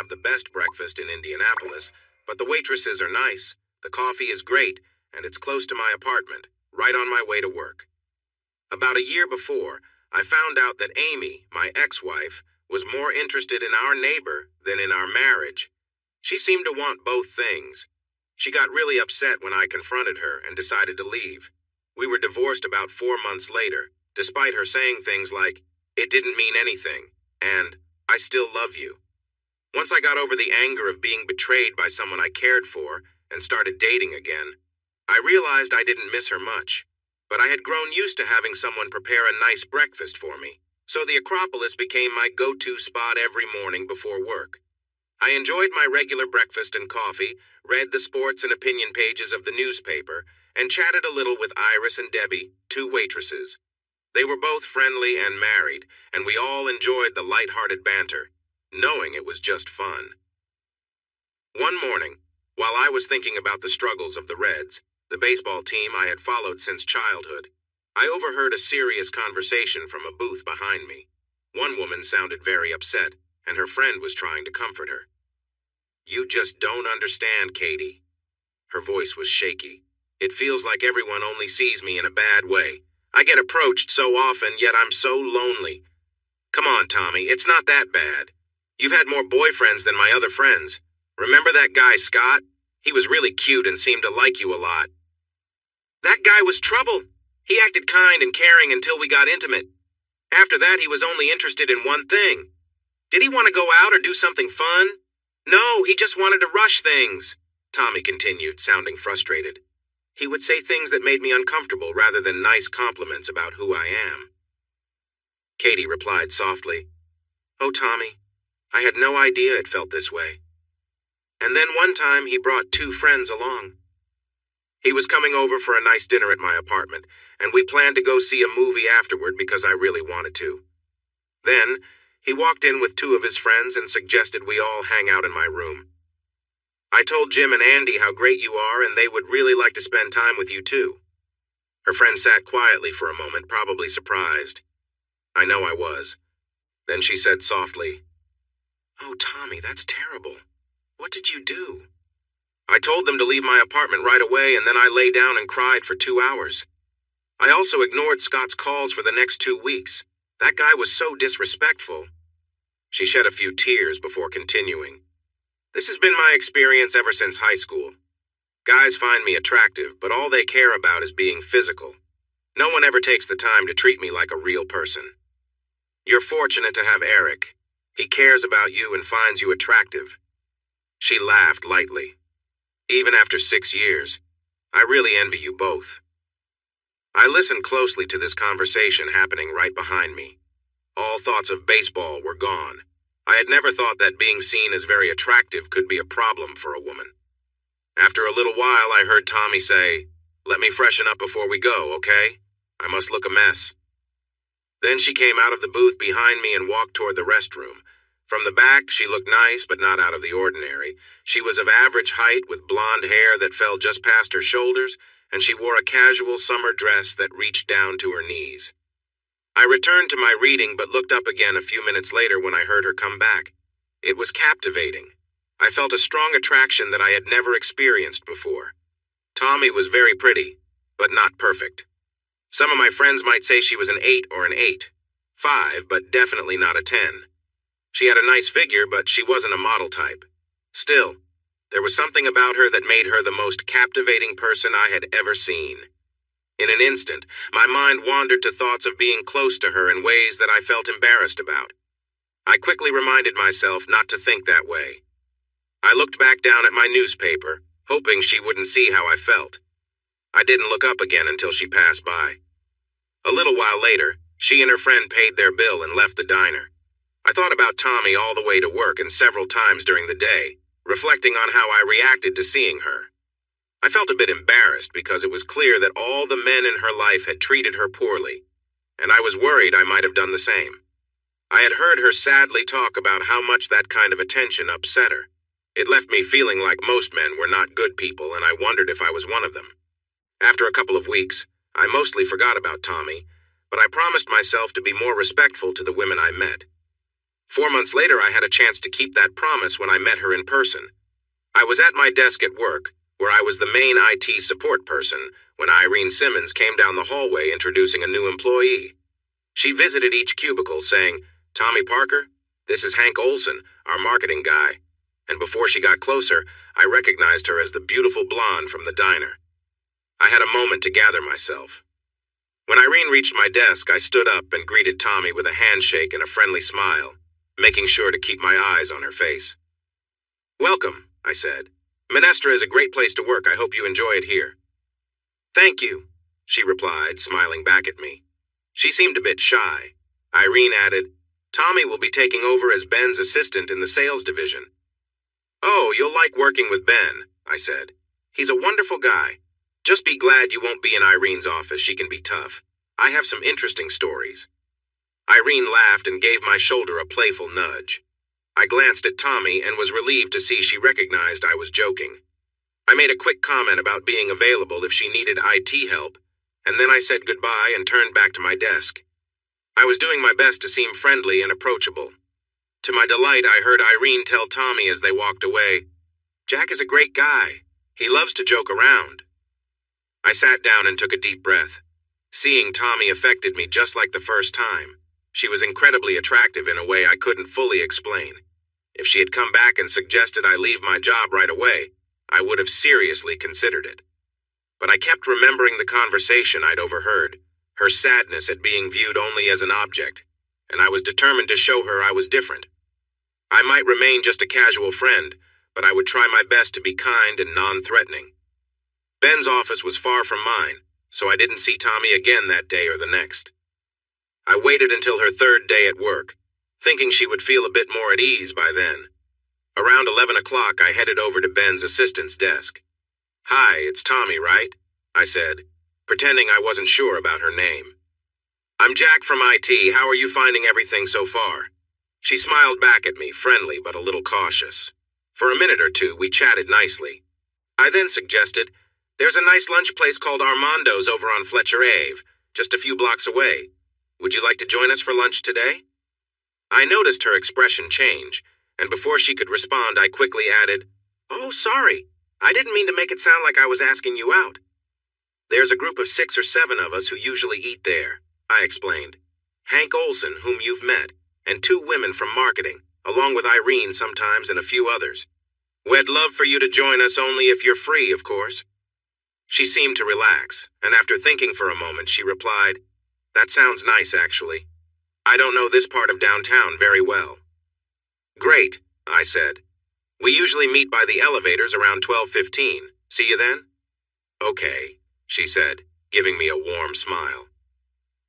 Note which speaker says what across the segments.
Speaker 1: have the best breakfast in Indianapolis, but the waitresses are nice, the coffee is great, and it's close to my apartment, right on my way to work. About a year before, I found out that Amy, my ex-wife, was more interested in our neighbor than in our marriage. She seemed to want both things. She got really upset when I confronted her and decided to leave. We were divorced about 4 months later, despite her saying things like, "It didn't mean anything," and "I still love you." Once I got over the anger of being betrayed by someone I cared for and started dating again, I realized I didn't miss her much. But I had grown used to having someone prepare a nice breakfast for me, so the Acropolis became my go-to spot every morning before work. I enjoyed my regular breakfast and coffee, read the sports and opinion pages of the newspaper, and chatted a little with Iris and Debbie, 2 waitresses. They were both friendly and married, and we all enjoyed the light-hearted banter, knowing it was just fun. One morning, while I was thinking about the struggles of the Reds, the baseball team I had followed since childhood, I overheard a serious conversation from a booth behind me. One woman sounded very upset, and her friend was trying to comfort her. "You just don't understand, Katie." Her voice was shaky. "It feels like everyone only sees me in a bad way. I get approached so often, yet I'm so lonely. Come on, Tommy, it's not that bad. You've had more boyfriends than my other friends. Remember that guy, Scott? He was really cute and seemed to like you a lot." "That guy was trouble. He acted kind and caring until we got intimate. After that, he was only interested in one thing. Did he want to go out or do something fun? No, he just wanted to rush things," Tommy continued, sounding frustrated. He would say things that made me uncomfortable rather than nice compliments about who I am. Katie replied softly, "Oh, Tommy, I had no idea it felt this way." And then one time he brought 2 friends along. He was coming over for a nice dinner at my apartment, and we planned to go see a movie afterward because I really wanted to. Then, he walked in with 2 of his friends and suggested we all hang out in my room. I told Jim and Andy how great you are and they would really like to spend time with you too. Her friend sat quietly for a moment, probably surprised. I know I was. Then she said softly, "Oh, Tommy, that's terrible. What did you do?" I told them to leave my apartment right away, and then I lay down and cried for 2 hours. I also ignored Scott's calls for the next 2 weeks. That guy was so disrespectful. She shed a few tears before continuing. This has been my experience ever since high school. Guys find me attractive, but all they care about is being physical. No one ever takes the time to treat me like a real person. You're fortunate to have Eric. He cares about you and finds you attractive. She laughed lightly. Even after 6 years, I really envy you both. I listened closely to this conversation happening right behind me. All thoughts of baseball were gone. I had never thought that being seen as very attractive could be a problem for a woman. After a little while, I heard Tommy say, "Let me freshen up before we go, okay? I must look a mess." Then she came out of the booth behind me and walked toward the restroom. From the back, she looked nice, but not out of the ordinary. She was of average height with blonde hair that fell just past her shoulders, and she wore a casual summer dress that reached down to her knees. I returned to my reading but looked up again a few minutes later when I heard her come back. It was captivating. I felt a strong attraction that I had never experienced before. Tommy was very pretty, but not perfect. Some of my friends might say she was an 8 or an 8.5, but definitely not a 10. She had a nice figure, but she wasn't a model type. Still, there was something about her that made her the most captivating person I had ever seen. In an instant, my mind wandered to thoughts of being close to her in ways that I felt embarrassed about. I quickly reminded myself not to think that way. I looked back down at my newspaper, hoping she wouldn't see how I felt. I didn't look up again until she passed by. A little while later, she and her friend paid their bill and left the diner. I thought about Tommy all the way to work and several times during the day, reflecting on how I reacted to seeing her. I felt a bit embarrassed because it was clear that all the men in her life had treated her poorly, and I was worried I might have done the same. I had heard her sadly talk about how much that kind of attention upset her. It left me feeling like most men were not good people, and I wondered if I was one of them. After a couple of weeks, I mostly forgot about Tommy, but I promised myself to be more respectful to the women I met. 4 months later, I had a chance to keep that promise when I met her in person. I was at my desk at work, where I was the main IT support person, when Irene Simmons came down the hallway introducing a new employee. She visited each cubicle saying, "Tommy Parker, this is Hank Olson, our marketing guy." And before she got closer, I recognized her as the beautiful blonde from the diner. I had a moment to gather myself. When Irene reached my desk, I stood up and greeted Tommy with a handshake and a friendly smile, making sure to keep my eyes on her face. "Welcome," I said. "Minestra is a great place to work. I hope you enjoy it here." "Thank you," she replied, smiling back at me. She seemed a bit shy. Irene added, "Tommy will be taking over as Ben's assistant in the sales division." "Oh, you'll like working with Ben," I said. "He's a wonderful guy. Just be glad you won't be in Irene's office. She can be tough. I have some interesting stories." Irene laughed and gave my shoulder a playful nudge. I glanced at Tommy and was relieved to see she recognized I was joking. I made a quick comment about being available if she needed IT help, and then I said goodbye and turned back to my desk. I was doing my best to seem friendly and approachable. To my delight, I heard Irene tell Tommy as they walked away, "Jack is a great guy. He loves to joke around." I sat down and took a deep breath. Seeing Tommy affected me just like the first time. She was incredibly attractive in a way I couldn't fully explain. If she had come back and suggested I leave my job right away, I would have seriously considered it. But I kept remembering the conversation I'd overheard, her sadness at being viewed only as an object, and I was determined to show her I was different. I might remain just a casual friend, but I would try my best to be kind and non-threatening. Ben's office was far from mine, so I didn't see Tommy again that day or the next. I waited until her third day at work, thinking she would feel a bit more at ease by then. Around 11 o'clock, I headed over to Ben's assistant's desk. "Hi, it's Tommy, right?" I said, pretending I wasn't sure about her name. "I'm Jack from IT. How are you finding everything so far?" She smiled back at me, friendly but a little cautious. For a minute or two, we chatted nicely. I then suggested, "There's a nice lunch place called Armando's over on Fletcher Ave, just a few blocks away. Would you like to join us for lunch today?" I noticed her expression change, and before she could respond, I quickly added, "Oh, sorry. I didn't mean to make it sound like I was asking you out." "There's a group of 6 or 7 of us who usually eat there," I explained. "Hank Olson, whom you've met, and 2 women from marketing, along with Irene sometimes and a few others. We'd love for you to join us only if you're free, of course." She seemed to relax, and after thinking for a moment, she replied, "That sounds nice, actually. I don't know this part of downtown very well." "Great," I said. "We usually meet by the elevators around 12:15. See you then?" "Okay," she said, giving me a warm smile.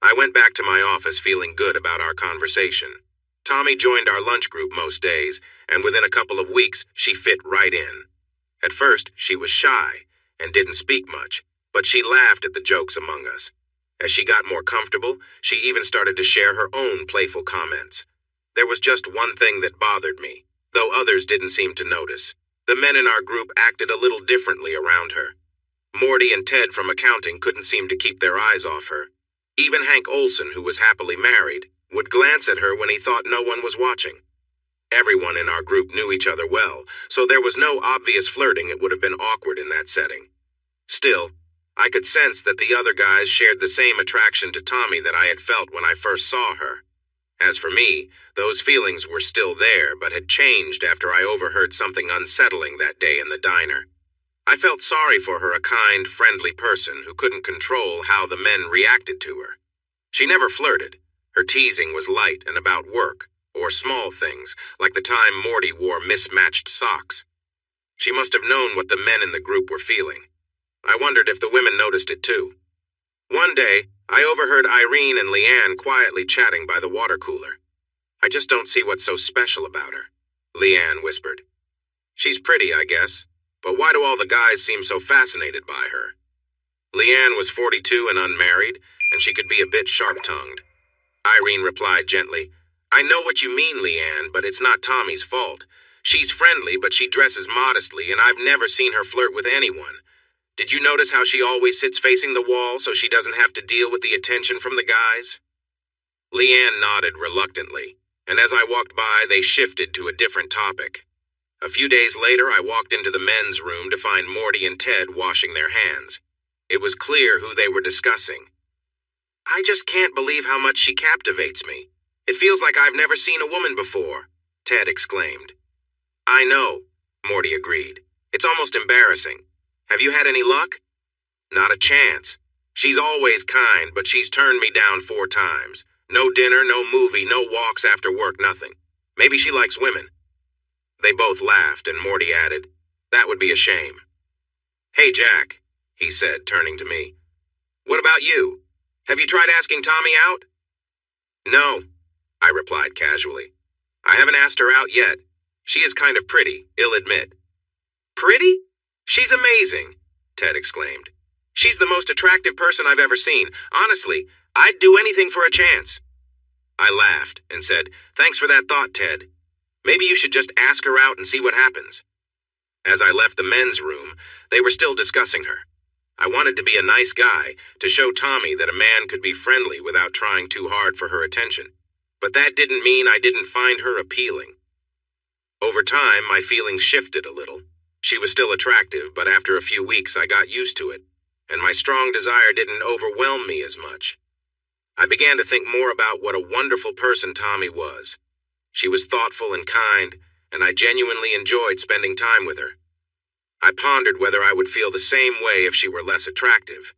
Speaker 1: I went back to my office feeling good about our conversation. Tommy joined our lunch group most days, and within a couple of weeks, she fit right in. At first, she was shy and didn't speak much, but she laughed at the jokes among us. As she got more comfortable, she even started to share her own playful comments. There was just one thing that bothered me, though others didn't seem to notice. The men in our group acted a little differently around her. Morty and Ted from accounting couldn't seem to keep their eyes off her. Even Hank Olson, who was happily married, would glance at her when he thought no one was watching. Everyone in our group knew each other well, so there was no obvious flirting. It would have been awkward in that setting. Still, I could sense that the other guys shared the same attraction to Tommy that I had felt when I first saw her. As for me, those feelings were still there, but had changed after I overheard something unsettling that day in the diner. I felt sorry for her, a kind, friendly person who couldn't control how the men reacted to her. She never flirted. Her teasing was light and about work, or small things, like the time Morty wore mismatched socks. She must have known what the men in the group were feeling. I wondered if the women noticed it too. One day, I overheard Irene and Leanne quietly chatting by the water cooler. "I just don't see what's so special about her," Leanne whispered. "She's pretty, I guess, but why do all the guys seem so fascinated by her?" Leanne was 42 and unmarried, and she could be a bit sharp-tongued. Irene replied gently, "I know what you mean, Leanne, but it's not Tommy's fault. She's friendly, but she dresses modestly, and I've never seen her flirt with anyone. Did you notice how she always sits facing the wall so she doesn't have to deal with the attention from the guys?" Leanne nodded reluctantly. and as I walked by, they shifted to a different topic. A few days later, I walked into the men's room to find Morty and Ted washing their hands. It was clear who they were discussing. "I just can't believe how much she captivates me. It feels like I've never seen a woman before," Ted exclaimed. "I know," Morty agreed. "It's almost embarrassing. Have you had any luck?" "Not a chance. She's always kind, but she's turned me down 4 times. No dinner, no movie, no walks after work, nothing. Maybe she likes women." They both laughed, and Morty added, "That would be a shame." "Hey, Jack," he said, turning to me. "What about you? Have you tried asking Tommy out?" "No," I replied casually. "I haven't asked her out yet. She is kind of pretty, I'll admit." "Pretty? She's amazing," Ted exclaimed. "She's the most attractive person I've ever seen. Honestly, I'd do anything for a chance." I laughed and said, "Thanks for that thought, Ted. Maybe you should just ask her out and see what happens." As I left the men's room, they were still discussing her. I wanted to be a nice guy, to show Tommy that a man could be friendly without trying too hard for her attention. But that didn't mean I didn't find her appealing. Over time, my feelings shifted a little. She was still attractive, but after a few weeks I got used to it, and my strong desire didn't overwhelm me as much. I began to think more about what a wonderful person Tommy was. She was thoughtful and kind, and I genuinely enjoyed spending time with her. I pondered whether I would feel the same way if she were less attractive.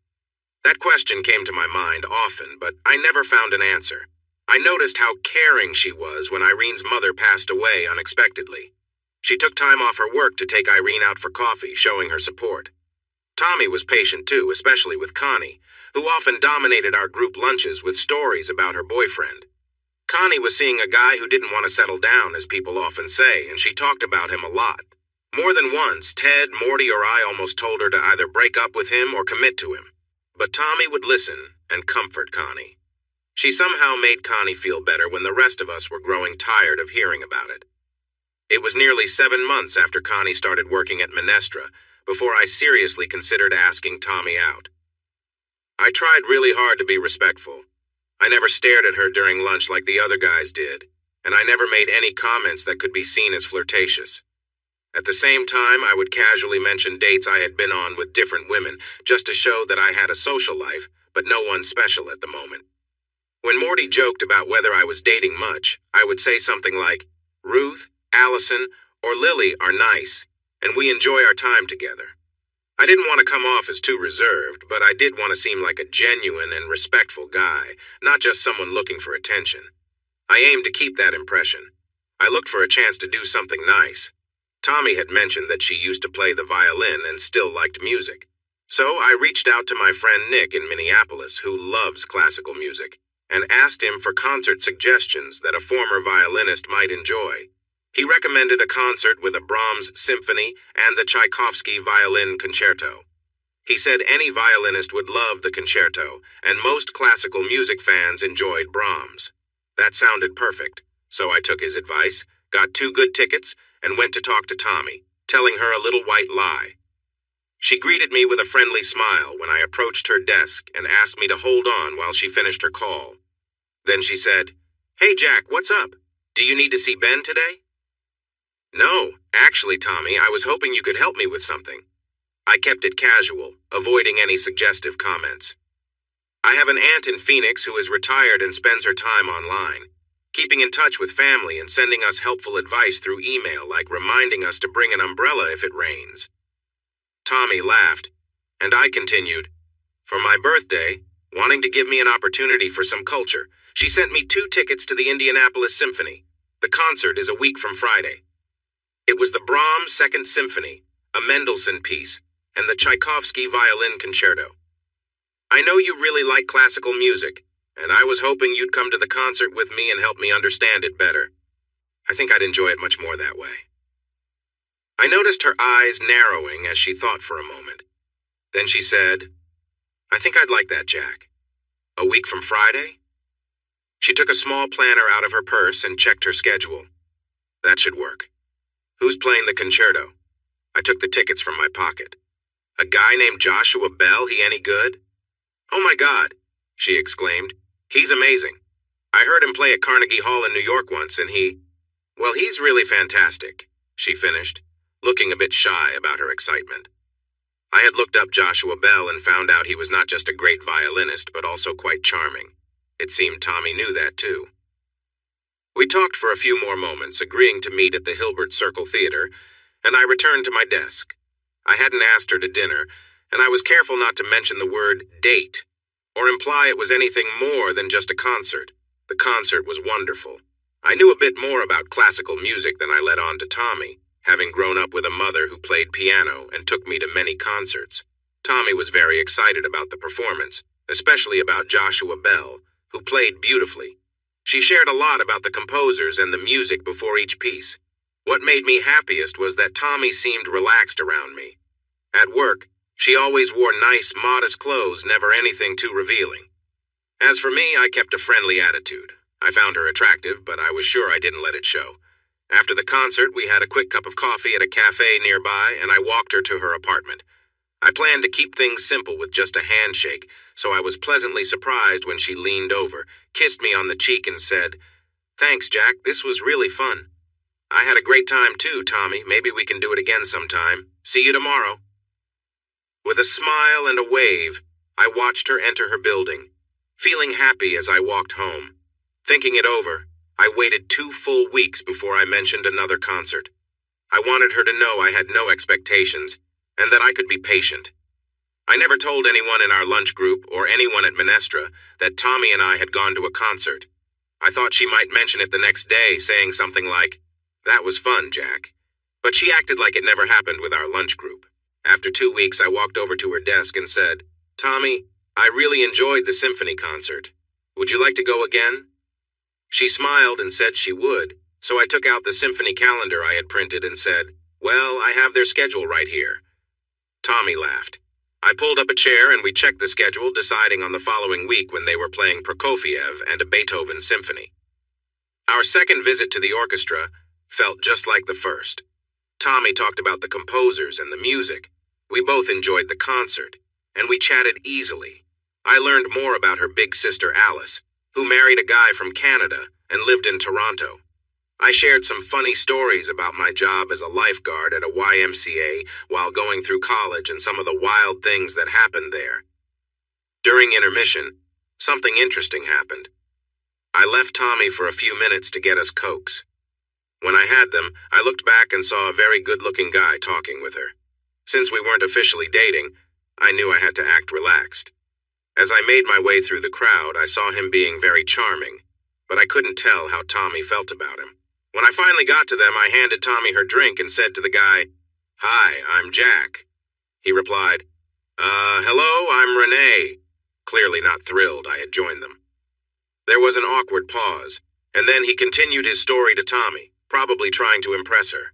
Speaker 1: That question came to my mind often, but I never found an answer. I noticed how caring she was when Irene's mother passed away unexpectedly. She took time off her work to take Irene out for coffee, showing her support. Tommy was patient too, especially with Connie, who often dominated our group lunches with stories about her boyfriend. Connie was seeing a guy who didn't want to settle down, as people often say, and she talked about him a lot. More than once, Ted, Morty, or I almost told her to either break up with him or commit to him. But Tommy would listen and comfort Connie. She somehow made Connie feel better when the rest of us were growing tired of hearing about it. It was nearly 7 months after Connie started working at Minestra before I seriously considered asking Tommy out. I tried really hard to be respectful. I never stared at her during lunch like the other guys did, and I never made any comments that could be seen as flirtatious. At the same time, I would casually mention dates I had been on with different women, just to show that I had a social life, but no one special at the moment. When Morty joked about whether I was dating much, I would say something like, "Ruth, Allison, or Lily are nice, and we enjoy our time together." I didn't want to come off as too reserved, but I did want to seem like a genuine and respectful guy, not just someone looking for attention. I aimed to keep that impression. I looked for a chance to do something nice. Tommy had mentioned that she used to play the violin and still liked music. So I reached out to my friend Nick in Minneapolis, who loves classical music, and asked him for concert suggestions that a former violinist might enjoy. He recommended a concert with a Brahms symphony and the Tchaikovsky violin concerto. He said any violinist would love the concerto, and most classical music fans enjoyed Brahms. That sounded perfect, so I took his advice, got 2 good tickets, and went to talk to Tommy, telling her a little white lie. She greeted me with a friendly smile when I approached her desk and asked me to hold on while she finished her call. Then she said, "Hey Jack, what's up? Do you need to see Ben today?" "No, actually, Tommy, I was hoping you could help me with something." I kept it casual, avoiding any suggestive comments. "I have an aunt in Phoenix who is retired and spends her time online, keeping in touch with family and sending us helpful advice through email, like reminding us to bring an umbrella if it rains." Tommy laughed, and I continued, "For my birthday, wanting to give me an opportunity for some culture, she sent me 2 tickets to the Indianapolis Symphony. The concert is a week from Friday. It was the Brahms Second Symphony, a Mendelssohn piece, and the Tchaikovsky violin concerto. I know you really like classical music, and I was hoping you'd come to the concert with me and help me understand it better. I think I'd enjoy it much more that way." I noticed her eyes narrowing as she thought for a moment. Then she said, "I think I'd like that, Jack. A week from Friday?" She took a small planner out of her purse and checked her schedule. "That should work. Who's playing the concerto?" I took the tickets from my pocket. "A guy named Joshua Bell, he any good?" "Oh my God," she exclaimed. "He's amazing. I heard him play at Carnegie Hall in New York once, and well, he's really fantastic, she finished, looking a bit shy about her excitement. I had looked up Joshua Bell and found out he was not just a great violinist, but also quite charming. It seemed Tommy knew that, too. We talked for a few more moments, agreeing to meet at the Hilbert Circle Theater, and I returned to my desk. I hadn't asked her to dinner, and I was careful not to mention the word date, or imply it was anything more than just a concert. The concert was wonderful. I knew a bit more about classical music than I let on to Tommy, having grown up with a mother who played piano and took me to many concerts. Tommy was very excited about the performance, especially about Joshua Bell, who played beautifully. She shared a lot about the composers and the music before each piece. What made me happiest was that Tommy seemed relaxed around me. At work, she always wore nice, modest clothes, never anything too revealing. As for me, I kept a friendly attitude. I found her attractive, but I was sure I didn't let it show. After the concert, we had a quick cup of coffee at a cafe nearby, and I walked her to her apartment. I planned to keep things simple with just a handshake, so I was pleasantly surprised when she leaned over, kissed me on the cheek, and said, "Thanks, Jack, this was really fun." "I had a great time too, Tommy. Maybe we can do it again sometime. See you tomorrow." With a smile and a wave, I watched her enter her building, feeling happy as I walked home. Thinking it over, I waited 2 full weeks before I mentioned another concert. I wanted her to know I had no expectations, and that I could be patient. I never told anyone in our lunch group or anyone at Minestra that Tommy and I had gone to a concert. I thought she might mention it the next day, saying something like, "That was fun, Jack." But she acted like it never happened with our lunch group. After 2 weeks, I walked over to her desk and said, "Tommy, I really enjoyed the symphony concert. Would you like to go again?" She smiled and said she would, so I took out the symphony calendar I had printed and said, "Well, I have their schedule right here." Tommy laughed. I pulled up a chair and we checked the schedule, deciding on the following week when they were playing Prokofiev and a Beethoven symphony. Our second visit to the orchestra felt just like the first. Tommy talked about the composers and the music. We both enjoyed the concert, and we chatted easily. I learned more about her big sister Alice, who married a guy from Canada and lived in Toronto. I shared some funny stories about my job as a lifeguard at a YMCA while going through college and some of the wild things that happened there. During intermission, something interesting happened. I left Tommy for a few minutes to get us Cokes. When I had them, I looked back and saw a very good-looking guy talking with her. Since we weren't officially dating, I knew I had to act relaxed. As I made my way through the crowd, I saw him being very charming, but I couldn't tell how Tommy felt about him. When I finally got to them, I handed Tommy her drink and said to the guy, "Hi, I'm Jack." He replied, "Hello, I'm Renee," clearly not thrilled I had joined them. There was an awkward pause, and then he continued his story to Tommy, probably trying to impress her.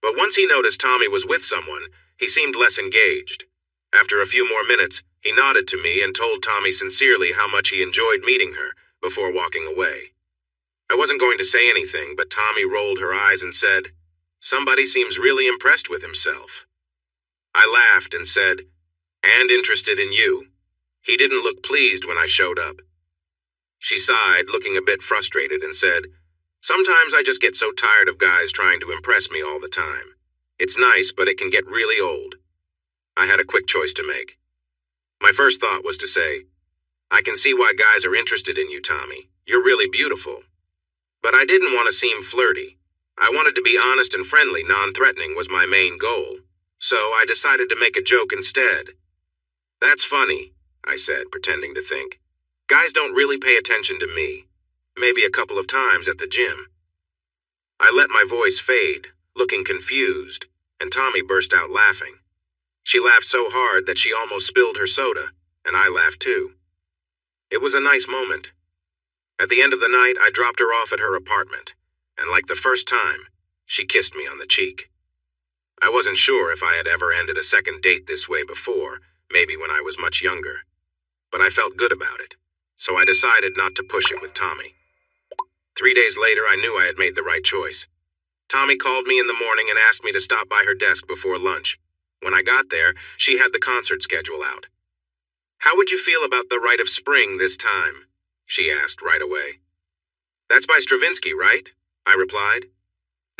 Speaker 1: But once he noticed Tommy was with someone, he seemed less engaged. After a few more minutes, he nodded to me and told Tommy sincerely how much he enjoyed meeting her before walking away. I wasn't going to say anything, but Tommy rolled her eyes and said, "Somebody seems really impressed with himself." I laughed and said, "And interested in you." He didn't look pleased when I showed up. She sighed, looking a bit frustrated, and said, "Sometimes I just get so tired of guys trying to impress me all the time. It's nice, but it can get really old." I had a quick choice to make. My first thought was to say, "I can see why guys are interested in you, Tommy. You're really beautiful." But I didn't want to seem flirty. I wanted to be honest and friendly, non-threatening was my main goal. So I decided to make a joke instead. "That's funny," I said, pretending to think. "Guys don't really pay attention to me. Maybe a couple of times at the gym." I let my voice fade, looking confused, and Tommy burst out laughing. She laughed so hard that she almost spilled her soda, and I laughed too. It was a nice moment. At the end of the night, I dropped her off at her apartment, and like the first time, she kissed me on the cheek. I wasn't sure if I had ever ended a second date this way before, maybe when I was much younger. But I felt good about it, so I decided not to push it with Tommy. 3 days later, I knew I had made the right choice. Tommy called me in the morning and asked me to stop by her desk before lunch. When I got there, she had the concert schedule out. "How would you feel about the Rite of Spring this time?" she asked right away. That's by Stravinsky, right? I replied.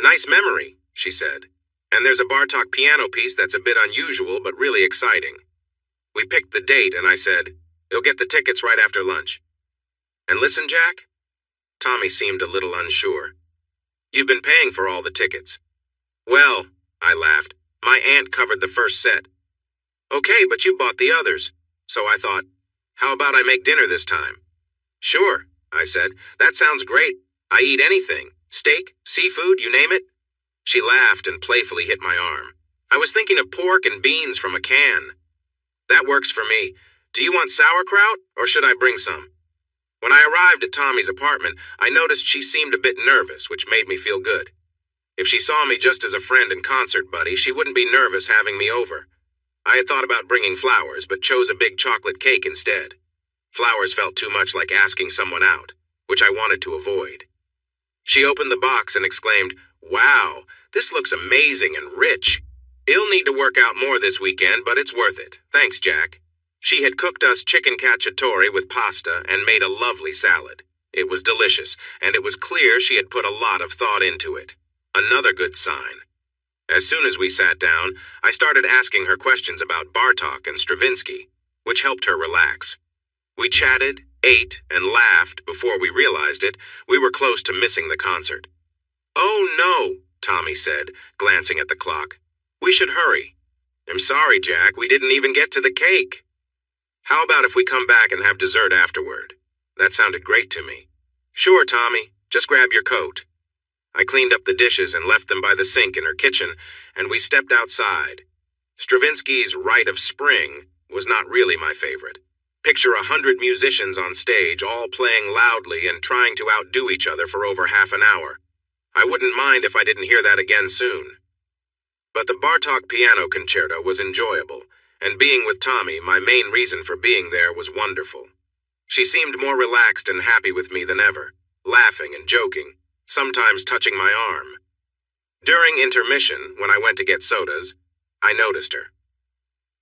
Speaker 1: Nice memory, she said. And there's a Bartok piano piece that's a bit unusual but really exciting. We picked the date and I said, you'll get the tickets right after lunch. And listen, Jack? Tommy seemed a little unsure. You've been paying for all the tickets. Well, I laughed, my aunt covered the first set. Okay, but you bought the others. So I thought, how about I make dinner this time? Sure, I said. That sounds great. I eat anything. Steak, seafood, you name it. She laughed and playfully hit my arm. I was thinking of pork and beans from a can. That works for me. Do you want sauerkraut, or should I bring some? When I arrived at Tommy's apartment, I noticed she seemed a bit nervous, which made me feel good. If she saw me just as a friend and concert buddy, she wouldn't be nervous having me over. I had thought about bringing flowers, but chose a big chocolate cake instead. Flowers felt too much like asking someone out, which I wanted to avoid. She opened the box and exclaimed, "Wow, this looks amazing and rich. You'll need to work out more this weekend, but it's worth it. Thanks, Jack." She had cooked us chicken cacciatore with pasta and made a lovely salad. It was delicious, and it was clear she had put a lot of thought into it. Another good sign. As soon as we sat down, I started asking her questions about Bartok and Stravinsky, which helped her relax. We chatted, ate, and laughed before we realized it. We were close to missing the concert. "Oh no," Tommy said, glancing at the clock. "We should hurry." "I'm sorry, Jack, we didn't even get to the cake." "How about if we come back and have dessert afterward?" That sounded great to me. "Sure, Tommy, just grab your coat." I cleaned up the dishes and left them by the sink in her kitchen, and we stepped outside. Stravinsky's Rite of Spring was not really my favorite. Picture 100 musicians on stage, all playing loudly and trying to outdo each other for over half an hour. I wouldn't mind if I didn't hear that again soon. But the Bartok piano concerto was enjoyable, and being with Tommy, my main reason for being there, was wonderful. She seemed more relaxed and happy with me than ever, laughing and joking, sometimes touching my arm. During intermission, when I went to get sodas, I noticed her.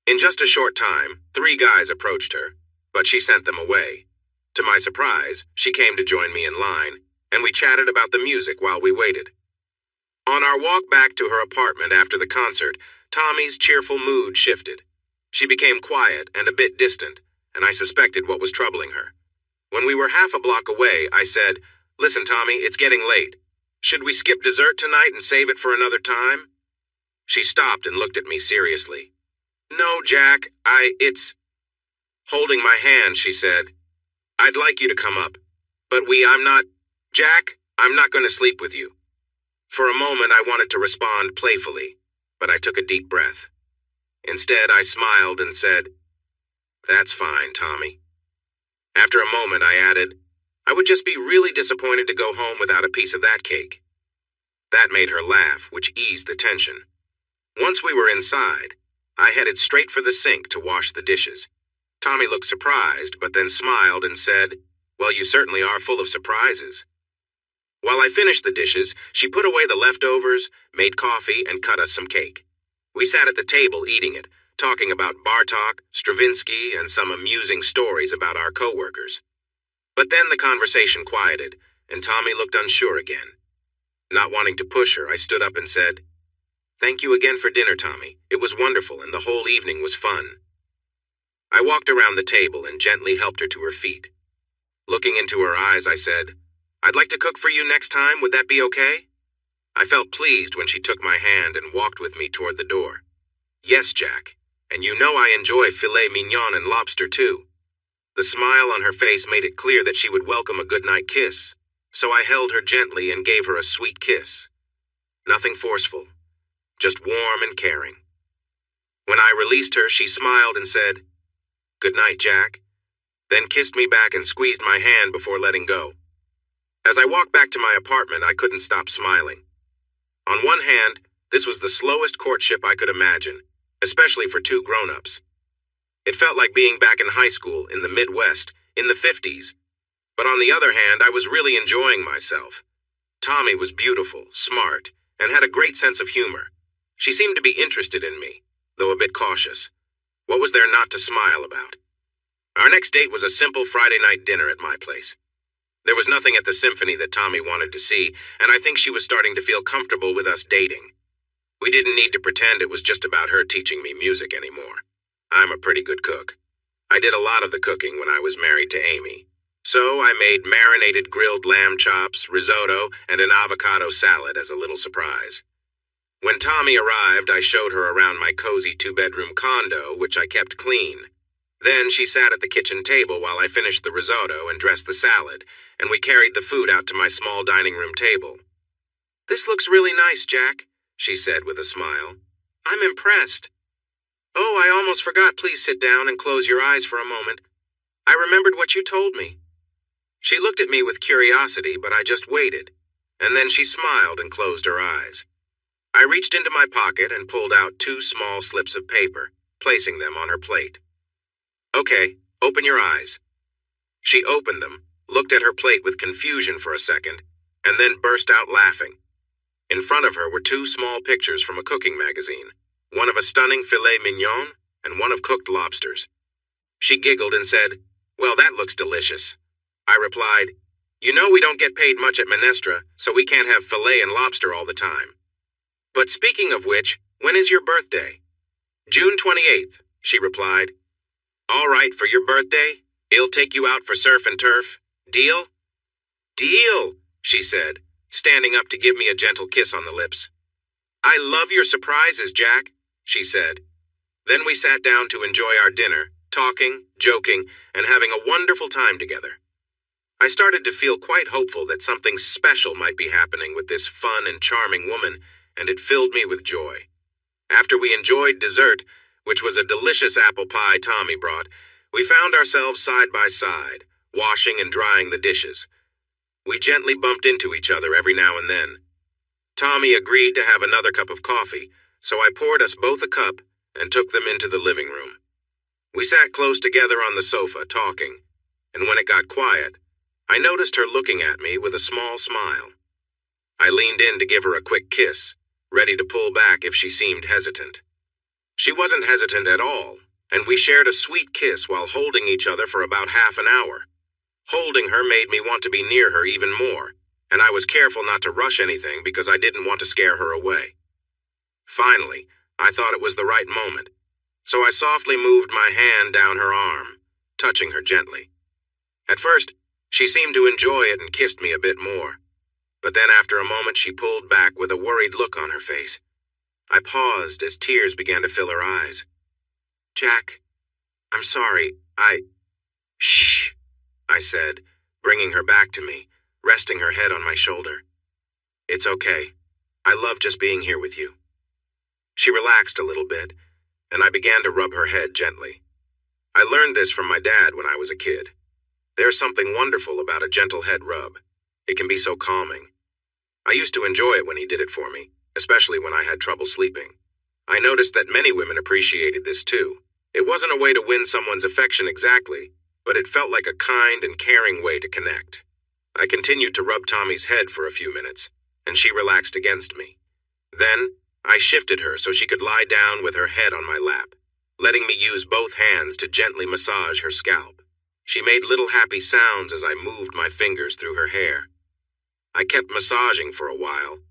Speaker 1: In just a short time, 3 guys approached her, but she sent them away. To my surprise, she came to join me in line, and we chatted about the music while we waited. On our walk back to her apartment after the concert, Tommy's cheerful mood shifted. She became quiet and a bit distant, and I suspected what was troubling her. When we were half a block away, I said, "Listen, Tommy, it's getting late. Should we skip dessert tonight and save it for another time?" She stopped and looked at me seriously. "No, Jack, it's..." Holding my hand, she said, "I'd like you to come up, but Jack, I'm not going to sleep with you." For a moment, I wanted to respond playfully, but I took a deep breath. Instead, I smiled and said, "That's fine, Tommy." After a moment, I added, "I would just be really disappointed to go home without a piece of that cake." That made her laugh, which eased the tension. Once we were inside, I headed straight for the sink to wash the dishes. Tommy looked surprised, but then smiled and said, "Well, you certainly are full of surprises." While I finished the dishes, she put away the leftovers, made coffee, and cut us some cake. We sat at the table eating it, talking about Bartok, Stravinsky, and some amusing stories about our coworkers. But then the conversation quieted, and Tommy looked unsure again. Not wanting to push her, I stood up and said, "Thank you again for dinner, Tommy. It was wonderful, and the whole evening was fun." I walked around the table and gently helped her to her feet. Looking into her eyes, I said, "I'd like to cook for you next time. Would that be okay?" I felt pleased when she took my hand and walked with me toward the door. "Yes, Jack, and you know I enjoy filet mignon and lobster too." The smile on her face made it clear that she would welcome a goodnight kiss, so I held her gently and gave her a sweet kiss. Nothing forceful, just warm and caring. When I released her, she smiled and said, "Good night, Jack," then kissed me back and squeezed my hand before letting go. As I walked back to my apartment, I couldn't stop smiling. On one hand, this was the slowest courtship I could imagine, especially for 2 grown-ups. It felt like being back in high school in the Midwest, in the 50s. But on the other hand, I was really enjoying myself. Tommy was beautiful, smart, and had a great sense of humor. She seemed to be interested in me, though a bit cautious. What was there not to smile about? Our next date was a simple Friday night dinner at my place. There was nothing at the symphony that Tommy wanted to see, and I think she was starting to feel comfortable with us dating. We didn't need to pretend it was just about her teaching me music anymore. I'm a pretty good cook. I did a lot of the cooking when I was married to Amy. So I made marinated grilled lamb chops, risotto, and an avocado salad as a little surprise. When Tommy arrived, I showed her around my cozy two-bedroom condo, which I kept clean. Then she sat at the kitchen table while I finished the risotto and dressed the salad, and we carried the food out to my small dining room table. "This looks really nice, Jack," she said with a smile. "I'm impressed." "Oh, I almost forgot. Please sit down and close your eyes for a moment. I remembered what you told me." She looked at me with curiosity, but I just waited, and then she smiled and closed her eyes. I reached into my pocket and pulled out 2 small slips of paper, placing them on her plate. "Okay, open your eyes." She opened them, looked at her plate with confusion for a second, and then burst out laughing. In front of her were 2 small pictures from a cooking magazine, one of a stunning filet mignon and one of cooked lobsters. She giggled and said, "Well, that looks delicious." I replied, "You know we don't get paid much at Minestra, so we can't have filet and lobster all the time. But speaking of which, when is your birthday?" "June 28th, she replied. "All right, for your birthday, I'll take you out for surf and turf. Deal?" "Deal," she said, standing up to give me a gentle kiss on the lips. "I love your surprises, Jack," she said. Then we sat down to enjoy our dinner, talking, joking, and having a wonderful time together. I started to feel quite hopeful that something special might be happening with this fun and charming woman, and it filled me with joy. After we enjoyed dessert, which was a delicious apple pie Tommy brought, we found ourselves side by side, washing and drying the dishes. We gently bumped into each other every now and then. Tommy agreed to have another cup of coffee, so I poured us both a cup and took them into the living room. We sat close together on the sofa, talking, and when it got quiet, I noticed her looking at me with a small smile. I leaned in to give her a quick kiss, ready to pull back if she seemed hesitant. She wasn't hesitant at all, and we shared a sweet kiss while holding each other for about half an hour. Holding her made me want to be near her even more, and I was careful not to rush anything because I didn't want to scare her away. Finally, I thought it was the right moment, so I softly moved my hand down her arm, touching her gently. At first, she seemed to enjoy it and kissed me a bit more, but then after a moment she pulled back with a worried look on her face. I paused as tears began to fill her eyes. "Jack, I'm sorry, Shh, I said, bringing her back to me, resting her head on my shoulder. "It's okay. I love just being here with you." She relaxed a little bit, and I began to rub her head gently. I learned this from my dad when I was a kid. There's something wonderful about a gentle head rub. It can be so calming. I used to enjoy it when he did it for me, especially when I had trouble sleeping. I noticed that many women appreciated this too. It wasn't a way to win someone's affection exactly, but it felt like a kind and caring way to connect. I continued to rub Tommy's head for a few minutes, and she relaxed against me. Then, I shifted her so she could lie down with her head on my lap, letting me use both hands to gently massage her scalp. She made little happy sounds as I moved my fingers through her hair. I kept massaging for a while,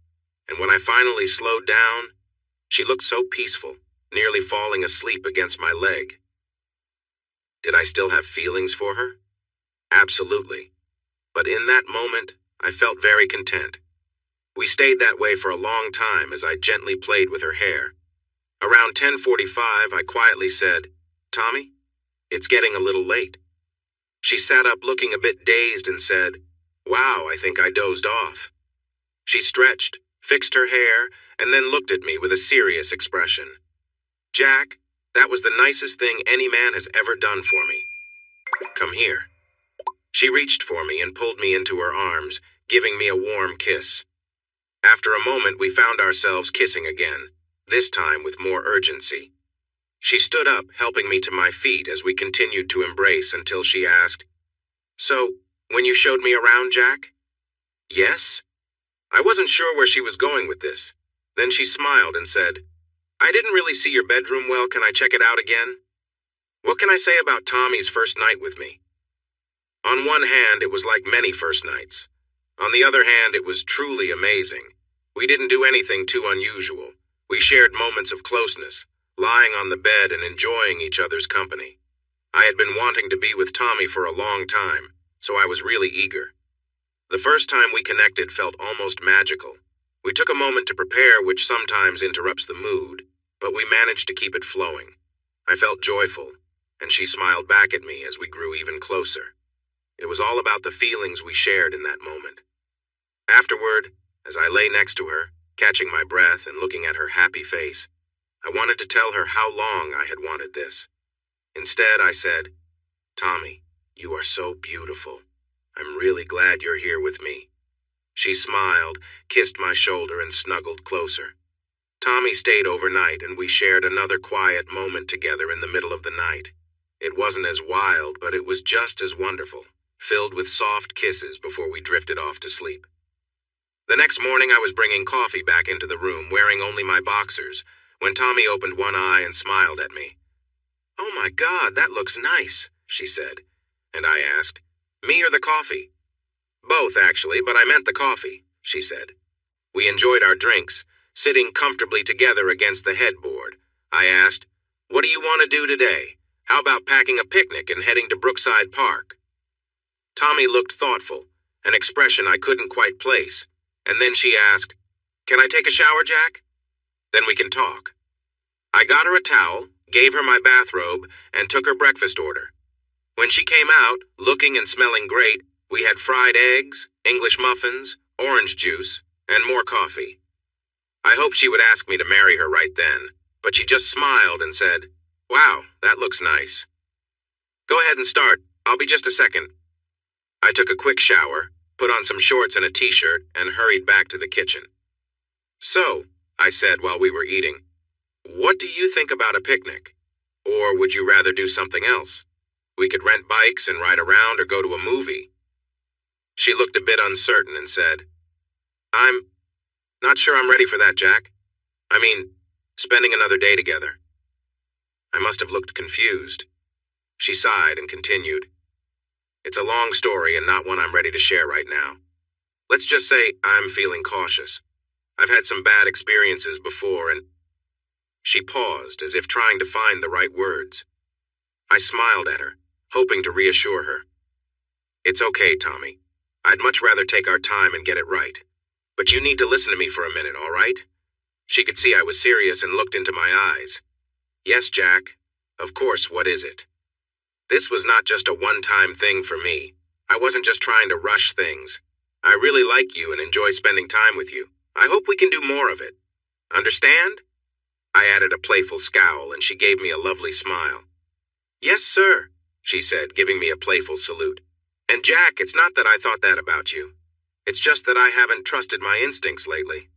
Speaker 1: and when I finally slowed down, she looked so peaceful, nearly falling asleep against my leg. Did I still have feelings for her? Absolutely. But in that moment, I felt very content. We stayed that way for a long time as I gently played with her hair. Around 10:45, I quietly said, "Tommy, it's getting a little late." She sat up looking a bit dazed and said, "Wow, I think I dozed off." She stretched, fixed her hair, and then looked at me with a serious expression. "Jack, that was the nicest thing any man has ever done for me. Come here." She reached for me and pulled me into her arms, giving me a warm kiss. After a moment, we found ourselves kissing again, this time with more urgency. She stood up, helping me to my feet as we continued to embrace until she asked, "So, when you showed me around, Jack?" "Yes?" I wasn't sure where she was going with this. Then she smiled and said, "I didn't really see your bedroom well. Can I check it out again?" What can I say about Tommy's first night with me? On one hand, it was like many first nights. On the other hand, it was truly amazing. We didn't do anything too unusual. We shared moments of closeness, lying on the bed and enjoying each other's company. I had been wanting to be with Tommy for a long time, so I was really eager. The first time we connected felt almost magical. We took a moment to prepare, which sometimes interrupts the mood, but we managed to keep it flowing. I felt joyful, and she smiled back at me as we grew even closer. It was all about the feelings we shared in that moment. Afterward, as I lay next to her, catching my breath and looking at her happy face, I wanted to tell her how long I had wanted this. Instead, I said, "Tommy, you are so beautiful. I'm really glad you're here with me." She smiled, kissed my shoulder, and snuggled closer. Tommy stayed overnight, and we shared another quiet moment together in the middle of the night. It wasn't as wild, but it was just as wonderful, filled with soft kisses before we drifted off to sleep. The next morning, I was bringing coffee back into the room, wearing only my boxers, when Tommy opened one eye and smiled at me. "Oh my God, that looks nice," she said. And I asked, "Me or the coffee?" "Both, actually, but I meant the coffee," she said. We enjoyed our drinks, sitting comfortably together against the headboard. I asked, "What do you want to do today? How about packing a picnic and heading to Brookside Park?" Tommy looked thoughtful, an expression I couldn't quite place, and then she asked, "Can I take a shower, Jack? Then we can talk." I got her a towel, gave her my bathrobe, and took her breakfast order. When she came out, looking and smelling great, we had fried eggs, English muffins, orange juice, and more coffee. I hoped she would ask me to marry her right then, but she just smiled and said, "Wow, that looks nice." "Go ahead and start. I'll be just a second." I took a quick shower, put on some shorts and a t-shirt, and hurried back to the kitchen. "So," I said while we were eating, "what do you think about a picnic? Or would you rather do something else? We could rent bikes and ride around or go to a movie." She looked a bit uncertain and said, "I'm not sure I'm ready for that, Jack. I mean, spending another day together." I must have looked confused. She sighed and continued, "It's a long story and not one I'm ready to share right now. Let's just say I'm feeling cautious. I've had some bad experiences before and—" She paused, as if trying to find the right words. I smiled at her, hoping to reassure her. "It's okay, Tommy. I'd much rather take our time and get it right. But you need to listen to me for a minute, all right?" She could see I was serious and looked into my eyes. "Yes, Jack. Of course, what is it?" This was not just a one-time thing for me. I wasn't just trying to rush things. I really like you and enjoy spending time with you. I hope we can do more of it. Understand? I added a playful scowl, and she gave me a lovely smile. "Yes, sir," she said, giving me a playful salute. "And Jack, it's not that I thought that about you. It's just that I haven't trusted my instincts lately."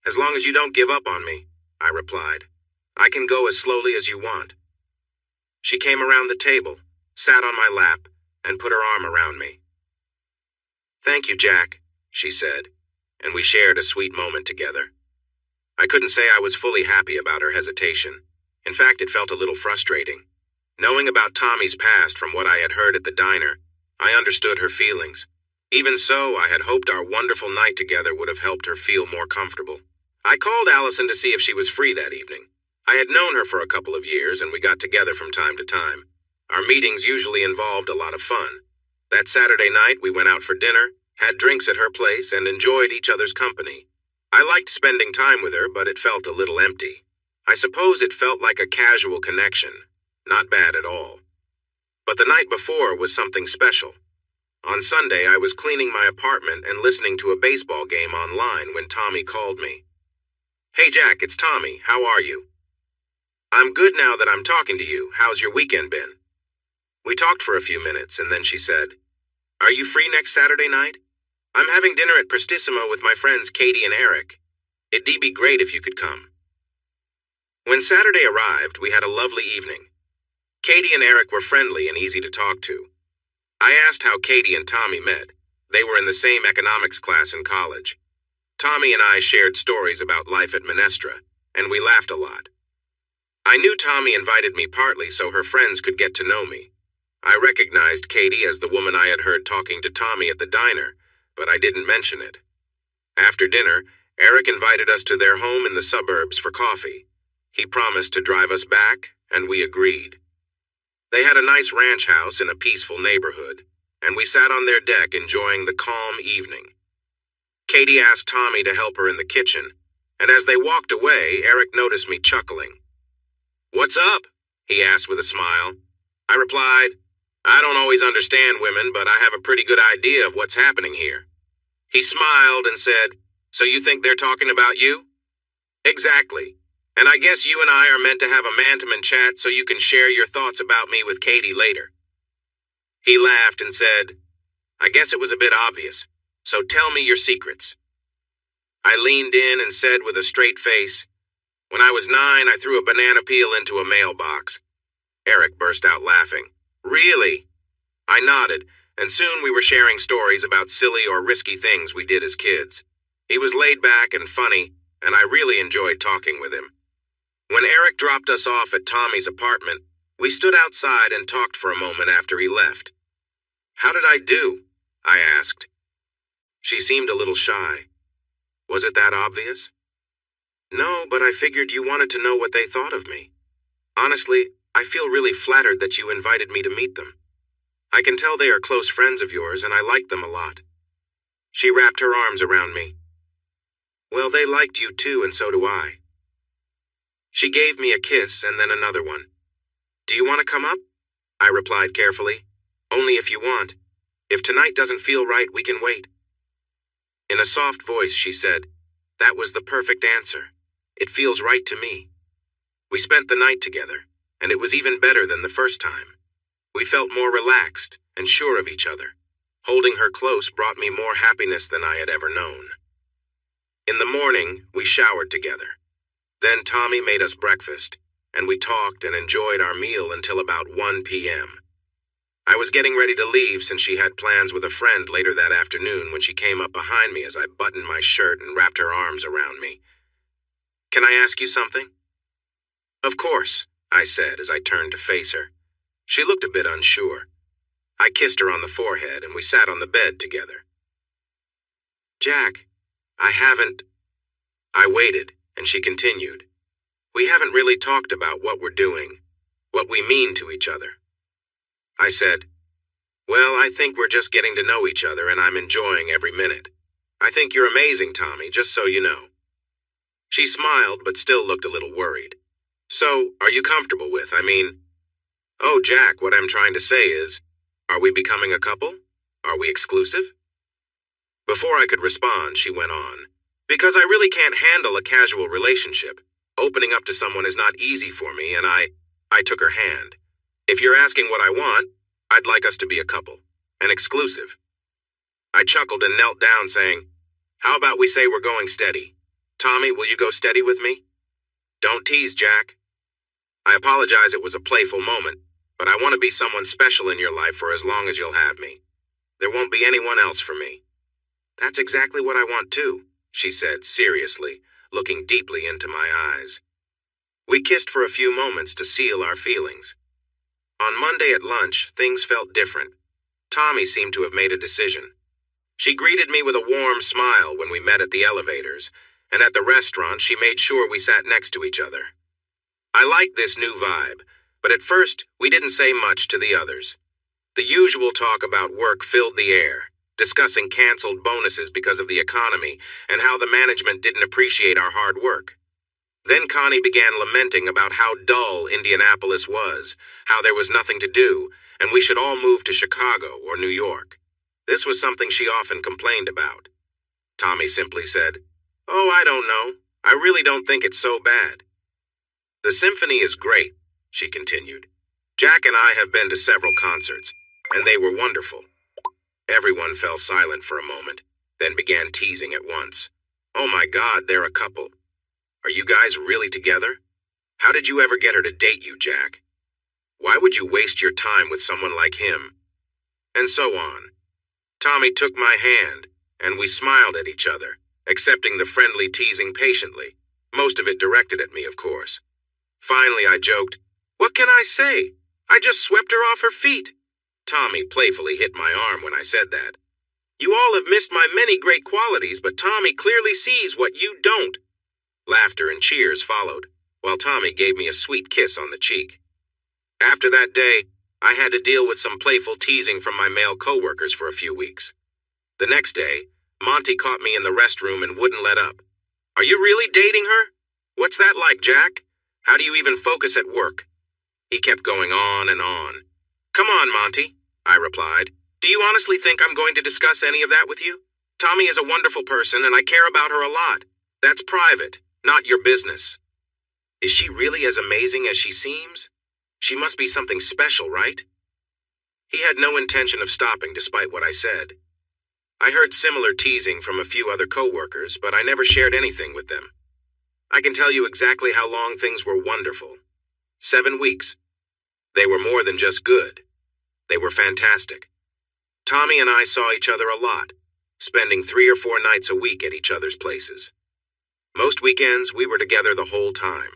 Speaker 1: "As long as you don't give up on me," I replied. "I can go as slowly as you want." She came around the table, sat on my lap, and put her arm around me. "Thank you, Jack," she said, and we shared a sweet moment together. I couldn't say I was fully happy about her hesitation. In fact, it felt a little frustrating. Knowing about Tommy's past from what I had heard at the diner, I understood her feelings. Even so, I had hoped our wonderful night together would have helped her feel more comfortable. I called Allison to see if she was free that evening. I had known her for a couple of years, and we got together from time to time. Our meetings usually involved a lot of fun. That Saturday night, we went out for dinner, had drinks at her place, and enjoyed each other's company. I liked spending time with her, but it felt a little empty. I suppose it felt like a casual connection. Not bad at all. But the night before was something special. On Sunday, I was cleaning my apartment and listening to a baseball game online when Tommy called me. "Hey, Jack, it's Tommy. How are you?" "I'm good now that I'm talking to you. How's your weekend been?" We talked for a few minutes, and then she said, "Are you free next Saturday night? I'm having dinner at Prestissimo with my friends Katie and Eric. It'd be great if you could come." When Saturday arrived, we had a lovely evening. Katie and Eric were friendly and easy to talk to. I asked how Katie and Tommy met. They were in the same economics class in college. Tommy and I shared stories about life at Minestra, and we laughed a lot. I knew Tommy invited me partly so her friends could get to know me. I recognized Katie as the woman I had heard talking to Tommy at the diner, but I didn't mention it. After dinner, Eric invited us to their home in the suburbs for coffee. He promised to drive us back, and we agreed. They had a nice ranch house in a peaceful neighborhood, and we sat on their deck enjoying the calm evening. Katie asked Tommy to help her in the kitchen, and as they walked away, Eric noticed me chuckling. "What's up?" he asked with a smile. I replied, "I don't always understand women, but I have a pretty good idea of what's happening here." He smiled and said, "So you think they're talking about you?" "Exactly. And I guess you and I are meant to have a man-to-man chat so you can share your thoughts about me with Katie later." He laughed and said, "I guess it was a bit obvious. So tell me your secrets." I leaned in and said with a straight face, "When I was 9, I threw a banana peel into a mailbox." Eric burst out laughing. "Really?" I nodded, and soon we were sharing stories about silly or risky things we did as kids. He was laid back and funny, and I really enjoyed talking with him. When Eric dropped us off at Tommy's apartment, we stood outside and talked for a moment after he left. "How did I do?" I asked. She seemed a little shy. "Was it that obvious?" "No, but I figured you wanted to know what they thought of me. Honestly, I feel really flattered that you invited me to meet them. I can tell they are close friends of yours, and I like them a lot." She wrapped her arms around me. "Well, they liked you too, and so do I." She gave me a kiss and then another one. "Do you want to come up?" I replied carefully. "Only if you want. If tonight doesn't feel right, we can wait." In a soft voice, she said, "That was the perfect answer. It feels right to me." We spent the night together, and it was even better than the first time. We felt more relaxed and sure of each other. Holding her close brought me more happiness than I had ever known. In the morning, we showered together. Then Tommy made us breakfast, and we talked and enjoyed our meal until about 1 p.m. I was getting ready to leave since she had plans with a friend later that afternoon when she came up behind me as I buttoned my shirt and wrapped her arms around me. "Can I ask you something?" "Of course," I said as I turned to face her. She looked a bit unsure. I kissed her on the forehead and we sat on the bed together. "Jack, I haven't—" I waited, and she continued. "We haven't really talked about what we're doing, what we mean to each other." I said, "Well, I think we're just getting to know each other, and I'm enjoying every minute. I think you're amazing, Tommy, just so you know." She smiled, but still looked a little worried. "So, are you comfortable with, "Oh, Jack, what I'm trying to say is, are we becoming a couple? Are we exclusive?" Before I could respond, she went on, "Because I really can't handle a casual relationship. Opening up to someone is not easy for me, and I took her hand. If you're asking what I want, I'd like us to be a couple, an exclusive." I chuckled and knelt down, saying, "How about we say we're going steady? Tommy, will you go steady with me?" "Don't tease, Jack." I apologize it was a playful moment, but I want to be someone special in your life for as long as you'll have me. There won't be anyone else for me. "That's exactly what I want too," she said seriously, looking deeply into my eyes. We kissed for a few moments to seal our feelings. On Monday at lunch, things felt different. Tommy seemed to have made a decision. She greeted me with a warm smile when we met at the elevators, and at the restaurant she made sure we sat next to each other. I liked this new vibe, but at first we didn't say much to the others. The usual talk about work filled the air, discussing canceled bonuses because of the economy and how the management didn't appreciate our hard work. Then Connie began lamenting about how dull Indianapolis was, how there was nothing to do, and we should all move to Chicago or New York. This was something she often complained about. Tommy simply said, "Oh, I don't know. I really don't think it's so bad." "The symphony is great," she continued. "Jack and I have been to several concerts, and they were wonderful." Everyone fell silent for a moment, then began teasing at once. "Oh my God, they're a couple. Are you guys really together? How did you ever get her to date you, Jack? Why would you waste your time with someone like him?" And so on. Tommy took my hand, and we smiled at each other, accepting the friendly teasing patiently, most of it directed at me, of course. Finally, I joked, "What can I say? I just swept her off her feet." Tommy playfully hit my arm when I said that. You all have missed my many great qualities, but Tommy clearly sees what you don't. Laughter and cheers followed, while Tommy gave me a sweet kiss on the cheek. After that day, I had to deal with some playful teasing from my male coworkers for a few weeks. The next day, Monty caught me in the restroom and wouldn't let up. Are you really dating her? What's that like, Jack? How do you even focus at work? He kept going on and on. Come on, Monty, I replied. Do you honestly think I'm going to discuss any of that with you? Tommy is a wonderful person and I care about her a lot. That's private, not your business. Is she really as amazing as she seems? She must be something special, right? He had no intention of stopping despite what I said. I heard similar teasing from a few other coworkers, but I never shared anything with them. I can tell you exactly how long things were wonderful. 7 weeks. They were more than just good. They were fantastic. Tommy and I saw each other a lot, spending 3 or 4 nights a week at each other's places. Most weekends, we were together the whole time.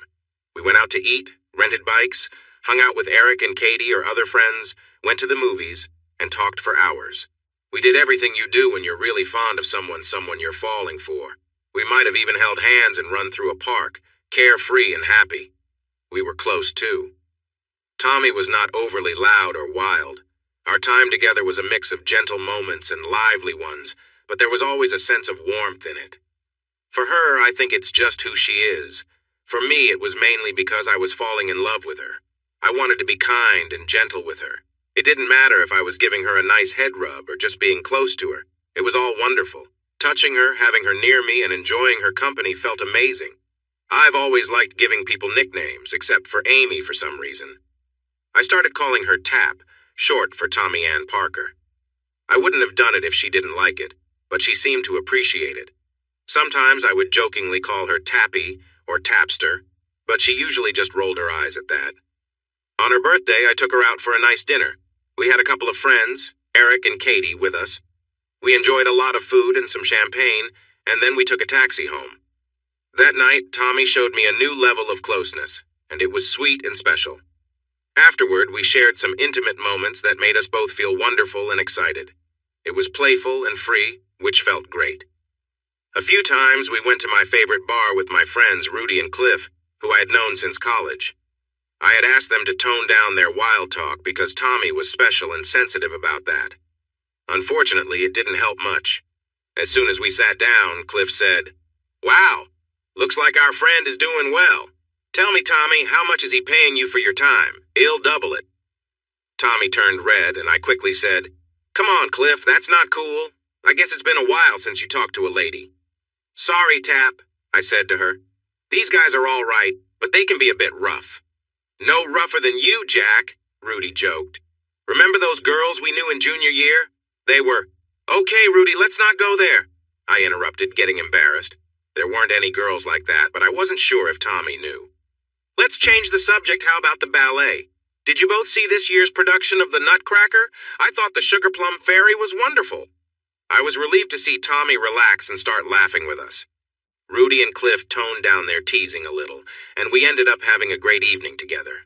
Speaker 1: We went out to eat, rented bikes, hung out with Eric and Katie or other friends, went to the movies, and talked for hours. We did everything you do when you're really fond of someone you're falling for. We might have even held hands and run through a park, carefree and happy. We were close, too. Tommy was not overly loud or wild. Our time together was a mix of gentle moments and lively ones, but there was always a sense of warmth in it. For her, I think it's just who she is. For me, it was mainly because I was falling in love with her. I wanted to be kind and gentle with her. It didn't matter if I was giving her a nice head rub or just being close to her. It was all wonderful. Touching her, having her near me, and enjoying her company felt amazing. I've always liked giving people nicknames, except for Amy for some reason. I started calling her Tap, short for Tommy Ann Parker. I wouldn't have done it if she didn't like it, but she seemed to appreciate it. Sometimes I would jokingly call her Tappy or Tapster, but she usually just rolled her eyes at that. On her birthday, I took her out for a nice dinner. We had a couple of friends, Eric and Katie, with us. We enjoyed a lot of food and some champagne, and then we took a taxi home. That night, Tommy showed me a new level of closeness, and it was sweet and special. Afterward, we shared some intimate moments that made us both feel wonderful and excited. It was playful and free, which felt great. A few times, we went to my favorite bar with my friends Rudy and Cliff, who I had known since college. I had asked them to tone down their wild talk because Tommy was special and sensitive about that. Unfortunately, it didn't help much. As soon as we sat down, Cliff said, "Wow, looks like our friend is doing well. Tell me, Tommy, how much is he paying you for your time? He'll double it." Tommy turned red, and I quickly said, "Come on, Cliff, that's not cool. I guess it's been a while since you talked to a lady." "Sorry, Tap," I said to her. "These guys are all right, but they can be a bit rough." "No rougher than you, Jack," Rudy joked. "Remember those girls we knew in junior year? They were—" "Okay, Rudy, let's not go there," I interrupted, getting embarrassed. There weren't any girls like that, but I wasn't sure if Tommy knew. "Let's change the subject. How about the ballet? Did you both see this year's production of The Nutcracker? I thought the Sugar Plum Fairy was wonderful." I was relieved to see Tommy relax and start laughing with us. Rudy and Cliff toned down their teasing a little, and we ended up having a great evening together.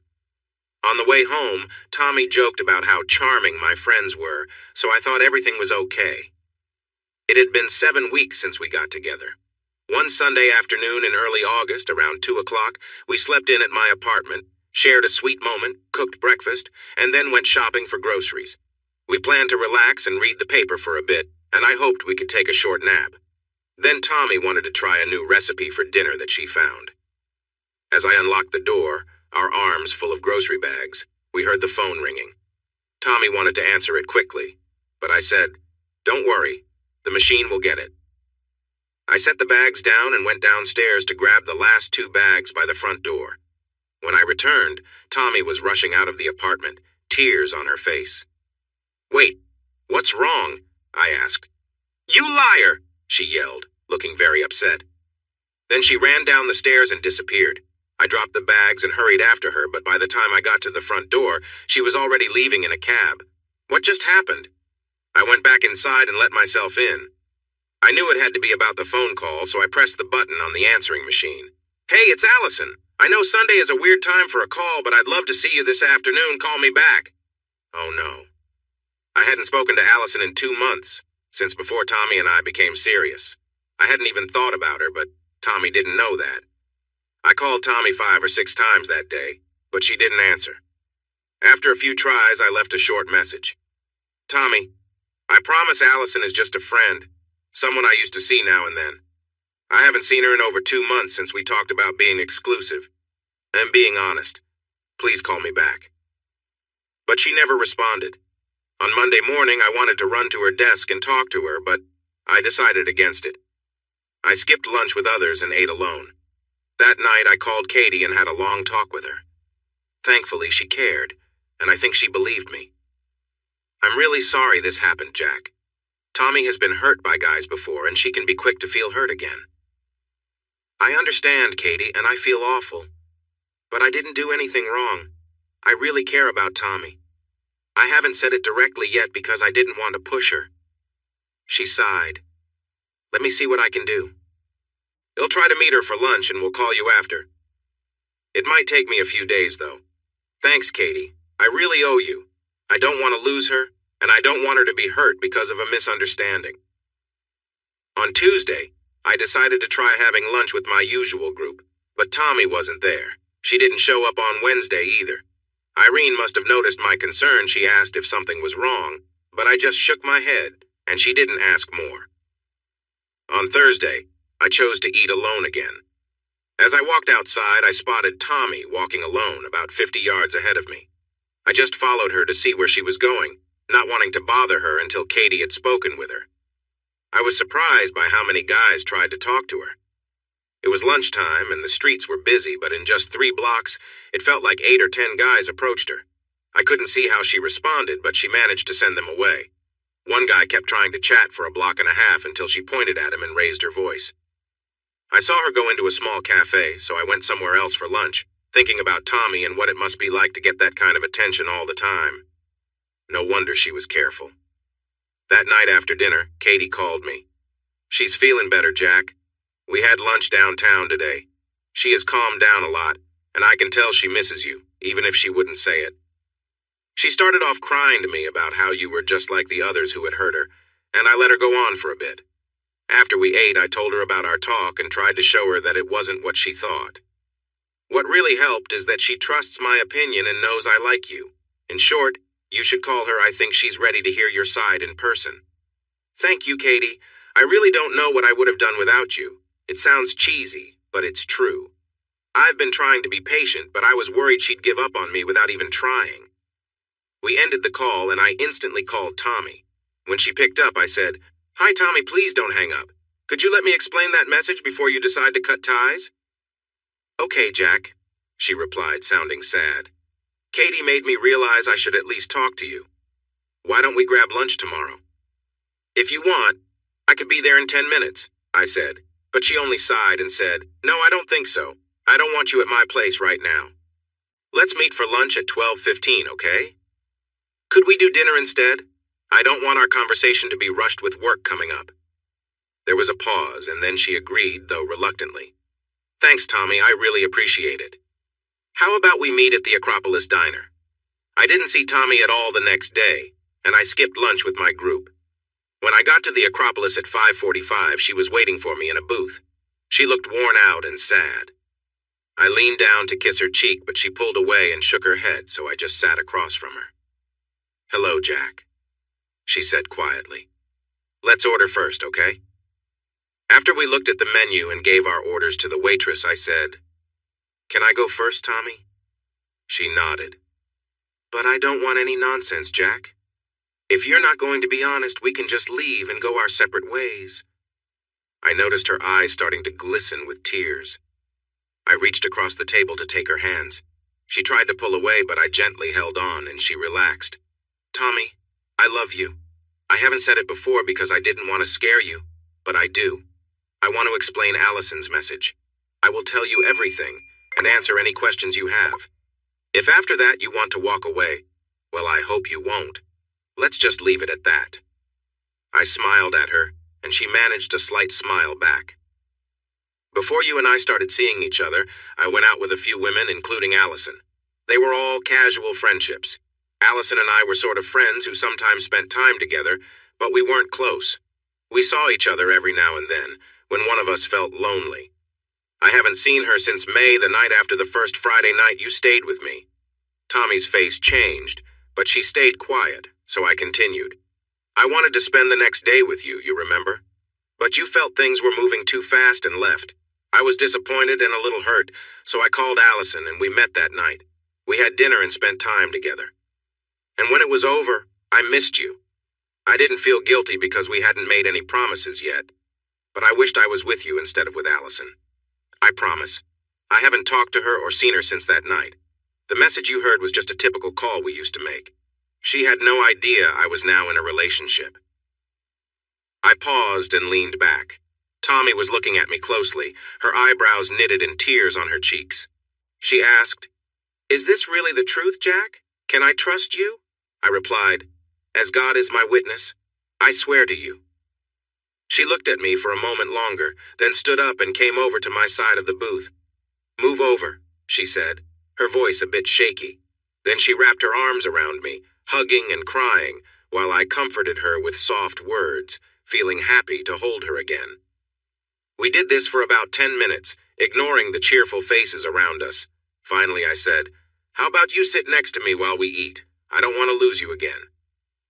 Speaker 1: On the way home, Tommy joked about how charming my friends were, so I thought everything was okay. It had been 7 weeks since we got together. One Sunday afternoon in early August, around 2 o'clock, we slept in at my apartment, shared a sweet moment, cooked breakfast, and then went shopping for groceries. We planned to relax and read the paper for a bit, and I hoped we could take a short nap. Then Tommy wanted to try a new recipe for dinner that she found. As I unlocked the door, our arms full of grocery bags, we heard the phone ringing. Tommy wanted to answer it quickly, but I said, "Don't worry, the machine will get it." I set the bags down and went downstairs to grab the last 2 bags by the front door. When I returned, Tommy was rushing out of the apartment, tears on her face. "Wait, what's wrong?" I asked. "You liar!" she yelled, looking very upset. Then she ran down the stairs and disappeared. I dropped the bags and hurried after her, but by the time I got to the front door, she was already leaving in a cab. What just happened? I went back inside and let myself in. I knew it had to be about the phone call, so I pressed the button on the answering machine. "Hey, it's Allison. I know Sunday is a weird time for a call, but I'd love to see you this afternoon. Call me back." Oh no. I hadn't spoken to Allison in 2 months, since before Tommy and I became serious. I hadn't even thought about her, but Tommy didn't know that. I called Tommy 5 or 6 times that day, but she didn't answer. After a few tries, I left a short message. Tommy, I promise Allison is just a friend, someone I used to see now and then. I haven't seen her in over 2 months since we talked about being exclusive. And being honest, please call me back. But she never responded. On Monday morning, I wanted to run to her desk and talk to her, but I decided against it. I skipped lunch with others and ate alone. That night, I called Katie and had a long talk with her. Thankfully, she cared, and I think she believed me. I'm really sorry this happened, Jack. Tommy has been hurt by guys before, and she can be quick to feel hurt again. I understand, Katie, and I feel awful. But I didn't do anything wrong. I really care about Tommy. I haven't said it directly yet because I didn't want to push her. She sighed. Let me see what I can do. You'll try to meet her for lunch and we'll call you after. It might take me a few days, though. Thanks, Katie. I really owe you. I don't want to lose her, and I don't want her to be hurt because of a misunderstanding. On Tuesday, I decided to try having lunch with my usual group, but Tommy wasn't there. She didn't show up on Wednesday either. Irene must have noticed my concern. She asked if something was wrong, but I just shook my head, and she didn't ask more. On Thursday, I chose to eat alone again. As I walked outside, I spotted Tommy walking alone about 50 yards ahead of me. I just followed her to see where she was going, not wanting to bother her until Katie had spoken with her. I was surprised by how many guys tried to talk to her. It was lunchtime and the streets were busy, but in just 3 blocks, it felt like 8 or 10 guys approached her. I couldn't see how she responded, but she managed to send them away. One guy kept trying to chat for a block and a half until she pointed at him and raised her voice. I saw her go into a small cafe, so I went somewhere else for lunch, thinking about Tommy and what it must be like to get that kind of attention all the time. No wonder she was careful. That night after dinner, Katie called me. She's feeling better, Jack. We had lunch downtown today. She has calmed down a lot, and I can tell she misses you, even if she wouldn't say it. She started off crying to me about how you were just like the others who had hurt her, and I let her go on for a bit. After we ate, I told her about our talk and tried to show her that it wasn't what she thought. What really helped is that she trusts my opinion and knows I like you. In short, you should call her. I think she's ready to hear your side in person. Thank you, Katie. I really don't know what I would have done without you. It sounds cheesy, but it's true. I've been trying to be patient, but I was worried she'd give up on me without even trying. We ended the call, and I instantly called Tommy. When she picked up, I said, "Hi, Tommy, please don't hang up. Could you let me explain that message before you decide to cut ties?" "Okay, Jack," she replied, sounding sad. "Katie made me realize I should at least talk to you. Why don't we grab lunch tomorrow?" "If you want, I could be there in 10 minutes, I said, but she only sighed and said, "No, I don't think so. I don't want you at my place right now. Let's meet for lunch at 12:15, okay? Could we do dinner instead? I don't want our conversation to be rushed with work coming up." There was a pause, and then she agreed, though reluctantly. "Thanks, Tommy, I really appreciate it. How about we meet at the Acropolis Diner?" I didn't see Tommy at all the next day, and I skipped lunch with my group. When I got to the Acropolis at 5:45, she was waiting for me in a booth. She looked worn out and sad. I leaned down to kiss her cheek, but she pulled away and shook her head, so I just sat across from her. "Hello, Jack," she said quietly. "Let's order first, okay?" After we looked at the menu and gave our orders to the waitress, I said, "Can I go first, Tommy?" She nodded. "But I don't want any nonsense, Jack. If you're not going to be honest, we can just leave and go our separate ways." I noticed her eyes starting to glisten with tears. I reached across the table to take her hands. She tried to pull away, but I gently held on, and she relaxed. "Tommy, I love you. I haven't said it before because I didn't want to scare you, but I do. I want to explain Allison's message. I will tell you everything and answer any questions you have. If after that you want to walk away, well, I hope you won't. Let's just leave it at that." I smiled at her, and she managed a slight smile back. Before you and I started seeing each other, I went out with a few women, including Allison. They were all casual friendships. Allison and I were sort of friends who sometimes spent time together, but we weren't close. We saw each other every now and then, when one of us felt lonely. I haven't seen her since May, the night after the first Friday night you stayed with me. Tommy's face changed, but she stayed quiet, so I continued. I wanted to spend the next day with you, you remember? But you felt things were moving too fast and left. I was disappointed and a little hurt, so I called Allison and we met that night. We had dinner and spent time together. And when it was over, I missed you. I didn't feel guilty because we hadn't made any promises yet, but I wished I was with you instead of with Allison. I promise. I haven't talked to her or seen her since that night. The message you heard was just a typical call we used to make. She had no idea I was now in a relationship. I paused and leaned back. Tommy was looking at me closely, her eyebrows knitted and tears on her cheeks. She asked, "Is this really the truth, Jack? Can I trust you?" I replied, "As God is my witness, I swear to you." She looked at me for a moment longer, then stood up and came over to my side of the booth. "Move over," she said, her voice a bit shaky. Then she wrapped her arms around me, hugging and crying, while I comforted her with soft words, feeling happy to hold her again. We did this for about 10 minutes, ignoring the cheerful faces around us. Finally, I said, "How about you sit next to me while we eat? I don't want to lose you again."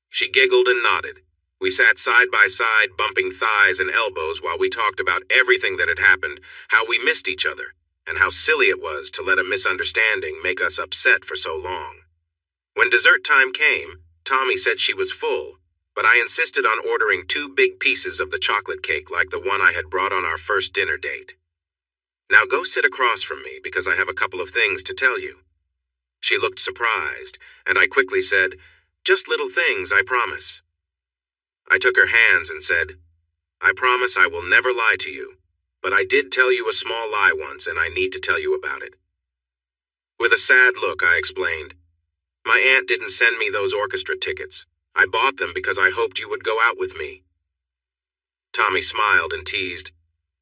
Speaker 1: She giggled and nodded. We sat side by side, bumping thighs and elbows while we talked about everything that had happened, how we missed each other, and how silly it was to let a misunderstanding make us upset for so long. When dessert time came, Tommy said she was full, but I insisted on ordering 2 big pieces of the chocolate cake like the one I had brought on our first dinner date. "Now go sit across from me because I have a couple of things to tell you." She looked surprised, and I quickly said, "Just little things, I promise." I took her hands and said, "I promise I will never lie to you, but I did tell you a small lie once and I need to tell you about it." With a sad look, I explained, "My aunt didn't send me those orchestra tickets. I bought them because I hoped you would go out with me." Tommy smiled and teased,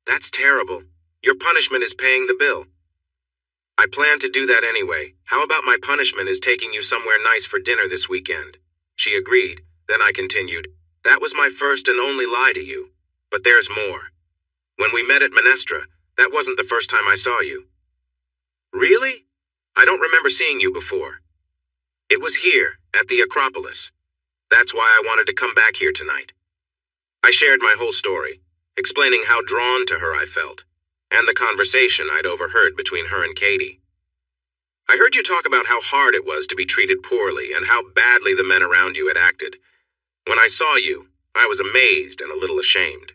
Speaker 1: "That's terrible. Your punishment is paying the bill." "I plan to do that anyway. How about my punishment is taking you somewhere nice for dinner this weekend?" She agreed. Then I continued, "That was my first and only lie to you. But there's more. When we met at Minestra, that wasn't the first time I saw you." "Really? I don't remember seeing you before." "It was here, at the Acropolis. That's why I wanted to come back here tonight." I shared my whole story, explaining how drawn to her I felt, and the conversation I'd overheard between her and Katie. "I heard you talk about how hard it was to be treated poorly and how badly the men around you had acted. When I saw you, I was amazed and a little ashamed.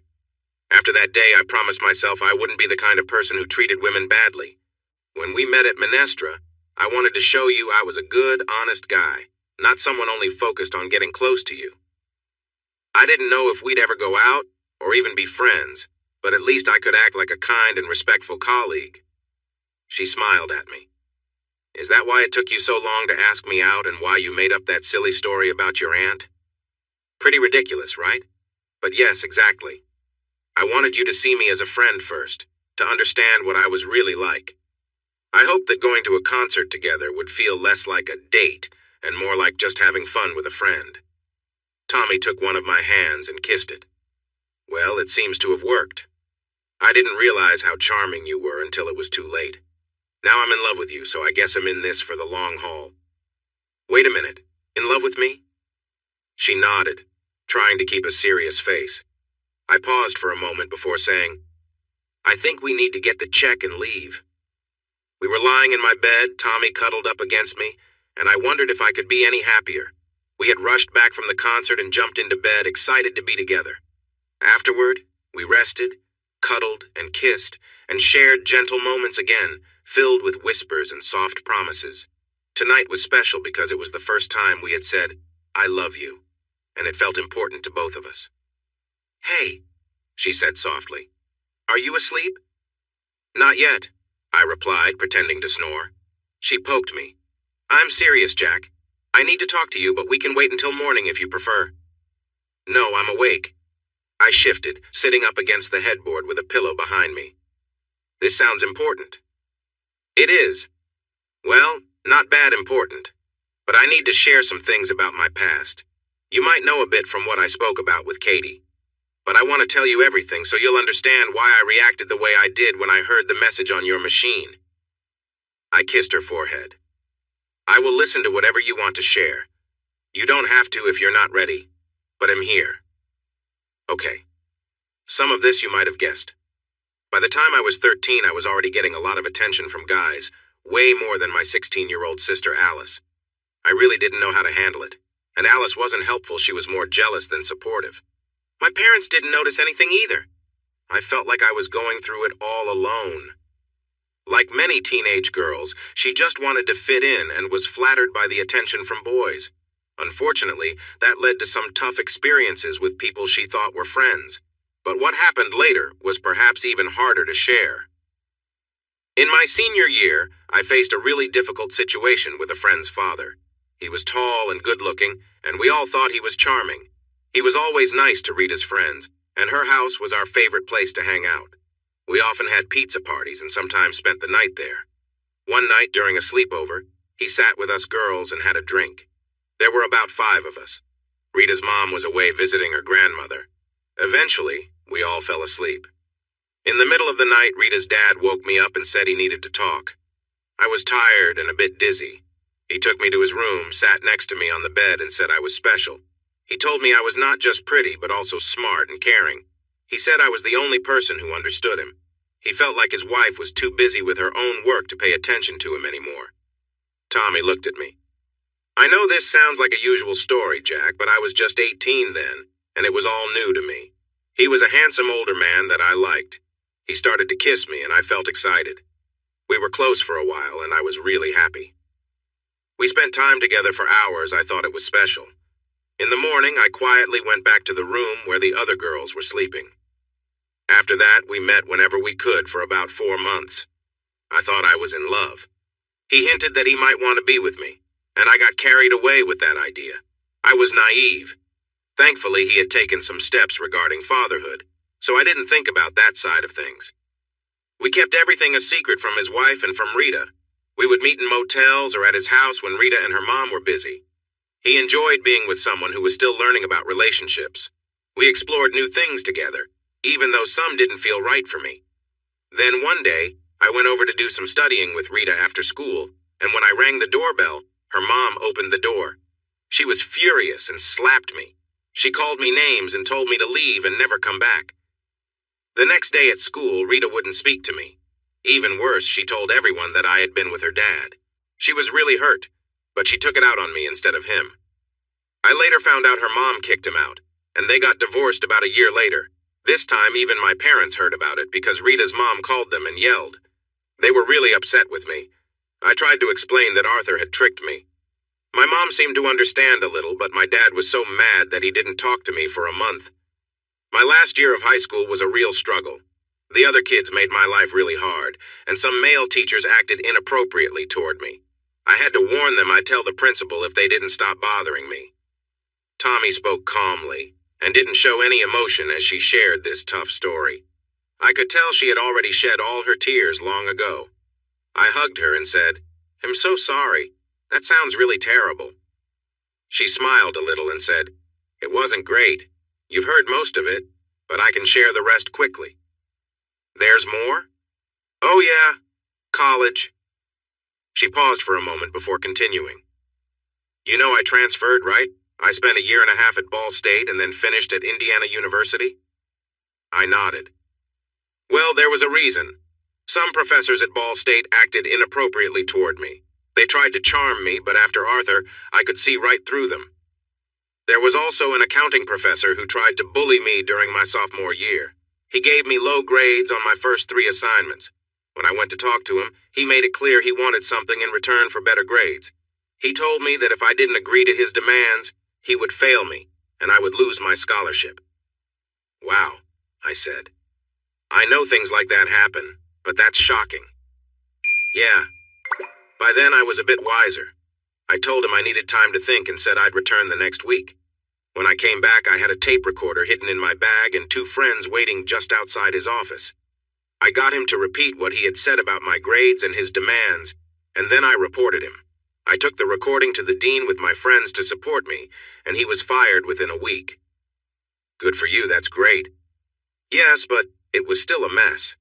Speaker 1: After that day, I promised myself I wouldn't be the kind of person who treated women badly. When we met at Minestra, I wanted to show you I was a good, honest guy, not someone only focused on getting close to you. I didn't know if we'd ever go out or even be friends, but at least I could act like a kind and respectful colleague." She smiled at me. "Is that why it took you so long to ask me out and why you made up that silly story about your aunt? Pretty ridiculous, right? But yes, exactly. I wanted you to see me as a friend first, to understand what I was really like. I hoped that going to a concert together would feel less like a date and more like just having fun with a friend." Tommy took one of my hands and kissed it. "Well, it seems to have worked. I didn't realize how charming you were until it was too late. Now I'm in love with you, so I guess I'm in this for the long haul." "Wait a minute. In love with me?" She nodded, trying to keep a serious face. I paused for a moment before saying, "I think we need to get the check and leave." We were lying in my bed, Tommy cuddled up against me, and I wondered if I could be any happier. We had rushed back from the concert and jumped into bed, excited to be together. Afterward, we rested, cuddled, and kissed, and shared gentle moments again, filled with whispers and soft promises. Tonight was special because it was the first time we had said, "I love you," and it felt important to both of us. "Hey," she said softly, "are you asleep?" "Not yet," I replied, pretending to snore. She poked me. "I'm serious, Jack. I need to talk to you, but we can wait until morning if you prefer." "No, I'm awake." I shifted, sitting up against the headboard with a pillow behind me. "This sounds important." "It is. Well, not bad important. but I need to share some things about my past. You might know a bit from what I spoke about with Katie, but I want to tell you everything so you'll understand why I reacted the way I did when I heard the message on your machine. I kissed her forehead. I will listen to whatever you want to share. You don't have to if you're not ready, but I'm here. Okay. Some of this you might have guessed. By the time I was 13, I was already getting a lot of attention from guys, way more than my 16-year-old sister Alice. I really didn't know how to handle it, and Alice wasn't helpful. She was more jealous than supportive. My parents didn't notice anything either. I felt like I was going through it all alone. Like many teenage girls, she just wanted to fit in and was flattered by the attention from boys. Unfortunately, that led to some tough experiences with people she thought were friends. But what happened later was perhaps even harder to share. In my senior year, I faced a really difficult situation with a friend's father. He was tall and good-looking, and we all thought he was charming. He was always nice to Rita's friends, and her house was our favorite place to hang out. We often had pizza parties and sometimes spent the night there. One night during a sleepover, he sat with us girls and had a drink. There were about 5 of us. Rita's mom was away visiting her grandmother. Eventually, we all fell asleep. In the middle of the night, Rita's dad woke me up and said he needed to talk. I was tired and a bit dizzy. He took me to his room, sat next to me on the bed, and said I was special. He told me I was not just pretty, but also smart and caring. He said I was the only person who understood him. He felt like his wife was too busy with her own work to pay attention to him anymore. Tommy looked at me. I know this sounds like a usual story, Jack, but I was just 18 then, and it was all new to me. He was a handsome older man that I liked. He started to kiss me, and I felt excited. We were close for a while, and I was really happy. We spent time together for hours. I thought it was special. In the morning, I quietly went back to the room where the other girls were sleeping. After that, we met whenever we could for about 4 months. I thought I was in love. He hinted that he might want to be with me, and I got carried away with that idea. I was naive. Thankfully, he had taken some steps regarding fatherhood, so I didn't think about that side of things. We kept everything a secret from his wife and from Rita. We would meet in motels or at his house when Rita and her mom were busy. He enjoyed being with someone who was still learning about relationships. We explored new things together, even though some didn't feel right for me. Then one day, I went over to do some studying with Rita after school, and when I rang the doorbell, her mom opened the door. She was furious and slapped me. She called me names and told me to leave and never come back. The next day at school, Rita wouldn't speak to me. Even worse, she told everyone that I had been with her dad. She was really hurt, but she took it out on me instead of him. I later found out her mom kicked him out, and they got divorced about a year later. This time, even my parents heard about it because Rita's mom called them and yelled. They were really upset with me. I tried to explain that Arthur had tricked me. My mom seemed to understand a little, but my dad was so mad that he didn't talk to me for a month. My last year of high school was a real struggle. The other kids made my life really hard, and some male teachers acted inappropriately toward me. I had to warn them I'd tell the principal if they didn't stop bothering me. Tommy spoke calmly and didn't show any emotion as she shared this tough story. I could tell she had already shed all her tears long ago. I hugged her and said, "I'm so sorry. That sounds really terrible." She smiled a little and said, "It wasn't great. You've heard most of it, but I can share the rest quickly." "There's more?" "Oh yeah, college." She paused for a moment before continuing. "You know I transferred, right? I spent a year and a half at Ball State and then finished at Indiana University?" I nodded. "Well, there was a reason. Some professors at Ball State acted inappropriately toward me. They tried to charm me, but after Arthur, I could see right through them. There was also an accounting professor who tried to bully me during my sophomore year. He gave me low grades on my first 3 assignments. When I went to talk to him, he made it clear he wanted something in return for better grades. He told me that if I didn't agree to his demands, he would fail me, and I would lose my scholarship." "Wow," I said. "I know things like that happen, but that's shocking." "Yeah." By then I was a bit wiser. I told him I needed time to think and said I'd return the next week. When I came back, I had a tape recorder hidden in my bag and 2 friends waiting just outside his office. I got him to repeat what he had said about my grades and his demands, and then I reported him. I took the recording to the dean with my friends to support me, and he was fired within a week. Good for you, that's great. Yes, but it was still a mess.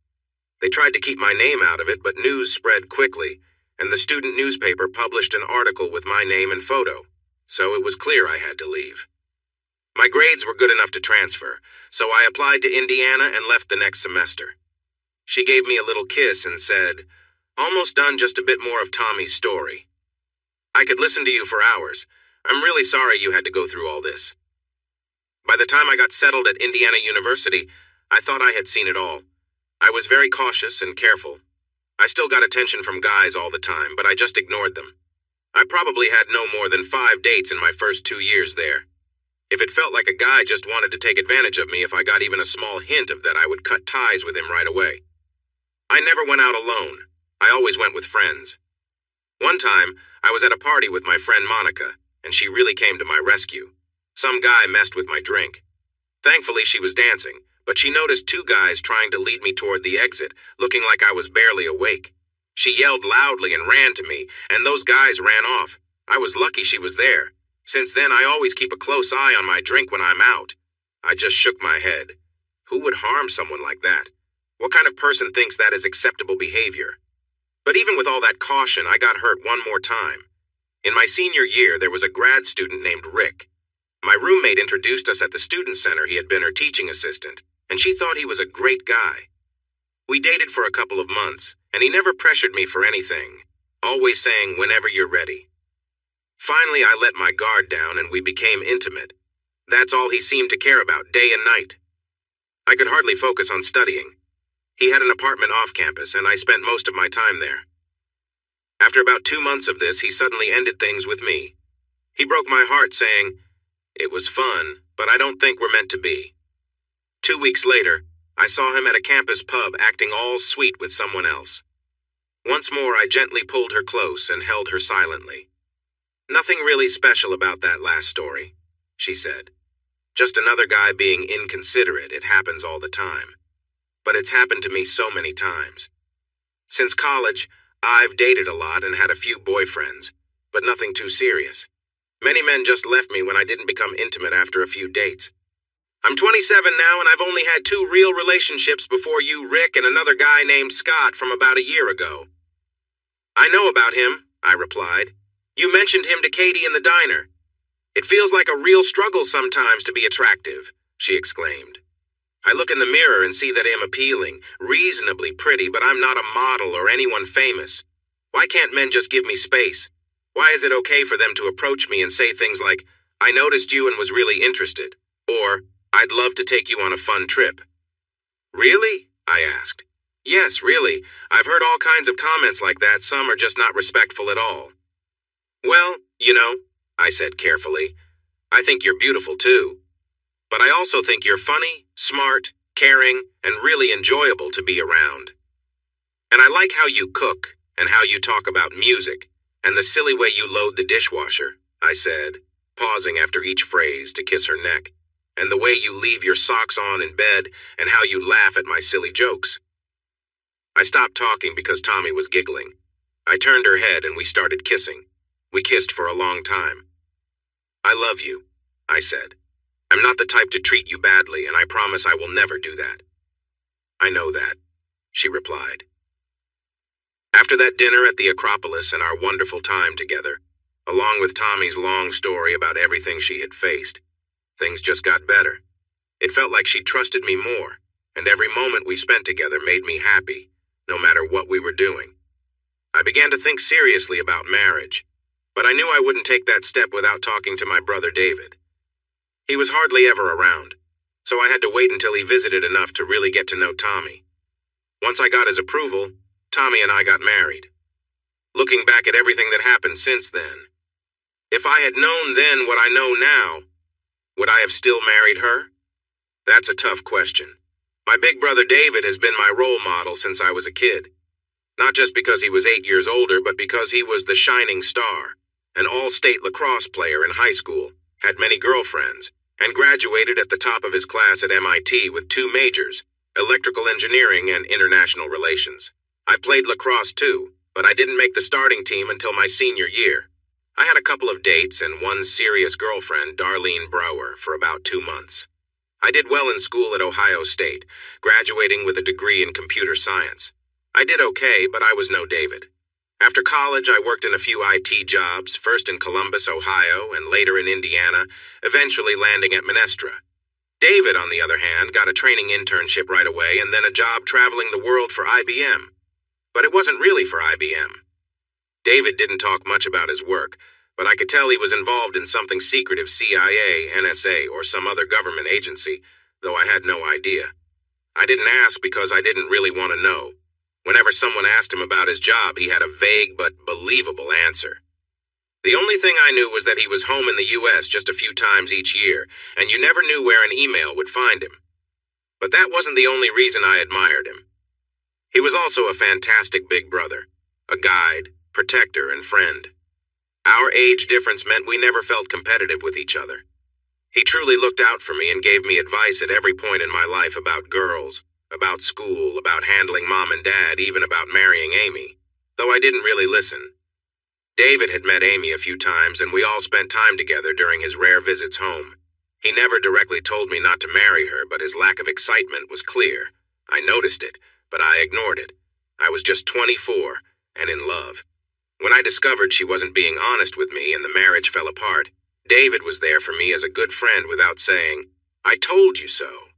Speaker 1: They tried to keep my name out of it, but news spread quickly, and the student newspaper published an article with my name and photo, so it was clear I had to leave. My grades were good enough to transfer, so I applied to Indiana and left the next semester. She gave me a little kiss and said, "Almost done, just a bit more of Tommy's story. I could listen to you for hours. I'm really sorry you had to go through all this." By the time I got settled at Indiana University, I thought I had seen it all. I was very cautious and careful. I still got attention from guys all the time, but I just ignored them. I probably had no more than 5 dates in my first 2 years there. If it felt like a guy just wanted to take advantage of me if I got even a small hint of that, I would cut ties with him right away. I never went out alone. I always went with friends. One time, I was at a party with my friend Monica, and she really came to my rescue. Some guy messed with my drink. Thankfully, she was dancing, but she noticed 2 guys trying to lead me toward the exit, looking like I was barely awake. She yelled loudly and ran to me, and those guys ran off. I was lucky she was there. Since then, I always keep a close eye on my drink when I'm out. I just shook my head. Who would harm someone like that? What kind of person thinks that is acceptable behavior? But even with all that caution, I got hurt one more time. In my senior year, there was a grad student named Rick. My roommate introduced us at the student center. He had been her teaching assistant, and she thought he was a great guy. We dated for a couple of months, and he never pressured me for anything, always saying, "Whenever you're ready." Finally, I let my guard down and we became intimate. That's all he seemed to care about, day and night. I could hardly focus on studying. He had an apartment off campus, and I spent most of my time there. After about 2 months of this, he suddenly ended things with me. He broke my heart, saying, "It was fun, but I don't think we're meant to be." 2 weeks later, I saw him at a campus pub acting all sweet with someone else. Once more, I gently pulled her close and held her silently. "Nothing really special about that last story," she said. "Just another guy being inconsiderate. It happens all the time. But it's happened to me so many times. Since college, I've dated a lot and had a few boyfriends, but nothing too serious. Many men just left me when I didn't become intimate after a few dates. I'm 27 now, and I've only had 2 real relationships before you, Rick, and another guy named Scott from about a year ago." "I know about him," I replied. "You mentioned him to Katie in the diner. It feels like a real struggle sometimes to be attractive," she exclaimed. "I look in the mirror and see that I am appealing, reasonably pretty, but I'm not a model or anyone famous. Why can't men just give me space? Why is it okay for them to approach me and say things like, 'I noticed you and was really interested,' or 'I'd love to take you on a fun trip'?" "Really?" I asked. "Yes, really. I've heard all kinds of comments like that. Some are just not respectful at all." "Well, I said carefully, I think you're beautiful too. But I also think you're funny, smart, caring, and really enjoyable to be around. And I like how you cook, and how you talk about music, and the silly way you load the dishwasher," I said, pausing after each phrase to kiss her neck, "and the way you leave your socks on in bed, and how you laugh at my silly jokes." I stopped talking because Tommy was giggling. I turned her head and we started kissing. We kissed for a long time. "I love you," I said. "I'm not the type to treat you badly, and I promise I will never do that." "I know that," she replied. After that dinner at the Acropolis and our wonderful time together, along with Tommy's long story about everything she had faced, things just got better. It felt like she trusted me more, and every moment we spent together made me happy, no matter what we were doing. I began to think seriously about marriage, but I knew I wouldn't take that step without talking to my brother David. He was hardly ever around, so I had to wait until he visited enough to really get to know Tommy. Once I got his approval, Tommy and I got married. Looking back at everything that happened since then, if I had known then what I know now, would I have still married her? That's a tough question. My big brother David has been my role model since I was a kid. Not just because he was 8 years older, but because he was the shining star, an all-state lacrosse player in high school, had many girlfriends, and graduated at the top of his class at MIT with 2 majors, electrical engineering and international relations. I played lacrosse too, but I didn't make the starting team until my senior year. I had a couple of dates and one serious girlfriend, Darlene Brower, for about 2 months. I did well in school at Ohio State, graduating with a degree in computer science. I did okay, but I was no David. After college, I worked in a few IT jobs, first in Columbus, Ohio, and later in Indiana, eventually landing at Minestra. David, on the other hand, got a training internship right away and then a job traveling the world for IBM. But it wasn't really for IBM. David didn't talk much about his work, but I could tell he was involved in something secretive, CIA, NSA, or some other government agency, though I had no idea. I didn't ask because I didn't really want to know. Whenever someone asked him about his job, he had a vague but believable answer. The only thing I knew was that he was home in the U.S. just a few times each year, and you never knew where an email would find him. But that wasn't the only reason I admired him. He was also a fantastic big brother, a guide, protector, and friend. Our age difference meant we never felt competitive with each other. He truly looked out for me and gave me advice at every point in my life about girls, about school, about handling mom and dad, even about marrying Amy, though I didn't really listen. David had met Amy a few times, and we all spent time together during his rare visits home. He never directly told me not to marry her, but his lack of excitement was clear. I noticed it, but I ignored it. I was just 24, and in love. When I discovered she wasn't being honest with me and the marriage fell apart, David was there for me as a good friend without saying, "I told you so."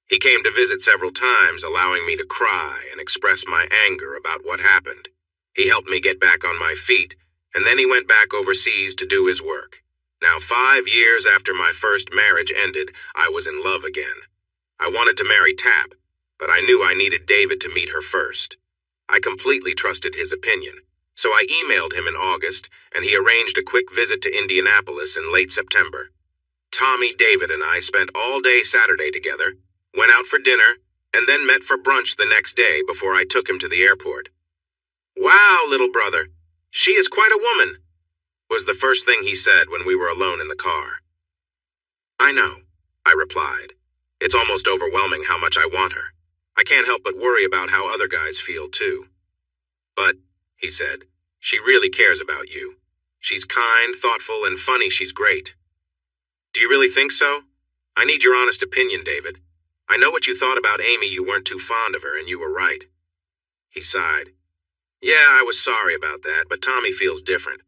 Speaker 1: He came to visit several times, allowing me to cry and express my anger about what happened. He helped me get back on my feet, and then he went back overseas to do his work. Now, 5 years after my first marriage ended, I was in love again. I wanted to marry Tap, but I knew I needed David to meet her first. I completely trusted his opinion, so I emailed him in August, and he arranged a quick visit to Indianapolis in late September. Tommy, David, and I spent all day Saturday together, went out for dinner, and then met for brunch the next day before I took him to the airport. "Wow, little brother, she is quite a woman," was the first thing he said when we were alone in the car. "I know," I replied. "It's almost overwhelming how much I want her. I can't help but worry about how other guys feel, too." "But," he said, "she really cares about you. She's kind, thoughtful, and funny. She's great." "Do you really think so? I need your honest opinion, David. I know what you thought about Amy. You weren't too fond of her, and you were right." He sighed. "Yeah, I was sorry about that, but Tommy feels different.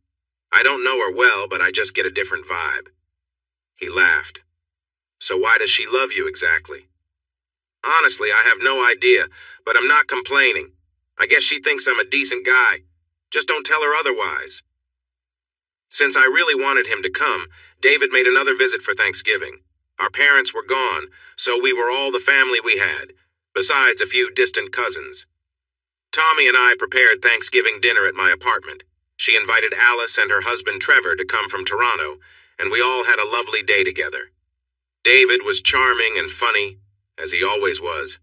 Speaker 1: I don't know her well, but I just get a different vibe." He laughed. "So why does she love you exactly?" "Honestly, I have no idea, but I'm not complaining. I guess she thinks I'm a decent guy. Just don't tell her otherwise." Since I really wanted him to come, David made another visit for Thanksgiving. Our parents were gone, so we were all the family we had, besides a few distant cousins. Tommy and I prepared Thanksgiving dinner at my apartment. She invited Alice and her husband Trevor to come from Toronto, and we all had a lovely day together. David was charming and funny, as he always was.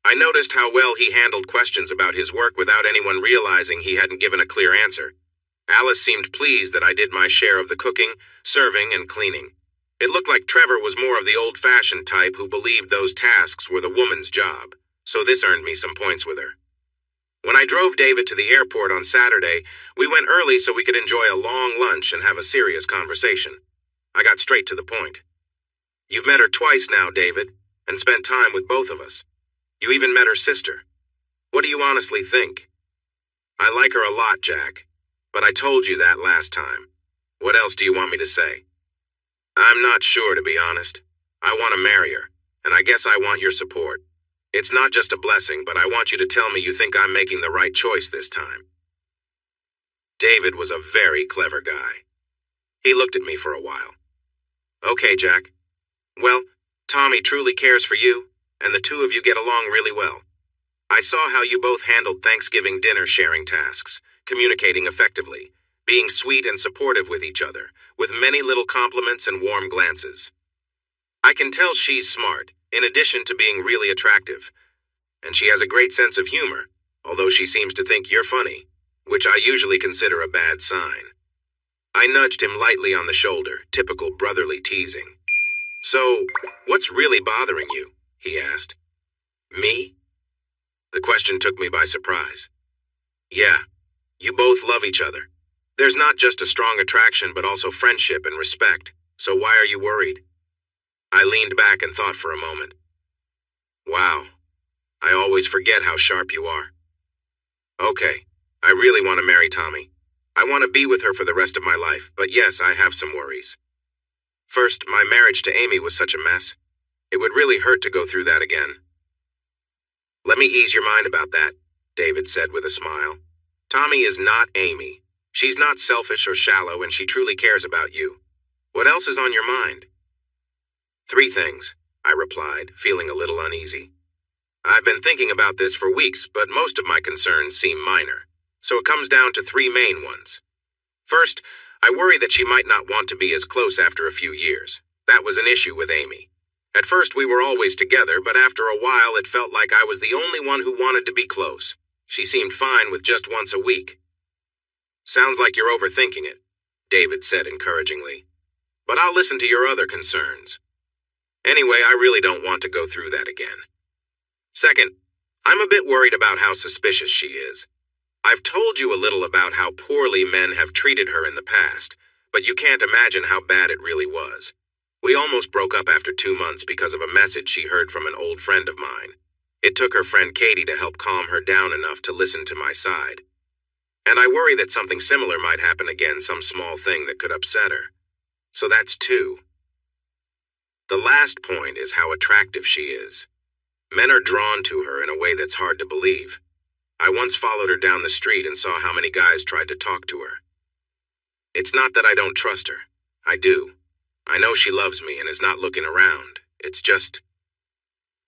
Speaker 1: I noticed how well he handled questions about his work without anyone realizing he hadn't given a clear answer. Alice seemed pleased that I did my share of the cooking, serving, and cleaning. It looked like Trevor was more of the old-fashioned type who believed those tasks were the woman's job, so this earned me some points with her. When I drove David to the airport on Saturday, we went early so we could enjoy a long lunch and have a serious conversation. I got straight to the point. "You've met her twice now, David, and spent time with both of us. You even met her sister. What do you honestly think?" "I like her a lot, Jack, but I told you that last time. What else do you want me to say?" "I'm not sure, to be honest. I want to marry her, and I guess I want your support. It's not just a blessing, but I want you to tell me you think I'm making the right choice this time." David was a very clever guy. He looked at me for a while. "Okay, Jack. Well, Tommy truly cares for you, and the two of you get along really well. I saw how you both handled Thanksgiving dinner sharing tasks, communicating effectively, being sweet and supportive with each other, with many little compliments and warm glances. I can tell she's smart, in addition to being really attractive. And she has a great sense of humor, although she seems to think you're funny, which I usually consider a bad sign." I nudged him lightly on the shoulder, typical brotherly teasing. "So, what's really bothering you?" he asked. "Me?" The question took me by surprise. "Yeah, you both love each other. There's not just a strong attraction, but also friendship and respect. So why are you worried? I leaned back and thought for a moment. Wow, I always forget how sharp you are. Okay, I really want to marry Tommy. I want to be with her for the rest of my life, but yes, I have some worries. First, my marriage to Amy was such a mess. It would really hurt to go through that again. Let me ease your mind about that, David said with a smile. Tommy is not Amy. She's not selfish or shallow, and she truly cares about you. What else is on your mind? 3 things, I replied, feeling a little uneasy. I've been thinking about this for weeks, but most of my concerns seem minor. So it comes down to 3 main ones. First, I worry that she might not want to be as close after a few years. That was an issue with Amy. At first we were always together, but after a while it felt like I was the only one who wanted to be close. She seemed fine with just once a week. Sounds like you're overthinking it, David said encouragingly. But I'll listen to your other concerns. Anyway, I really don't want to go through that again. Second, I'm a bit worried about how suspicious she is. I've told you a little about how poorly men have treated her in the past, but you can't imagine how bad it really was. We almost broke up after 2 months because of a message she heard from an old friend of mine. It took her friend Katie to help calm her down enough to listen to my side. And I worry that something similar might happen again, some small thing that could upset her. So that's 2. The last point is how attractive she is. Men are drawn to her in a way that's hard to believe. I once followed her down the street and saw how many guys tried to talk to her. It's not that I don't trust her. I do. I know she loves me and is not looking around. It's just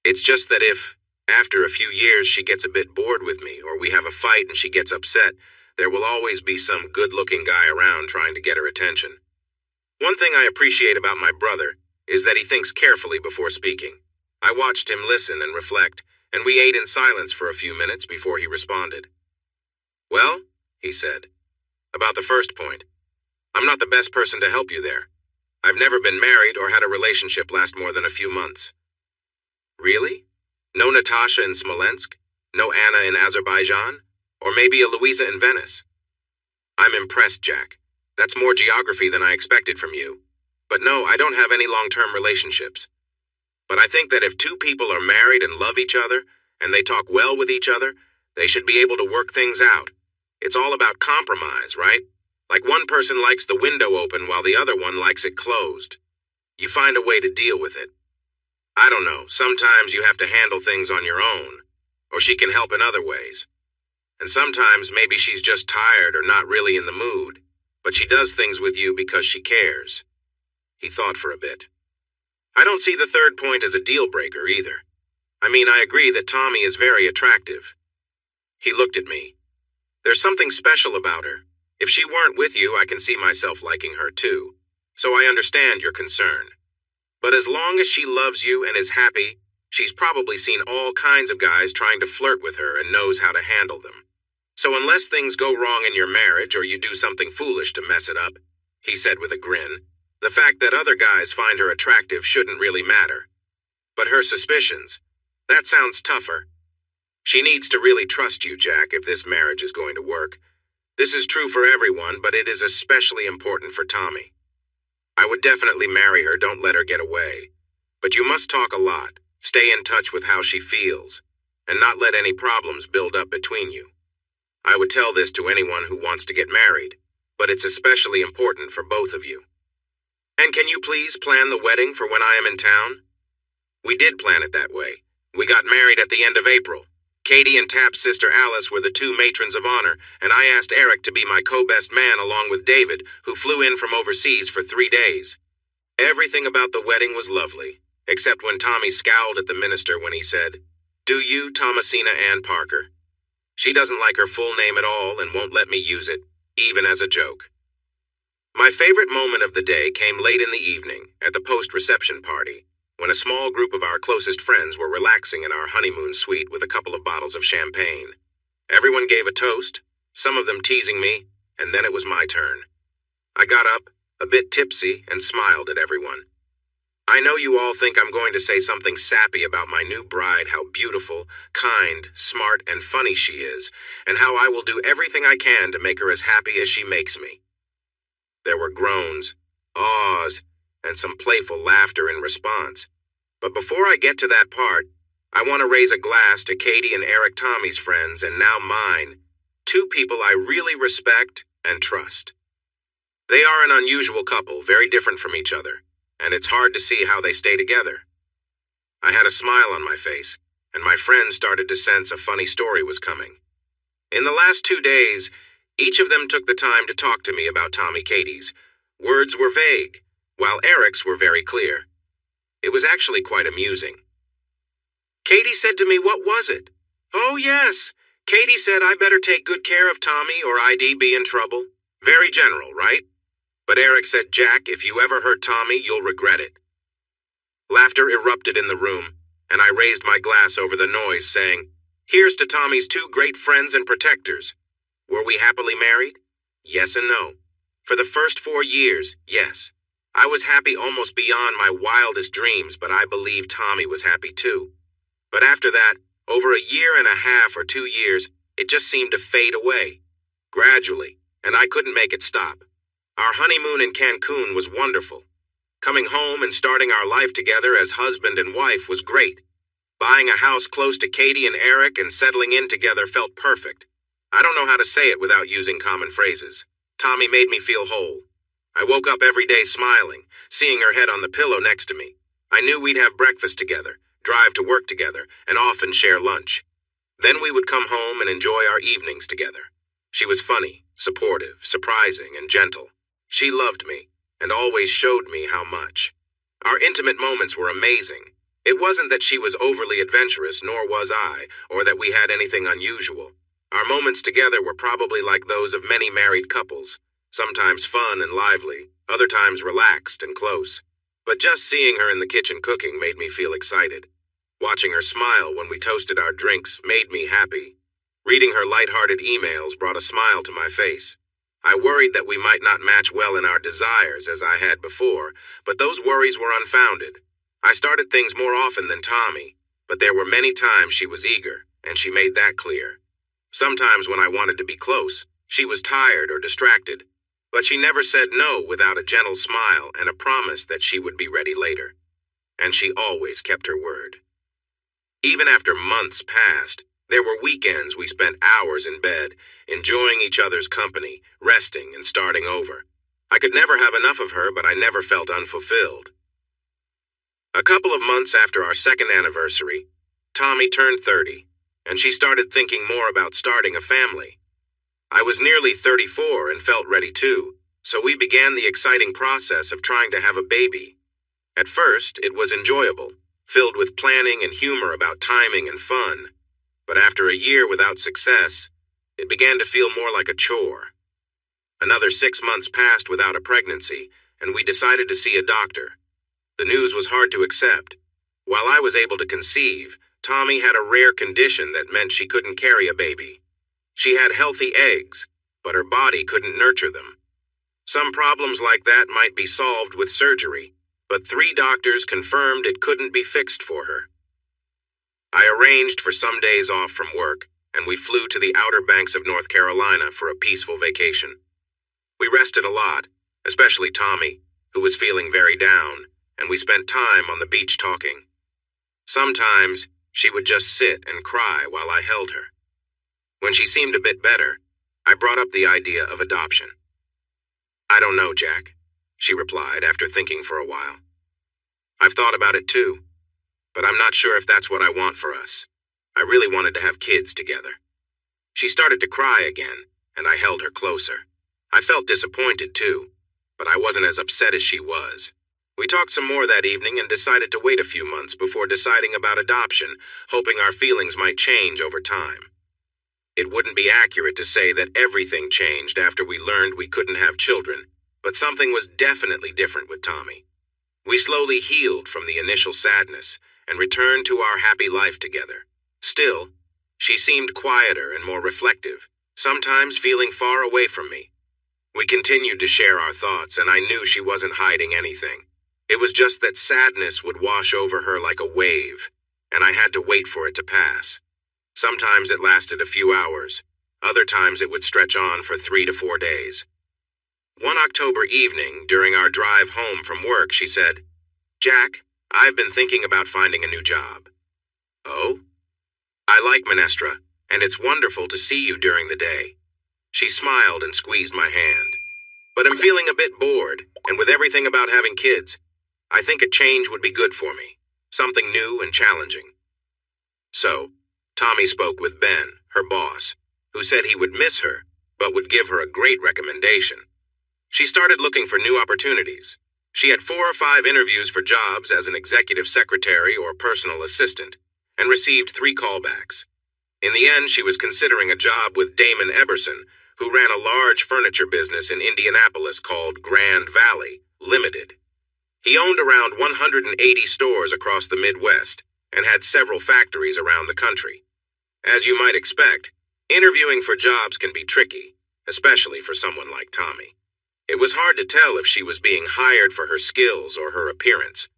Speaker 1: that if, after a few years, she gets a bit bored with me, or we have a fight and she gets upset, there will always be some good-looking guy around trying to get her attention. One thing I appreciate about my brother is that he thinks carefully before speaking. I watched him listen and reflect, and we ate in silence for a few minutes before he responded. Well, he said, about the first point, I'm not the best person to help you there. I've never been married or had a relationship last more than a few months. Really? No Natasha in Smolensk? No Anna in Azerbaijan? Or maybe a Louisa in Venice? I'm impressed, Jack. That's more geography than I expected from you. But no, I don't have any long-term relationships. But I think that if 2 people are married and love each other, and they talk well with each other, they should be able to work things out. It's all about compromise, right? Like one person likes the window open while the other one likes it closed. You find a way to deal with it. I don't know, sometimes you have to handle things on your own, or she can help in other ways. And sometimes maybe she's just tired or not really in the mood, but she does things with you because she cares. He thought for a bit. I don't see the 3rd point as a deal breaker either. I mean, I agree that Tommy is very attractive. He looked at me. There's something special about her. If she weren't with you, I can see myself liking her too. So I understand your concern. But as long as she loves you and is happy, she's probably seen all kinds of guys trying to flirt with her and knows how to handle them. So unless things go wrong in your marriage or you do something foolish to mess it up, he said with a grin, the fact that other guys find her attractive shouldn't really matter. But her suspicions, that sounds tougher. She needs to really trust you, Jack, if this marriage is going to work. This is true for everyone, but it is especially important for Tommy. I would definitely marry her, don't let her get away. But you must talk a lot, stay in touch with how she feels, and not let any problems build up between you. I would tell this to anyone who wants to get married, but it's especially important for both of you. And can you please plan the wedding for when I am in town? We did plan it that way. We got married at the end of April. Katie and Tap's sister Alice were the 2 matrons of honor, and I asked Eric to be my co-best man along with David, who flew in from overseas for 3 days. Everything about the wedding was lovely, except when Tommy scowled at the minister when he said, "Do you, Thomasina Ann Parker?" She doesn't like her full name at all and won't let me use it, even as a joke. My favorite moment of the day came late in the evening, at the post-reception party, when a small group of our closest friends were relaxing in our honeymoon suite with a couple of bottles of champagne. Everyone gave a toast, some of them teasing me, and then it was my turn. I got up, a bit tipsy, and smiled at everyone. I know you all think I'm going to say something sappy about my new bride, how beautiful, kind, smart, and funny she is, and how I will do everything I can to make her as happy as she makes me. There were groans, ahs, and some playful laughter in response. But before I get to that part, I want to raise a glass to Katie and Eric Tommy's friends, and now mine, two people I really respect and trust. They are an unusual couple, very different from each other, and it's hard to see how they stay together. I had a smile on my face, and my friends started to sense a funny story was coming. In the last 2 days, each of them took the time to talk to me about Tommy Katie's. Words were vague, while Eric's were very clear. It was actually quite amusing. Katie said to me, "What was it?" "Oh, yes. Katie said I better take good care of Tommy or I'd be in trouble." Very general, right? But Eric said, "Jack, if you ever hurt Tommy, you'll regret it." Laughter erupted in the room, and I raised my glass over the noise, saying, "Here's to Tommy's two great friends and protectors." Were we happily married? Yes and no. For the first 4 years, yes. I was happy almost beyond my wildest dreams, but I believe Tommy was happy too. But after that, over a year and a half or 2 years, it just seemed to fade away, gradually, and I couldn't make it stop. Our honeymoon in Cancun was wonderful. Coming home and starting our life together as husband and wife was great. Buying a house close to Katie and Eric and settling in together felt perfect. I don't know how to say it without using common phrases. Tommy made me feel whole. I woke up every day smiling, seeing her head on the pillow next to me. I knew we'd have breakfast together, drive to work together, and often share lunch. Then we would come home and enjoy our evenings together. She was funny, supportive, surprising, and gentle. She loved me, and always showed me how much. Our intimate moments were amazing. It wasn't that she was overly adventurous, nor was I, or that we had anything unusual. Our moments together were probably like those of many married couples, sometimes fun and lively, other times relaxed and close. But just seeing her in the kitchen cooking made me feel excited. Watching her smile when we toasted our drinks made me happy. Reading her light-hearted emails brought a smile to my face. I worried that we might not match well in our desires as I had before, but those worries were unfounded. I started things more often than Tommy, but there were many times she was eager, and she made that clear. Sometimes when I wanted to be close, she was tired or distracted, but she never said no without a gentle smile and a promise that she would be ready later. And she always kept her word. Even after months passed, there were weekends we spent hours in bed, enjoying each other's company, resting and starting over. I could never have enough of her, but I never felt unfulfilled. A couple of months after our second anniversary, Tommy turned 30, and she started thinking more about starting a family. I was nearly 34 and felt ready too, so we began the exciting process of trying to have a baby. At first, it was enjoyable, filled with planning and humor about timing and fun. But after a year without success, it began to feel more like a chore. Another 6 months passed without a pregnancy, and we decided to see a doctor. The news was hard to accept. While I was able to conceive, Tommy had a rare condition that meant she couldn't carry a baby. She had healthy eggs, but her body couldn't nurture them. Some problems like that might be solved with surgery, but 3 doctors confirmed it couldn't be fixed for her. I arranged for some days off from work, and we flew to the Outer Banks of North Carolina for a peaceful vacation. We rested a lot, especially Tommy, who was feeling very down, and we spent time on the beach talking. Sometimes, she would just sit and cry while I held her. When she seemed a bit better, I brought up the idea of adoption. "I don't know, Jack," she replied after thinking for a while. "I've thought about it too, but I'm not sure if that's what I want for us. I really wanted to have kids together." She started to cry again, and I held her closer. I felt disappointed too, but I wasn't as upset as she was. We talked some more that evening and decided to wait a few months before deciding about adoption, hoping our feelings might change over time. It wouldn't be accurate to say that everything changed after we learned we couldn't have children, but something was definitely different with Tommy. We slowly healed from the initial sadness and returned to our happy life together. Still, she seemed quieter and more reflective, sometimes feeling far away from me. We continued to share our thoughts, and I knew she wasn't hiding anything. It was just that sadness would wash over her like a wave, and I had to wait for it to pass. Sometimes it lasted a few hours. Other times it would stretch on for 3 to 4 days. One October evening, during our drive home from work, she said, "Jack, I've been thinking about finding a new job." "Oh?" "I like Minestra, and it's wonderful to see you during the day." She smiled and squeezed my hand. "But I'm feeling a bit bored, and with everything about having kids, I think a change would be good for me. Something new and challenging." So, Tommy spoke with Ben, her boss, who said he would miss her, but would give her a great recommendation. She started looking for new opportunities. She had 4 or 5 interviews for jobs as an executive secretary or personal assistant, and received 3 callbacks. In the end, she was considering a job with Damon Eberson, who ran a large furniture business in Indianapolis called Grand Valley Limited. He owned around 180 stores across the Midwest and had several factories around the country. As you might expect, interviewing for jobs can be tricky, especially for someone like Tommy. It was hard to tell if she was being hired for her skills or her appearance.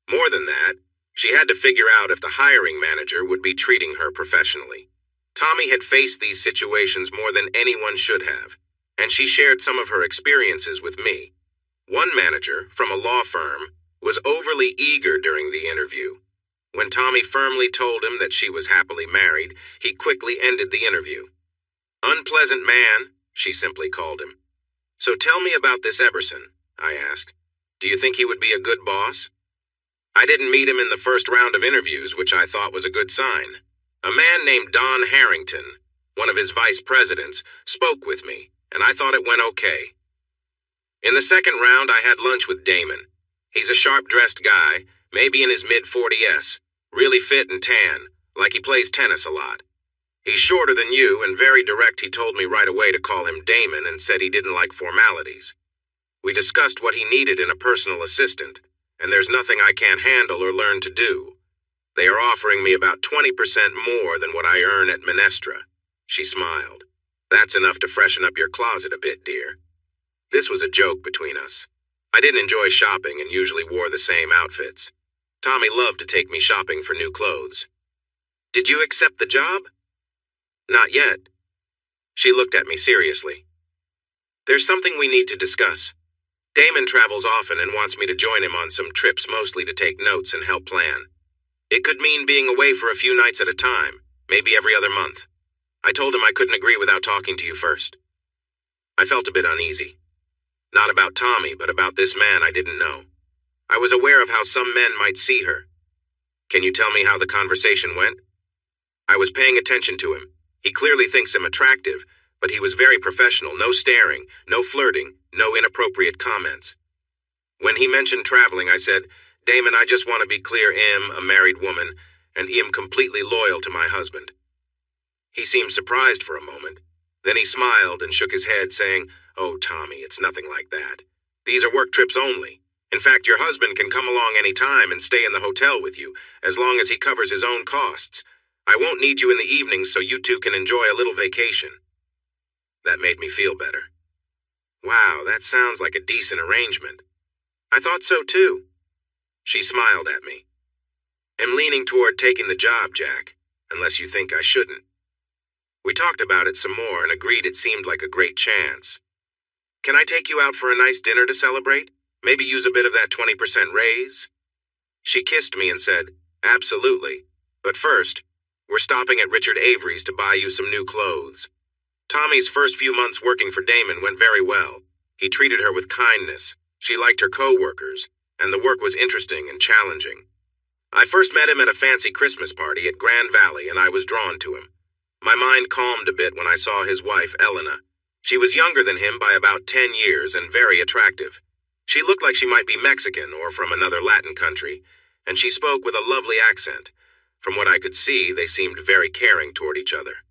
Speaker 1: More than that, she had to figure out if the hiring manager would be treating her professionally. Tommy had faced these situations more than anyone should have, and she shared some of her experiences with me. One manager, from a law firm, was overly eager during the interview. When Tommy firmly told him that she was happily married, he quickly ended the interview. "Unpleasant man," she simply called him. "So tell me about this Eberson," I asked. "Do you think he would be a good boss?" "I didn't meet him in the first round of interviews, which I thought was a good sign. A man named Don Harrington, one of his vice presidents, spoke with me, and I thought it went okay. In the second round, I had lunch with Damon. He's a sharp-dressed guy, maybe in his mid-40s, really fit and tan, like he plays tennis a lot. He's shorter than you and very direct. He told me right away to call him Damon and said he didn't like formalities. We discussed what he needed in a personal assistant, and there's nothing I can't handle or learn to do. They are offering me about 20% more than what I earn at Minestra." She smiled. "That's enough to freshen up your closet a bit, dear." This was a joke between us. I didn't enjoy shopping and usually wore the same outfits. Tommy loved to take me shopping for new clothes. "Did you accept the job?" "Not yet." She looked at me seriously. "There's something we need to discuss. Damon travels often and wants me to join him on some trips, mostly to take notes and help plan. It could mean being away for a few nights at a time, maybe every other month. I told him I couldn't agree without talking to you first." I felt a bit uneasy. Not about Tommy, but about this man I didn't know. I was aware of how some men might see her. "Can you tell me how the conversation went?" I was paying attention to him. He clearly thinks I'm attractive, but he was very professional, no staring, no flirting, no inappropriate comments. When he mentioned traveling, I said, "Damon, I just want to be clear, I'm a married woman, and I'm completely loyal to my husband." He seemed surprised for a moment. Then he smiled and shook his head, saying, "Oh, Tommy, it's nothing like that. These are work trips only. In fact, your husband can come along any time and stay in the hotel with you, as long as he covers his own costs. I won't need you in the evenings, so you two can enjoy a little vacation." That made me feel better. Wow, that sounds like a decent arrangement. I thought so too. She smiled at me. "I'm leaning toward taking the job, Jack, unless you think I shouldn't." We talked about it some more and agreed it seemed like a great chance. "Can I take you out for a nice dinner to celebrate? Maybe use a bit of that 20% raise?" She kissed me and said, "Absolutely. But first, we're stopping at Richard Avery's to buy you some new clothes." Tommy's first few months working for Damon went very well. He treated her with kindness. She liked her co-workers, and the work was interesting and challenging. I first met him at a fancy Christmas party at Grand Valley, and I was drawn to him. My mind calmed a bit when I saw his wife, Elena. She was younger than him by about 10 years and very attractive. She looked like she might be Mexican or from another Latin country, and she spoke with a lovely accent. From what I could see, they seemed very caring toward each other.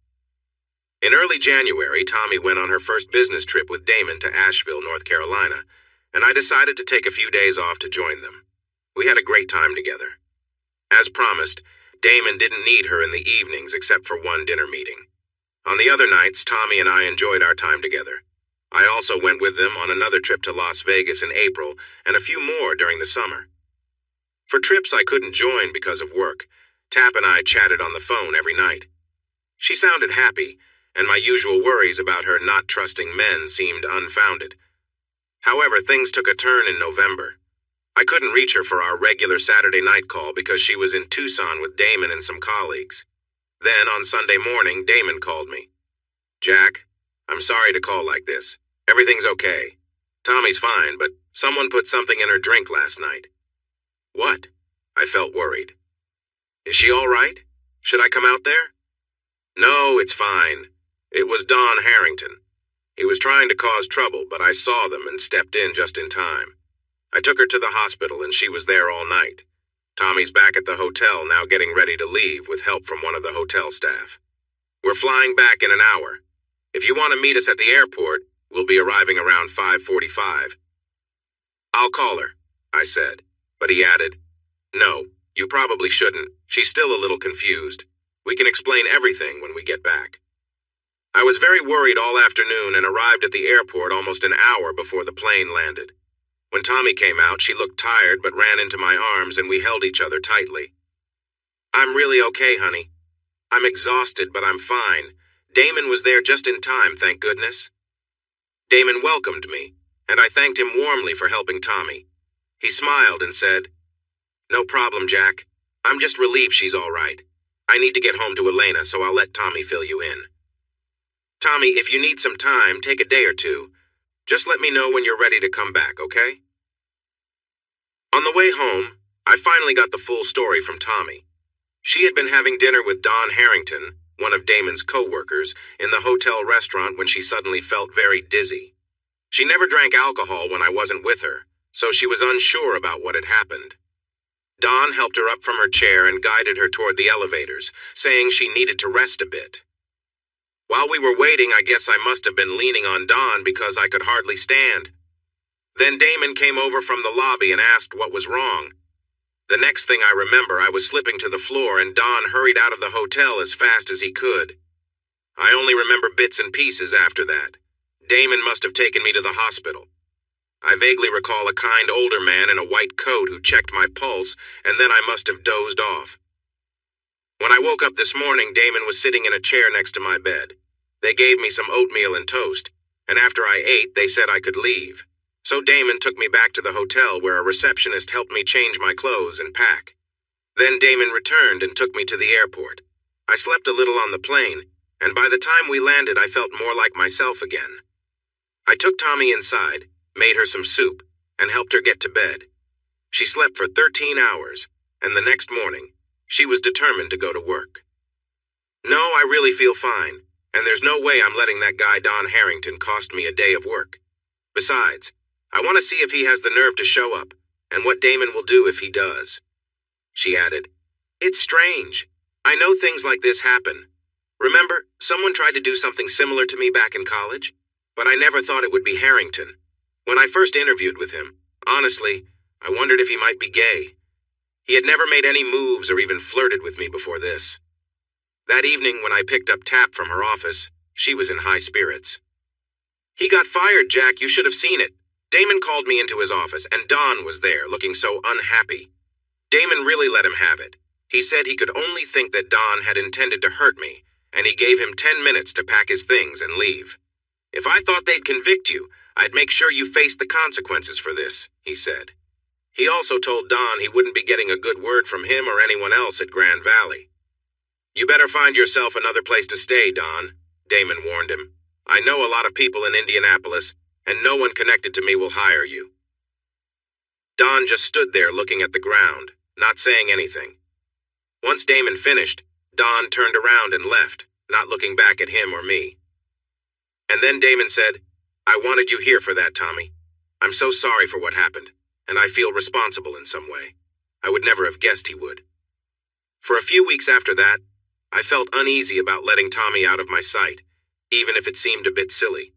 Speaker 1: In early January, Tommy went on her first business trip with Damon to Asheville, North Carolina, and I decided to take a few days off to join them. We had a great time together. As promised, Damon didn't need her in the evenings except for one dinner meeting. On the other nights, Tommy and I enjoyed our time together. I also went with them on another trip to Las Vegas in April and a few more during the summer. For trips I couldn't join because of work, Tap and I chatted on the phone every night. She sounded happy, and my usual worries about her not trusting men seemed unfounded. However, things took a turn in November. I couldn't reach her for our regular Saturday night call because she was in Tucson with Damon and some colleagues. Then, on Sunday morning, Damon called me. "Jack, I'm sorry to call like this. Everything's okay. Tommy's fine, but someone put something in her drink last night." "What?" I felt worried. "Is she all right? Should I come out there?" "No, it's fine. It was Don Harrington. He was trying to cause trouble, but I saw them and stepped in just in time. I took her to the hospital and she was there all night. Tommy's back at the hotel now getting ready to leave with help from one of the hotel staff. We're flying back in an hour. If you want to meet us at the airport, we'll be arriving around 5:45. "I'll call her," I said, but he added, "No, you probably shouldn't. She's still a little confused. We can explain everything when we get back." I was very worried all afternoon and arrived at the airport almost an hour before the plane landed. When Tommy came out, she looked tired but ran into my arms and we held each other tightly. "I'm really okay, honey. I'm exhausted, but I'm fine. Damon was there just in time, thank goodness." Damon welcomed me, and I thanked him warmly for helping Tommy. He smiled and said, "No problem, Jack. I'm just relieved she's all right. I need to get home to Elena, so I'll let Tommy fill you in. Tommy, if you need some time, take a day or two. Just let me know when you're ready to come back, okay?" On the way home, I finally got the full story from Tommy. She had been having dinner with Don Harrington, one of Damon's co-workers, in the hotel restaurant when she suddenly felt very dizzy. She never drank alcohol when I wasn't with her, so she was unsure about what had happened. Don helped her up from her chair and guided her toward the elevators, saying she needed to rest a bit. While we were waiting, I guess I must have been leaning on Don because I could hardly stand. Then Damon came over from the lobby and asked what was wrong. The next thing I remember, I was slipping to the floor and Don hurried out of the hotel as fast as he could. I only remember bits and pieces after that. Damon must have taken me to the hospital. I vaguely recall a kind older man in a white coat who checked my pulse, and then I must have dozed off. When I woke up this morning, Damon was sitting in a chair next to my bed. They gave me some oatmeal and toast, and after I ate, they said I could leave. So Damon took me back to the hotel where a receptionist helped me change my clothes and pack. Then Damon returned and took me to the airport. I slept a little on the plane, and by the time we landed, I felt more like myself again. I took Tommy inside, made her some soup, and helped her get to bed. She slept for 13 hours, and the next morning, she was determined to go to work. No, I really feel fine, and there's no way I'm letting that guy Don Harrington cost me a day of work. Besides, I want to see if he has the nerve to show up, and what Damon will do if he does. She added, "It's strange. I know things like this happen. Remember, someone tried to do something similar to me back in college? But I never thought it would be Harrington. When I first interviewed with him, honestly, I wondered if he might be gay. He had never made any moves or even flirted with me before this." That evening, when I picked up Tap from her office, she was in high spirits. "He got fired, Jack. You should have seen it. Damon called me into his office, and Don was there, looking so unhappy. Damon really let him have it. He said he could only think that Don had intended to hurt me, and he gave him 10 minutes to pack his things and leave. 'If I thought they'd convict you, I'd make sure you faced the consequences for this,' he said. He also told Don he wouldn't be getting a good word from him or anyone else at Grand Valley. 'You better find yourself another place to stay, Don,' Damon warned him. 'I know a lot of people in Indianapolis, and no one connected to me will hire you.' Don just stood there looking at the ground, not saying anything. Once Damon finished, Don turned around and left, not looking back at him or me. And then Damon said, 'I wanted you here for that, Tommy. I'm so sorry for what happened, and I feel responsible in some way. I would never have guessed he would.' For a few weeks after that, I felt uneasy about letting Tommy out of my sight, even if it seemed a bit silly.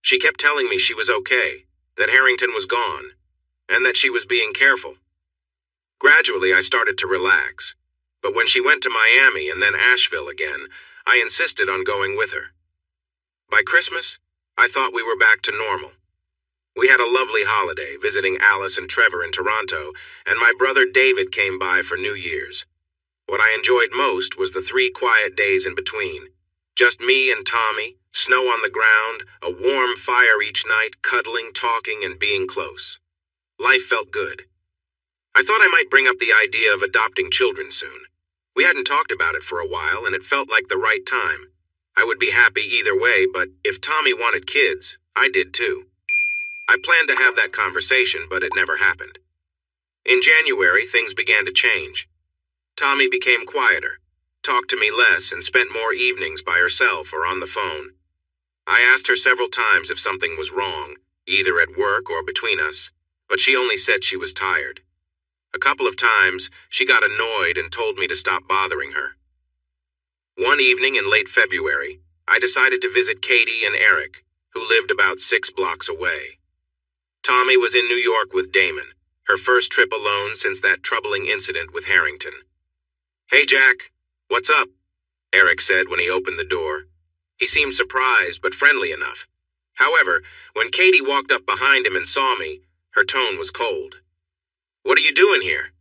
Speaker 1: She kept telling me she was okay, that Harrington was gone, and that she was being careful. Gradually, I started to relax, but when she went to Miami and then Asheville again, I insisted on going with her. By Christmas, I thought we were back to normal. We had a lovely holiday, visiting Alice and Trevor in Toronto, and my brother David came by for New Year's. What I enjoyed most was the 3 quiet days in between. Just me and Tommy, snow on the ground, a warm fire each night, cuddling, talking, and being close. Life felt good. I thought I might bring up the idea of adopting children soon. We hadn't talked about it for a while, and it felt like the right time. I would be happy either way, but if Tommy wanted kids, I did too. I planned to have that conversation, but it never happened. In January, things began to change. Tommy became quieter, talked to me less, and spent more evenings by herself or on the phone. I asked her several times if something was wrong, either at work or between us, but she only said she was tired. A couple of times, she got annoyed and told me to stop bothering her. One evening in late February, I decided to visit Katie and Eric, who lived about 6 blocks away. Tommy was in New York with Damon, her first trip alone since that troubling incident with Harrington. "Hey, Jack, what's up?" Eric said when he opened the door. He seemed surprised but friendly enough. However, when Katie walked up behind him and saw me, her tone was cold. "What are you doing here?"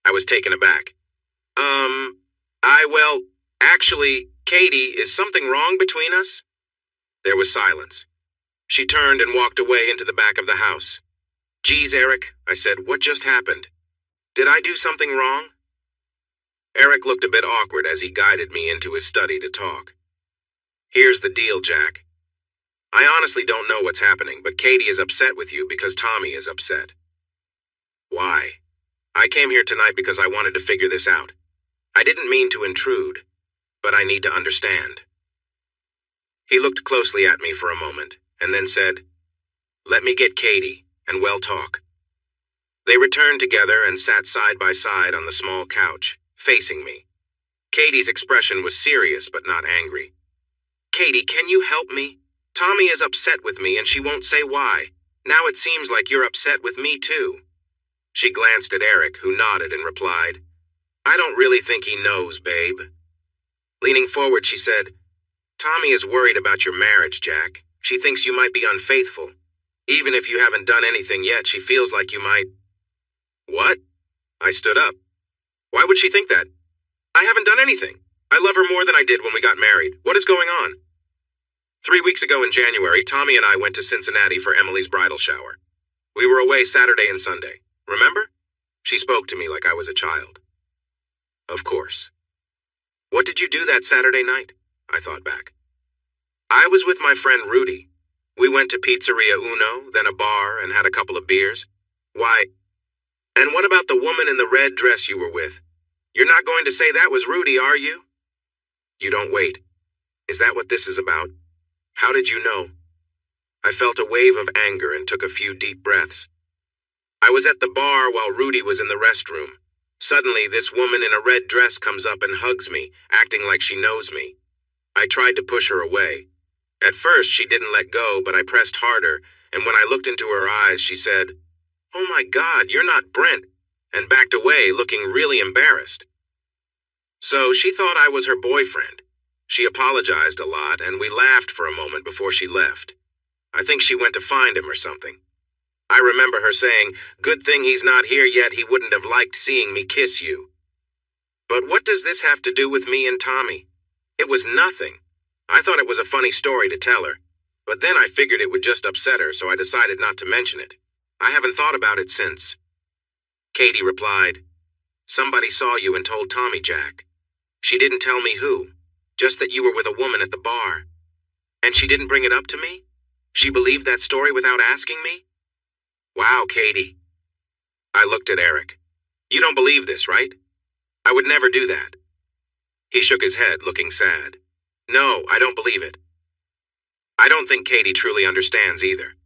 Speaker 1: I was taken aback. Actually, Katie, is something wrong between us?" There was silence. She turned and walked away into the back of the house. "Geez, Eric," I said, "what just happened? Did I do something wrong?" Eric looked a bit awkward as he guided me into his study to talk. "Here's the deal, Jack. I honestly don't know what's happening, but Katie is upset with you because Tommy is upset." "Why?" "I came here tonight because I wanted to figure this out. I didn't mean to intrude, but I need to understand." He looked closely at me for a moment, and then said, "Let me get Katie, and we'll talk." They returned together and sat side by side on the small couch, facing me. Katie's expression was serious but not angry. "Katie, can you help me? Tommy is upset with me and she won't say why. Now it seems like you're upset with me too." She glanced at Eric, who nodded and replied, "I don't really think he knows, babe." Leaning forward, she said, "Tommy is worried about your marriage, Jack. She thinks you might be unfaithful. Even if you haven't done anything yet, she feels like you might—" "What?" I stood up. "Why would she think that? I haven't done anything. I love her more than I did when we got married. What is going on?" 3 weeks ago in January, Tommy and I went to Cincinnati for Emily's bridal shower. We were away Saturday and Sunday. Remember? She spoke to me like I was a child. "Of course." "What did you do that Saturday night?" I thought back. "I was with my friend Rudy. We went to Pizzeria Uno, then a bar, and had a couple of beers." "Why? And what about the woman in the red dress you were with? You're not going to say that was Rudy, are you?" "You don't wait. Is that what this is about? How did you know?" I felt a wave of anger and took a few deep breaths. "I was at the bar while Rudy was in the restroom. Suddenly, this woman in a red dress comes up and hugs me, acting like she knows me. I tried to push her away. At first, she didn't let go, but I pressed harder, and when I looked into her eyes, she said, 'Oh my God, you're not Brent,' and backed away, looking really embarrassed. So she thought I was her boyfriend. She apologized a lot, and we laughed for a moment before she left. I think she went to find him or something. I remember her saying, 'Good thing he's not here yet, he wouldn't have liked seeing me kiss you.' But what does this have to do with me and Tommy? It was nothing. I thought it was a funny story to tell her, but then I figured it would just upset her, so I decided not to mention it. I haven't thought about it since." Katie replied, "Somebody saw you and told Tommy, Jack. She didn't tell me who, just that you were with a woman at the bar. And she didn't bring it up to me? She believed that story without asking me? Wow, Katie." I looked at Eric. "You don't believe this, right?" "I would never do that." He shook his head, looking sad. "No, I don't believe it." I don't think Katie truly understands either,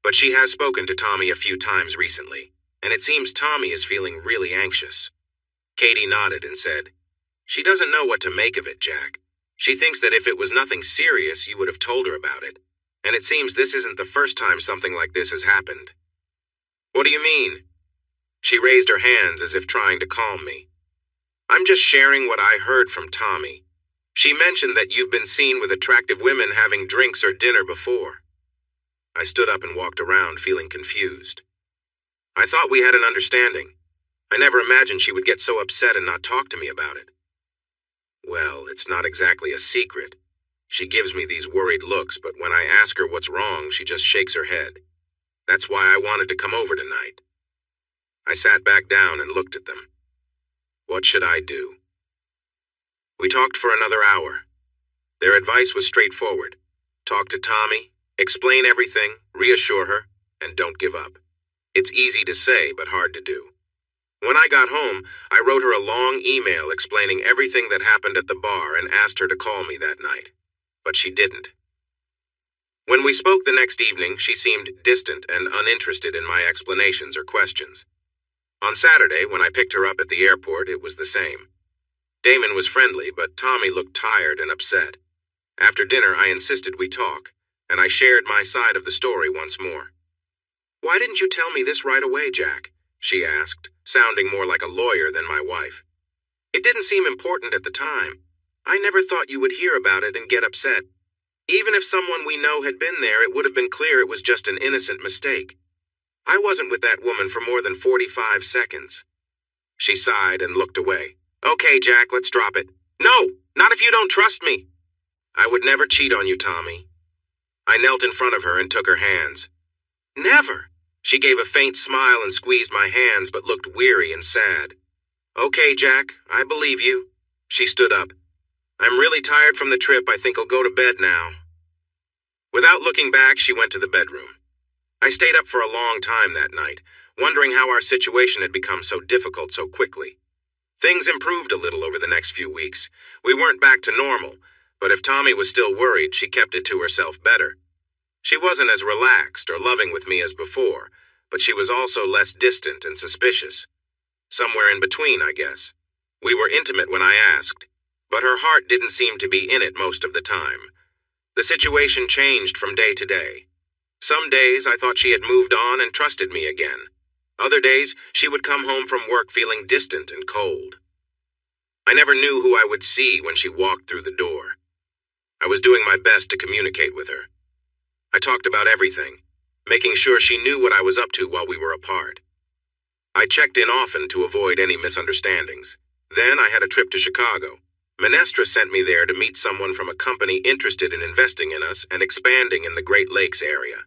Speaker 1: but she has spoken to Tommy a few times recently, and it seems Tommy is feeling really anxious. Katie nodded and said, "She doesn't know what to make of it, Jack. She thinks that if it was nothing serious, you would have told her about it, and it seems this isn't the first time something like this has happened." "What do you mean?" She raised her hands as if trying to calm me. "I'm just sharing what I heard from Tommy. She mentioned that you've been seen with attractive women having drinks or dinner before." I stood up and walked around, feeling confused. I thought we had an understanding. I never imagined she would get so upset and not talk to me about it. Well, it's not exactly a secret. She gives me these worried looks, but when I ask her what's wrong, she just shakes her head. That's why I wanted to come over tonight. I sat back down and looked at them. What should I do? We talked for another hour. Their advice was straightforward. Talk to Tommy, explain everything, reassure her, and don't give up. It's easy to say, but hard to do. When I got home, I wrote her a long email explaining everything that happened at the bar and asked her to call me that night. But she didn't. When we spoke the next evening, she seemed distant and uninterested in my explanations or questions. On Saturday, when I picked her up at the airport, it was the same. Damon was friendly, but Tommy looked tired and upset. After dinner, I insisted we talk, and I shared my side of the story once more. "Why didn't you tell me this right away, Jack?" she asked, sounding more like a lawyer than my wife. "It didn't seem important at the time. I never thought you would hear about it and get upset. Even if someone we know had been there, it would have been clear it was just an innocent mistake. I wasn't with that woman for more than 45 seconds. She sighed and looked away. "Okay, Jack, let's drop it." "No, not if you don't trust me." "I would never cheat on you, Tommy." I knelt in front of her and took her hands. "Never." She gave a faint smile and squeezed my hands, but looked weary and sad. "Okay, Jack, I believe you." She stood up. "I'm really tired from the trip. I think I'll go to bed now." Without looking back, she went to the bedroom. I stayed up for a long time that night, wondering how our situation had become so difficult so quickly. Things improved a little over the next few weeks. We weren't back to normal, but if Tommy was still worried, she kept it to herself better. She wasn't as relaxed or loving with me as before, but she was also less distant and suspicious. Somewhere in between, I guess. We were intimate when I asked, but her heart didn't seem to be in it most of the time. The situation changed from day to day. Some days I thought she had moved on and trusted me again. Other days she would come home from work feeling distant and cold. I never knew who I would see when she walked through the door. I was doing my best to communicate with her. I talked about everything, making sure she knew what I was up to while we were apart. I checked in often to avoid any misunderstandings. Then I had a trip to Chicago. Menestra sent me there to meet someone from a company interested in investing in us and expanding in the Great Lakes area.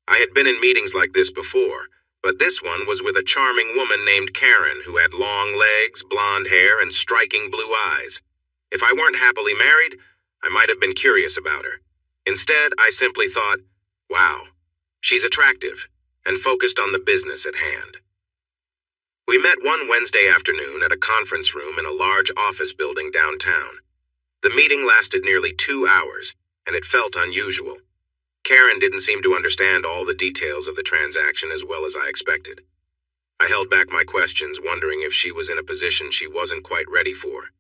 Speaker 1: I had been in meetings like this before, but this one was with a charming woman named Karen who had long legs, blonde hair, and striking blue eyes. If I weren't happily married, I might have been curious about her. Instead, I simply thought, wow, she's attractive, and focused on the business at hand. We met one Wednesday afternoon at a conference room in a large office building downtown. The meeting lasted nearly 2 hours, and it felt unusual. Karen didn't seem to understand all the details of the transaction as well as I expected. I held back my questions, wondering if she was in a position she wasn't quite ready for.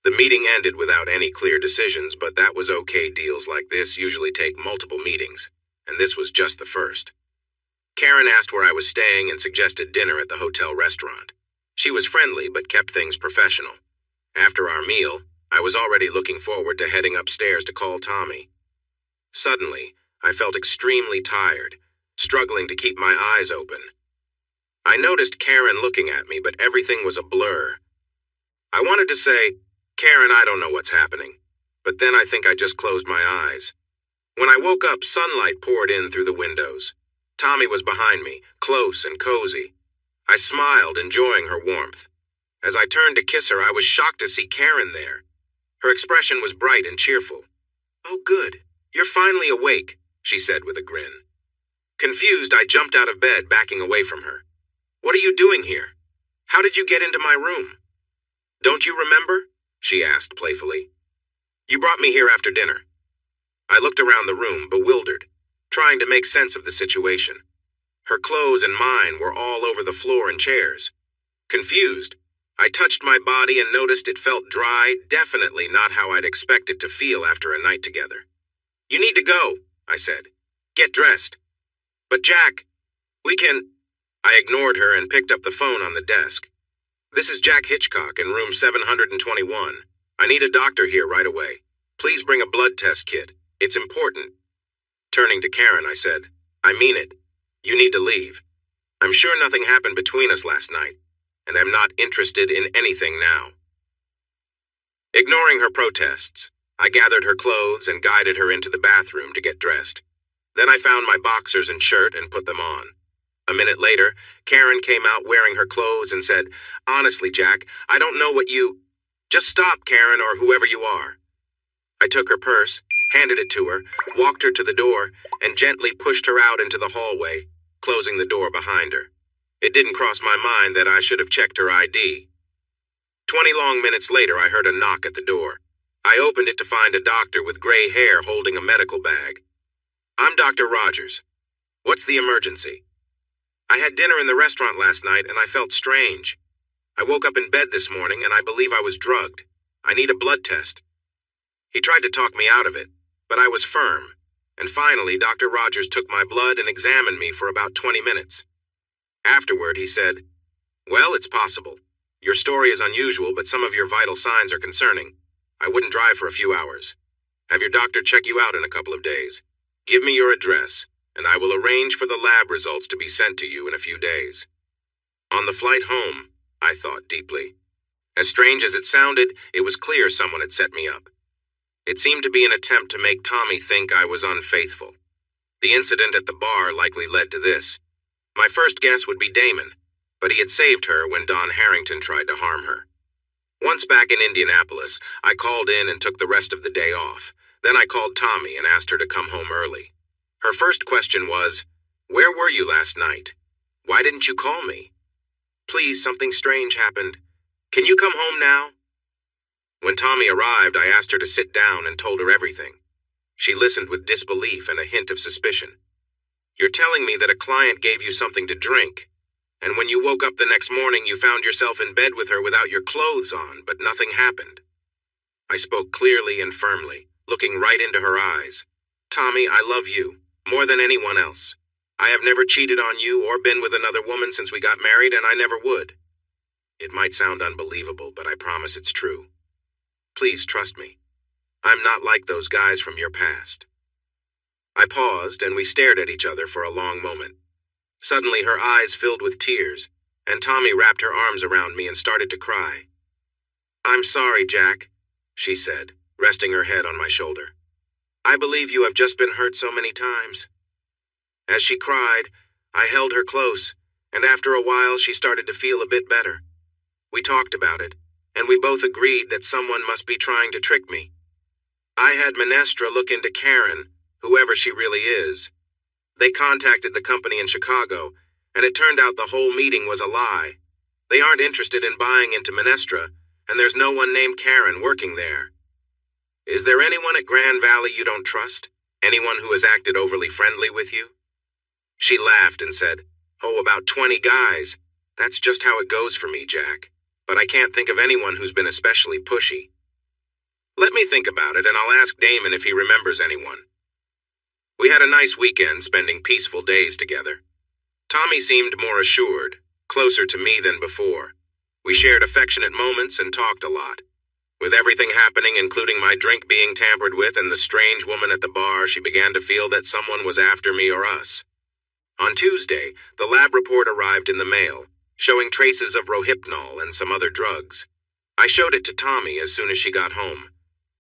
Speaker 1: The meeting ended without any clear decisions, but that was okay. Deals like this usually take multiple meetings, and this was just the first. Karen asked where I was staying and suggested dinner at the hotel restaurant. She was friendly but kept things professional. After our meal, I was already looking forward to heading upstairs to call Tommy. Suddenly, I felt extremely tired, struggling to keep my eyes open. I noticed Karen looking at me, but everything was a blur. I wanted to say, "Karen, I don't know what's happening," but then I think I just closed my eyes. When I woke up, sunlight poured in through the windows. Tommy was behind me, close and cozy. I smiled, enjoying her warmth. As I turned to kiss her, I was shocked to see Karen there. Her expression was bright and cheerful. "Oh, good. You're finally awake," she said with a grin. Confused, I jumped out of bed, backing away from her. "What are you doing here? How did you get into my room?" "Don't you remember?" she asked playfully. "You brought me here after dinner." I looked around the room, bewildered, trying to make sense of the situation. Her clothes and mine were all over the floor and chairs. Confused, I touched my body and noticed it felt dry, definitely not how I'd expect it to feel after a night together. "You need to go," I said. "Get dressed." "But Jack, we can—" I ignored her and picked up the phone on the desk. "This is Jack Hitchcock in room 721. I need a doctor here right away. Please bring a blood test kit. It's important." Turning to Karen, I said, "I mean it. You need to leave. I'm sure nothing happened between us last night, and I'm not interested in anything now." Ignoring her protests, I gathered her clothes and guided her into the bathroom to get dressed. Then I found my boxers and shirt and put them on. A minute later, Karen came out wearing her clothes and said, "Honestly, Jack, I don't know what you—" "Just stop, Karen, or whoever you are." I took her purse, handed it to her, walked her to the door, and gently pushed her out into the hallway, closing the door behind her. It didn't cross my mind that I should have checked her ID. 20 long minutes later, I heard a knock at the door. I opened it to find a doctor with gray hair holding a medical bag. "I'm Dr. Rogers. What's the emergency?" "I had dinner in the restaurant last night and I felt strange. I woke up in bed this morning and I believe I was drugged. I need a blood test." He tried to talk me out of it, but I was firm. And finally, Dr. Rogers took my blood and examined me for about 20 minutes. Afterward, he said, "Well, it's possible. Your story is unusual, but some of your vital signs are concerning. I wouldn't drive for a few hours. Have your doctor check you out in a couple of days. Give me your address, and I will arrange for the lab results to be sent to you in a few days." On the flight home, I thought deeply. As strange as it sounded, it was clear someone had set me up. It seemed to be an attempt to make Tommy think I was unfaithful. The incident at the bar likely led to this. My first guess would be Damon, but he had saved her when Don Harrington tried to harm her. Once back in Indianapolis, I called in and took the rest of the day off. Then I called Tommy and asked her to come home early. Her first question was, "Where were you last night? Why didn't you call me? Please, something strange happened. Can you come home now?" When Tommy arrived, I asked her to sit down and told her everything. She listened with disbelief and a hint of suspicion. "You're telling me that a client gave you something to drink, and when you woke up the next morning you found yourself in bed with her without your clothes on, but nothing happened." I spoke clearly and firmly, looking right into her eyes. "Tommy, I love you, more than anyone else. I have never cheated on you or been with another woman since we got married, and I never would. It might sound unbelievable, but I promise it's true. Please trust me. I'm not like those guys from your past." I paused, and we stared at each other for a long moment. Suddenly, her eyes filled with tears, and Tommy wrapped her arms around me and started to cry. "I'm sorry, Jack," she said, resting her head on my shoulder. "I believe you have just been hurt so many times." As she cried, I held her close, and after a while she started to feel a bit better. We talked about it, and we both agreed that someone must be trying to trick me. I had Minestra look into Karen, whoever she really is. They contacted the company in Chicago, and it turned out the whole meeting was a lie. They aren't interested in buying into Minestra, and there's no one named Karen working there. Is there anyone at Grand Valley you don't trust? Anyone who has acted overly friendly with you?" She laughed and said, "Oh, about 20 guys. That's just how it goes for me, Jack. But I can't think of anyone who's been especially pushy. Let me think about it, and I'll ask Damon if he remembers anyone." We had a nice weekend, spending peaceful days together. Tommy seemed more assured, closer to me than before. We shared affectionate moments and talked a lot. With everything happening, including my drink being tampered with and the strange woman at the bar, she began to feel that someone was after me or us. On Tuesday, the lab report arrived in the mail, showing traces of Rohypnol and some other drugs. I showed it to Tommy as soon as she got home.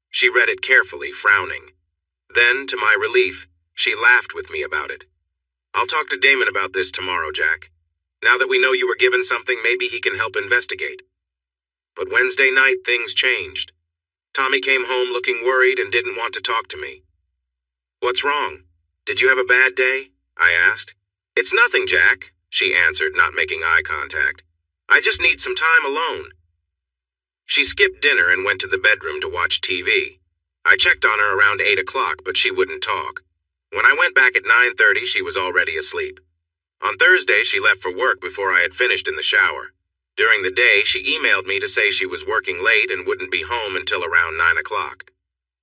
Speaker 1: She read it carefully, frowning. Then, to my relief, she laughed with me about it. "I'll talk to Damon about this tomorrow, Jack. Now that we know you were given something, maybe he can help investigate." But Wednesday night, things changed. Tommy came home looking worried and didn't want to talk to me. "What's wrong? Did you have a bad day?" I asked. "It's nothing, Jack," she answered, not making eye contact. "I just need some time alone." She skipped dinner and went to the bedroom to watch TV. I checked on her around 8 o'clock, but she wouldn't talk. When I went back at 9:30, she was already asleep. On Thursday, she left for work before I had finished in the shower. During the day, she emailed me to say she was working late and wouldn't be home until around 9 o'clock.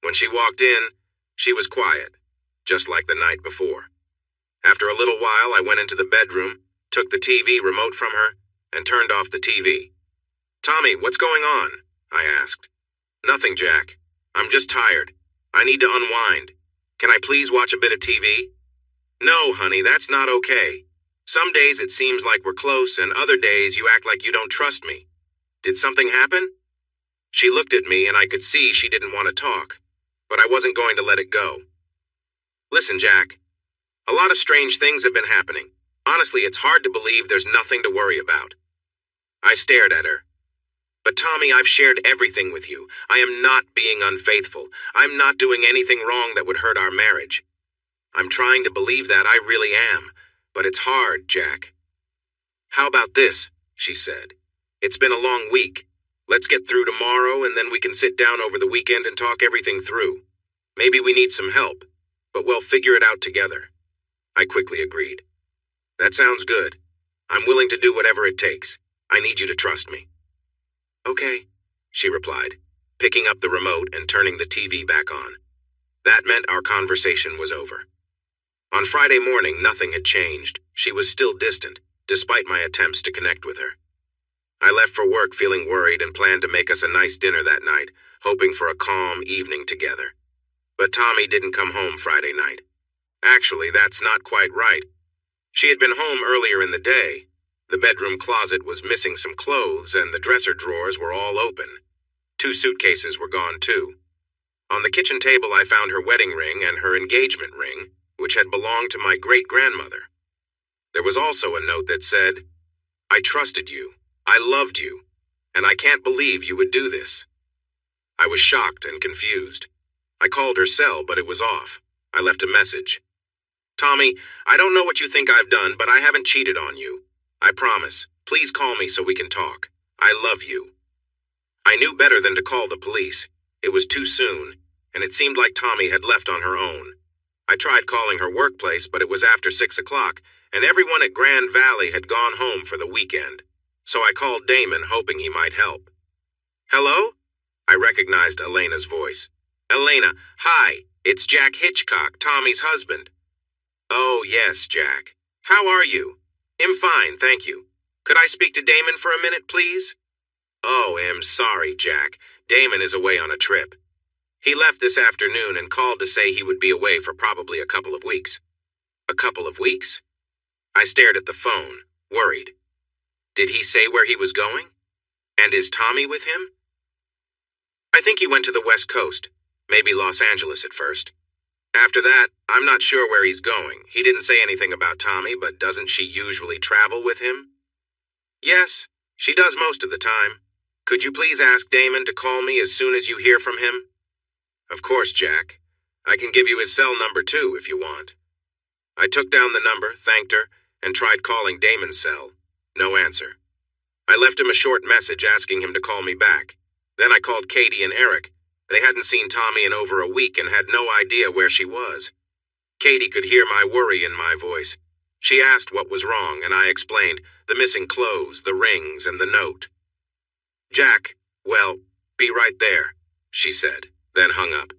Speaker 1: When she walked in, she was quiet, just like the night before. After a little while, I went into the bedroom, took the TV remote from her, and turned off the TV. "Tommy, what's going on?" I asked. "Nothing, Jack. I'm just tired. I need to unwind. Can I please watch a bit of TV? No, honey, that's not okay. Some days it seems like we're close, and other days you act like you don't trust me. Did something happen? She looked at me, and I could see she didn't want to talk, but I wasn't going to let it go. Listen, Jack, a lot of strange things have been happening. Honestly, it's hard to believe there's nothing to worry about. I stared at her. But Tommy, I've shared everything with you. I am not being unfaithful. I'm not doing anything wrong that would hurt our marriage. I'm trying to believe that, I really am. But it's hard, Jack. How about this? She said. It's been a long week. Let's get through tomorrow, and then we can sit down over the weekend and talk everything through. Maybe we need some help, but we'll figure it out together. I quickly agreed. That sounds good. I'm willing to do whatever it takes. I need you to trust me. Okay, she replied, picking up the remote and turning the TV back on. That meant our conversation was over. On Friday morning, nothing had changed. She was still distant, despite my attempts to connect with her. I left for work feeling worried and planned to make us a nice dinner that night, hoping for a calm evening together. But Tommy didn't come home Friday night. Actually, that's not quite right. She had been home earlier in the day. The bedroom closet was missing some clothes, and the dresser drawers were all open. 2 suitcases were gone, too. On the kitchen table, I found her wedding ring and her engagement ring, which had belonged to my great-grandmother. There was also a note that said, I trusted you, I loved you, and I can't believe you would do this. I was shocked and confused. I called her cell, but it was off. I left a message. Tommy, I don't know what you think I've done, but I haven't cheated on you. I promise. Please call me so we can talk. I love you. I knew better than to call the police. It was too soon, and it seemed like Tommy had left on her own. I tried calling her workplace, but it was after 6 o'clock, and everyone at Grand Valley had gone home for the weekend. So I called Damon, hoping he might help. Hello? I recognized Elena's voice. Elena, hi, it's Jack Hitchcock, Tommy's husband. Oh, yes, Jack. How are you? I'm fine, thank you. Could I speak to Damon for a minute, please? Oh, I'm sorry, Jack. Damon is away on a trip. He left this afternoon and called to say he would be away for probably a couple of weeks. A couple of weeks? I stared at the phone, worried. Did he say where he was going? And is Tommy with him? I think he went to the West Coast, maybe Los Angeles at first. After that, I'm not sure where he's going. He didn't say anything about Tommy, but doesn't she usually travel with him? Yes, she does most of the time. Could you please ask Damon to call me as soon as you hear from him? Of course, Jack. I can give you his cell number too, if you want. I took down the number, thanked her, and tried calling Damon's cell. No answer. I left him a short message asking him to call me back. Then I called Katie and Eric. They hadn't seen Tommy in over a week and had no idea where she was. Katie could hear my worry in my voice. She asked what was wrong, and I explained the missing clothes, the rings, and the note. Jack, well, be right there, she said, then hung up.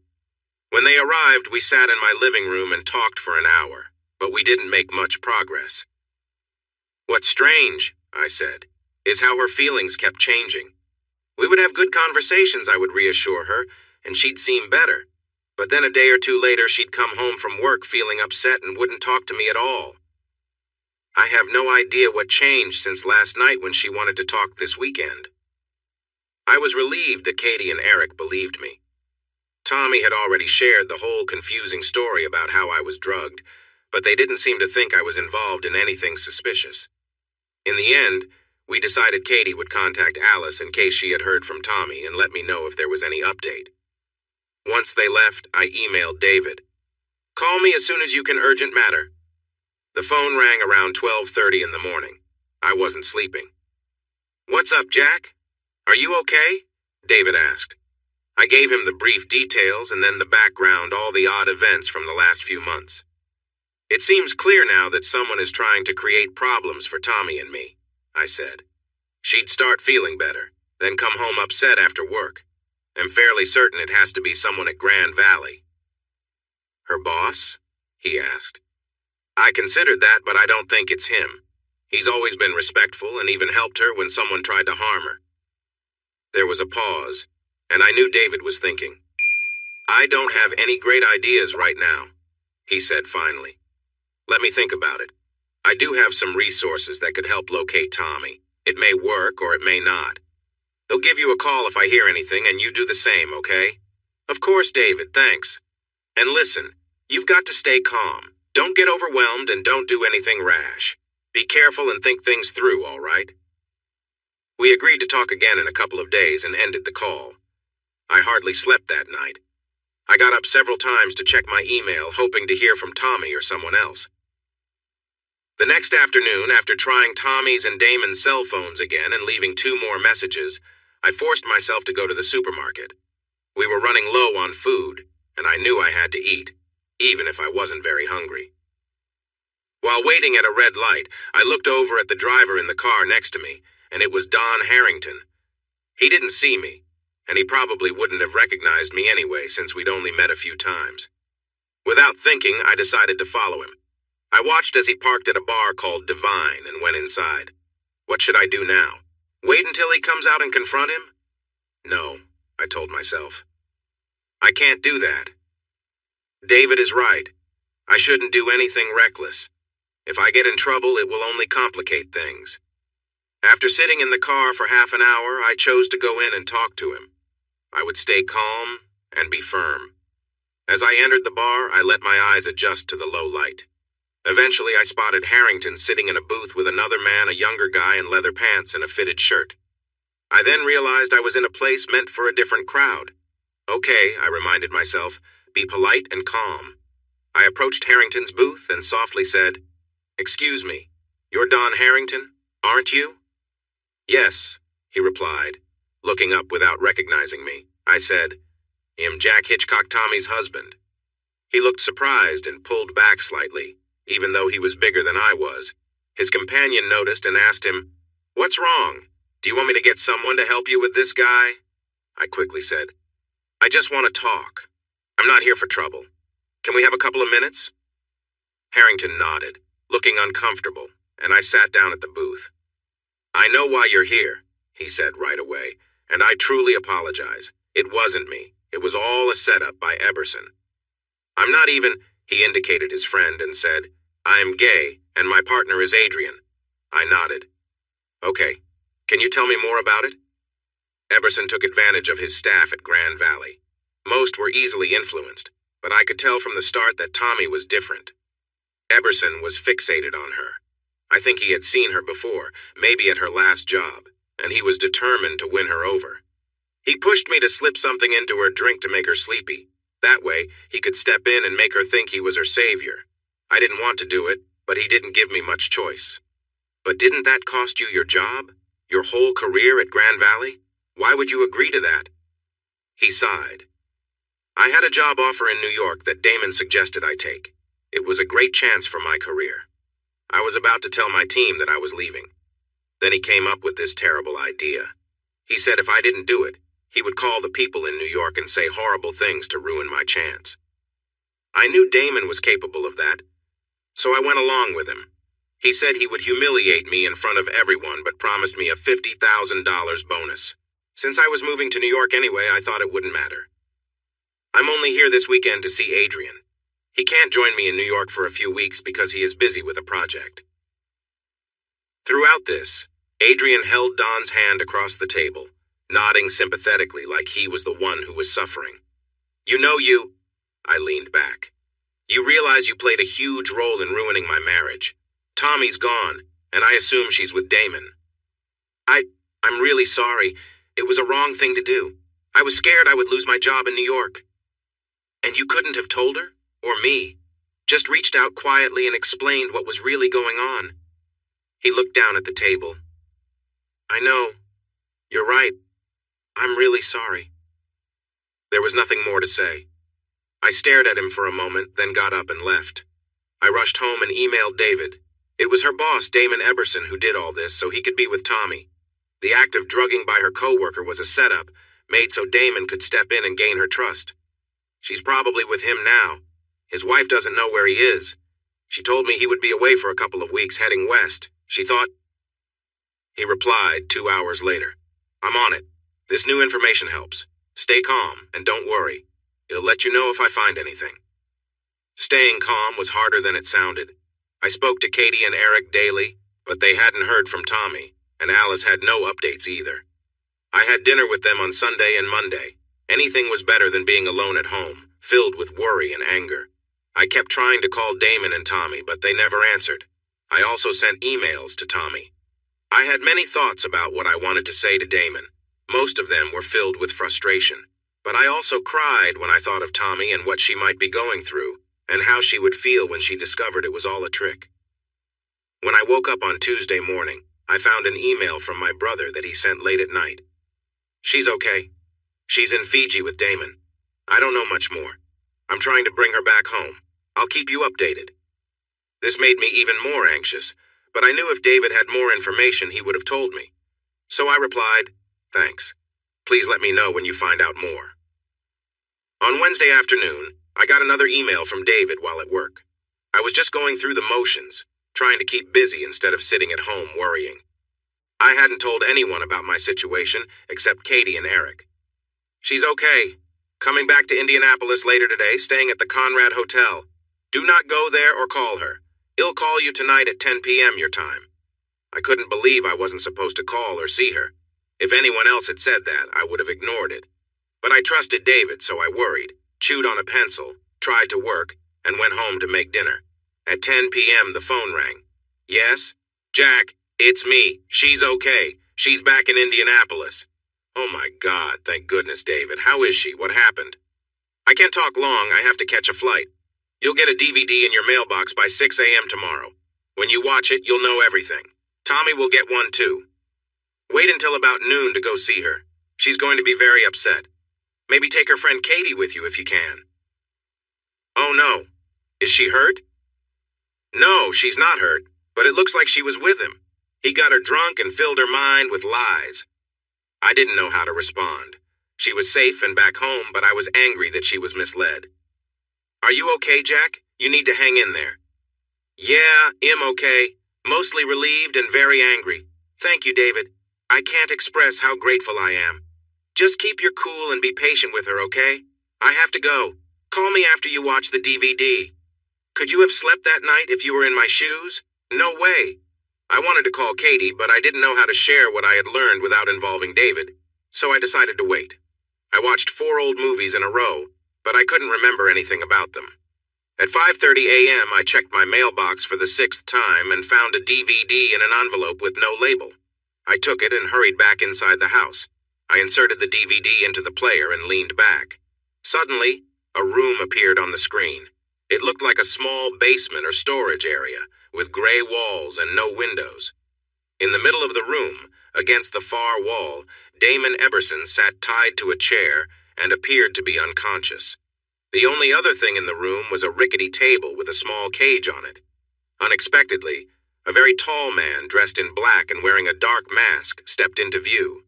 Speaker 1: When they arrived, we sat in my living room and talked for an hour, but we didn't make much progress. What's strange, I said, is how her feelings kept changing. We would have good conversations, I would reassure her, and she'd seem better. But then a day or two later, she'd come home from work feeling upset and wouldn't talk to me at all. I have no idea what changed since last night when she wanted to talk this weekend. I was relieved that Katie and Eric believed me. Tommy had already shared the whole confusing story about how I was drugged, but they didn't seem to think I was involved in anything suspicious. In the end, we decided Katie would contact Alice in case she had heard from Tommy and let me know if there was any update. Once they left, I emailed David. Call me as soon as you can, urgent matter. The phone rang around 12:30 in the morning. I wasn't sleeping. What's up, Jack? Are you okay? David asked. I gave him the brief details and then the background, all the odd events from the last few months. It seems clear now that someone is trying to create problems for Tommy and me, I said. She'd start feeling better, then come home upset after work. I'm fairly certain it has to be someone at Grand Valley. Her boss? He asked. I considered that, but I don't think it's him. He's always been respectful and even helped her when someone tried to harm her. There was a pause, and I knew David was thinking. I don't have any great ideas right now, he said finally. Let me think about it. I do have some resources that could help locate Tommy. It may work or it may not. He'll give you a call if I hear anything, and you do the same, okay? Of course, David, thanks. And listen, you've got to stay calm. Don't get overwhelmed and don't do anything rash. Be careful and think things through, all right? We agreed to talk again in a couple of days and ended the call. I hardly slept that night. I got up several times to check my email, hoping to hear from Tommy or someone else. The next afternoon, after trying Tommy's and Damon's cell phones again and leaving 2 more messages, I forced myself to go to the supermarket. We were running low on food, and I knew I had to eat, even if I wasn't very hungry. While waiting at a red light, I looked over at the driver in the car next to me, and it was Don Harrington. He didn't see me, and he probably wouldn't have recognized me anyway since we'd only met a few times. Without thinking, I decided to follow him. I watched as he parked at a bar called Divine and went inside. What should I do now? Wait until he comes out and confront him? No, I told myself. I can't do that. David is right. I shouldn't do anything reckless. If I get in trouble, it will only complicate things. After sitting in the car for half an hour, I chose to go in and talk to him. I would stay calm and be firm. As I entered the bar, I let my eyes adjust to the low light. Eventually, I spotted Harrington sitting in a booth with another man, a younger guy in leather pants and a fitted shirt. I then realized I was in a place meant for a different crowd. Okay, I reminded myself, be polite and calm. I approached Harrington's booth and softly said, "Excuse me, you're Don Harrington, aren't you?" "Yes," he replied, looking up without recognizing me. I said, "I'm Jack Hitchcock Tommy's husband." He looked surprised and pulled back slightly, even though he was bigger than I was. His companion noticed and asked him, "What's wrong? Do you want me to get someone to help you with this guy?" I quickly said, "I just want to talk. I'm not here for trouble. Can we have a couple of minutes?" Harrington nodded, looking uncomfortable, and I sat down at the booth. "I know why you're here," he said right away, "and I truly apologize. It wasn't me. It was all a setup by Eberson. I'm not even," he indicated his friend and said, "I'm gay, and my partner is Adrian." I nodded. "Okay, can you tell me more about it?" Eberson took advantage of his staff at Grand Valley. Most were easily influenced, but I could tell from the start that Tommy was different. Eberson was fixated on her. I think he had seen her before, maybe at her last job, and he was determined to win her over. He pushed me to slip something into her drink to make her sleepy. That way, he could step in and make her think he was her savior. I didn't want to do it, but he didn't give me much choice. "But didn't that cost you your job? Your whole career at Grand Valley? Why would you agree to that?" He sighed. "I had a job offer in New York that Damon suggested I take. It was a great chance for my career. I was about to tell my team that I was leaving. Then he came up with this terrible idea. He said if I didn't do it, he would call the people in New York and say horrible things to ruin my chance. I knew Damon was capable of that, so I went along with him. He said he would humiliate me in front of everyone but promised me a $50,000 bonus. Since I was moving to New York anyway, I thought it wouldn't matter. I'm only here this weekend to see Adrian. He can't join me in New York for a few weeks because he is busy with a project." Throughout this, Adrian held Don's hand across the table, nodding sympathetically like he was the one who was suffering. You, I leaned back. "You realize you played a huge role in ruining my marriage. Tommy's gone, and I assume she's with Damon." I'm really sorry. It was a wrong thing to do. I was scared I would lose my job in New York." "And you couldn't have told her? Or me? Just reached out quietly and explained what was really going on?" He looked down at the table. "I know. You're right. I'm really sorry." There was nothing more to say. I stared at him for a moment, then got up and left. I rushed home and emailed David. It was her boss, Damon Eberson, who did all this so he could be with Tommy. The act of drugging by her coworker was a setup, made so Damon could step in and gain her trust. She's probably with him now. His wife doesn't know where he is. She told me he would be away for a couple of weeks heading west. She thought... He replied 2 hours later. "I'm on it. This new information helps. Stay calm and don't worry. I'll let you know if I find anything. Staying calm was harder than it sounded. I spoke to Katie and Eric daily, but they hadn't heard from Tommy, and Alice had no updates either. I had dinner with them on Sunday and Monday. Anything was better than being alone at home, filled with worry and anger. I kept trying to call Damon and Tommy, but they never answered. I also sent emails to Tommy. I had many thoughts about what I wanted to say to Damon. Most of them were filled with frustration. But I also cried when I thought of Tommy and what she might be going through, and how she would feel when she discovered it was all a trick. When I woke up on Tuesday morning, I found an email from my brother that he sent late at night. She's okay. She's in Fiji with Damon. I don't know much more. I'm trying to bring her back home. I'll keep you updated. This made me even more anxious, but I knew if David had more information, he would have told me. So I replied, "Thanks. Please let me know when you find out more." On Wednesday afternoon, I got another email from David while at work. I was just going through the motions, trying to keep busy instead of sitting at home worrying. I hadn't told anyone about my situation except Katie and Eric. She's okay. Coming back to Indianapolis later today, staying at the Conrad Hotel. Do not go there or call her. I'll call you tonight at 10 p.m. your time. I couldn't believe I wasn't supposed to call or see her. If anyone else had said that, I would have ignored it. But I trusted David, so I worried, chewed on a pencil, tried to work, and went home to make dinner. At 10 p.m. the phone rang. "Yes? Jack, it's me. She's okay. She's back in Indianapolis." Oh my God, thank goodness, David. How is she? What happened? "I can't talk long. I have to catch a flight. You'll get a DVD in your mailbox by 6 a.m. tomorrow. When you watch it, you'll know everything. Tommy will get one too. Wait until about noon to go see her. She's going to be very upset. Maybe take her friend Katie with you if you can." "Oh no. Is she hurt?" "No, she's not hurt, but it looks like she was with him. He got her drunk and filled her mind with lies." I didn't know how to respond. She was safe and back home, but I was angry that she was misled. "Are you okay, Jack? You need to hang in there." "Yeah, I'm okay. Mostly relieved and very angry. Thank you, David. I can't express how grateful I am. Just keep your cool and be patient with her, okay? I have to go. Call me after you watch the DVD. Could you have slept that night if you were in my shoes? No way." I wanted to call Katie, but I didn't know how to share what I had learned without involving David, so I decided to wait. I watched 4 old movies in a row, but I couldn't remember anything about them. At 5:30 a.m., I checked my mailbox for the 6th time and found a DVD in an envelope with no label. I took it and hurried back inside the house. I inserted the DVD into the player and leaned back. Suddenly, a room appeared on the screen. It looked like a small basement or storage area, with gray walls and no windows. In the middle of the room, against the far wall, Damon Eberson sat tied to a chair and appeared to be unconscious. The only other thing in the room was a rickety table with a small cage on it. Unexpectedly, a very tall man dressed in black and wearing a dark mask stepped into view.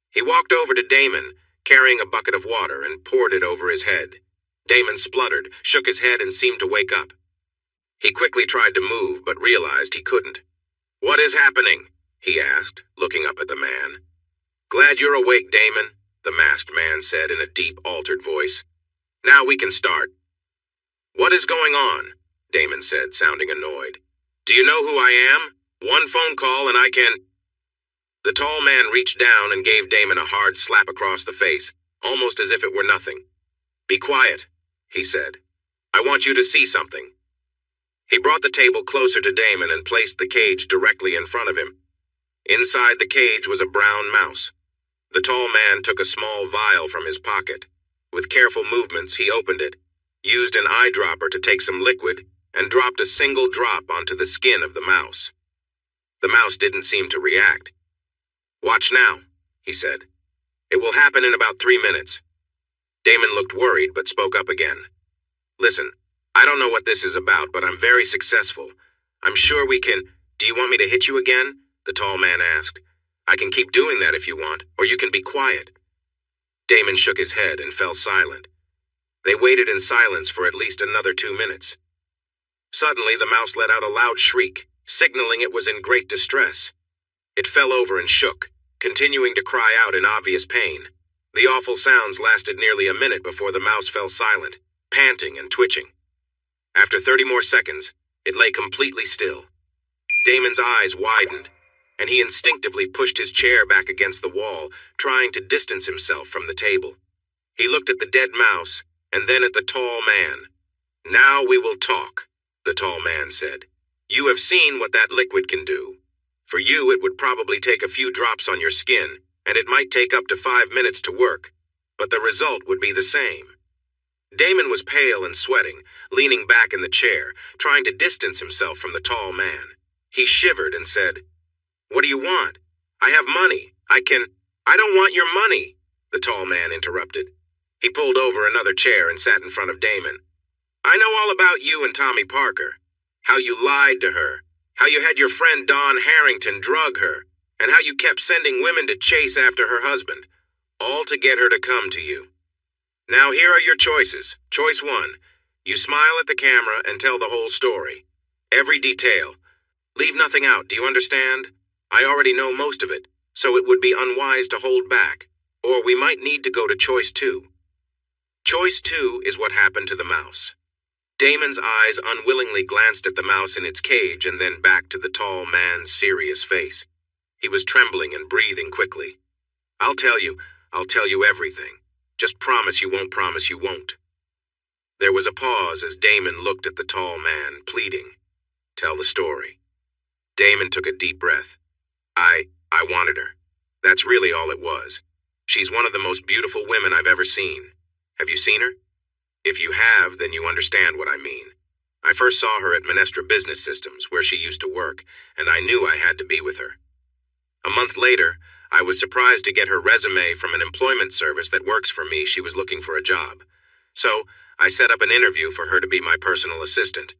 Speaker 1: He walked over to Damon, carrying a bucket of water, and poured it over his head. Damon spluttered, shook his head, and seemed to wake up. He quickly tried to move, but realized he couldn't. "What is happening?" he asked, looking up at the man. "Glad you're awake, Damon," the masked man said in a deep, altered voice. "Now we can start." "What is going on?" Damon said, sounding annoyed. "Do you know who I am? One phone call and I can—" The tall man reached down and gave Damon a hard slap across the face, almost as if it were nothing. "Be quiet," he said. "I want you to see something." He brought the table closer to Damon and placed the cage directly in front of him. Inside the cage was a brown mouse. The tall man took a small vial from his pocket. With careful movements, he opened it, used an eyedropper to take some liquid, and dropped a single drop onto the skin of the mouse. The mouse didn't seem to react. "Watch now," he said. "It will happen in about 3 minutes." Damon looked worried but spoke up again. "Listen, I don't know what this is about, but I'm very successful. I'm sure we can—" "Do you want me to hit you again?" the tall man asked. "I can keep doing that if you want, or you can be quiet." Damon shook his head and fell silent. They waited in silence for at least another 2 minutes. Suddenly, the mouse let out a loud shriek, signaling it was in great distress. It fell over and shook, continuing to cry out in obvious pain. The awful sounds lasted nearly a minute before the mouse fell silent, panting and twitching. After 30 more seconds, it lay completely still. Damon's eyes widened, and he instinctively pushed his chair back against the wall, trying to distance himself from the table. He looked at the dead mouse, and then at the tall man. "Now we will talk," the tall man said. "You have seen what that liquid can do. For you, it would probably take a few drops on your skin, and it might take up to 5 minutes to work, but the result would be the same." Damon was pale and sweating, leaning back in the chair, trying to distance himself from the tall man. He shivered and said, "What do you want? I have money. I don't want your money," the tall man interrupted. He pulled over another chair and sat in front of Damon. "I know all about you and Tommy Parker. How you lied to her, how you had your friend Don Harrington drug her, and how you kept sending women to chase after her husband, all to get her to come to you. Now here are your choices. Choice 1, you smile at the camera and tell the whole story. Every detail. Leave nothing out, do you understand? I already know most of it, so it would be unwise to hold back, or we might need to go to choice 2. Choice 2 is what happened to the mouse." Damon's eyes unwillingly glanced at the mouse in its cage and then back to the tall man's serious face. He was trembling and breathing quickly. I'll tell you everything. Just promise you won't. There was a pause as Damon looked at the tall man, pleading. "Tell the story." Damon took a deep breath. I wanted her. That's really all it was. She's one of the most beautiful women I've ever seen. Have you seen her? If you have, then you understand what I mean. I first saw her at Minestra Business Systems, where she used to work, and I knew I had to be with her. A month later, I was surprised to get her resume from an employment service that works for me. She was looking for a job. So, I set up an interview for her to be my personal assistant.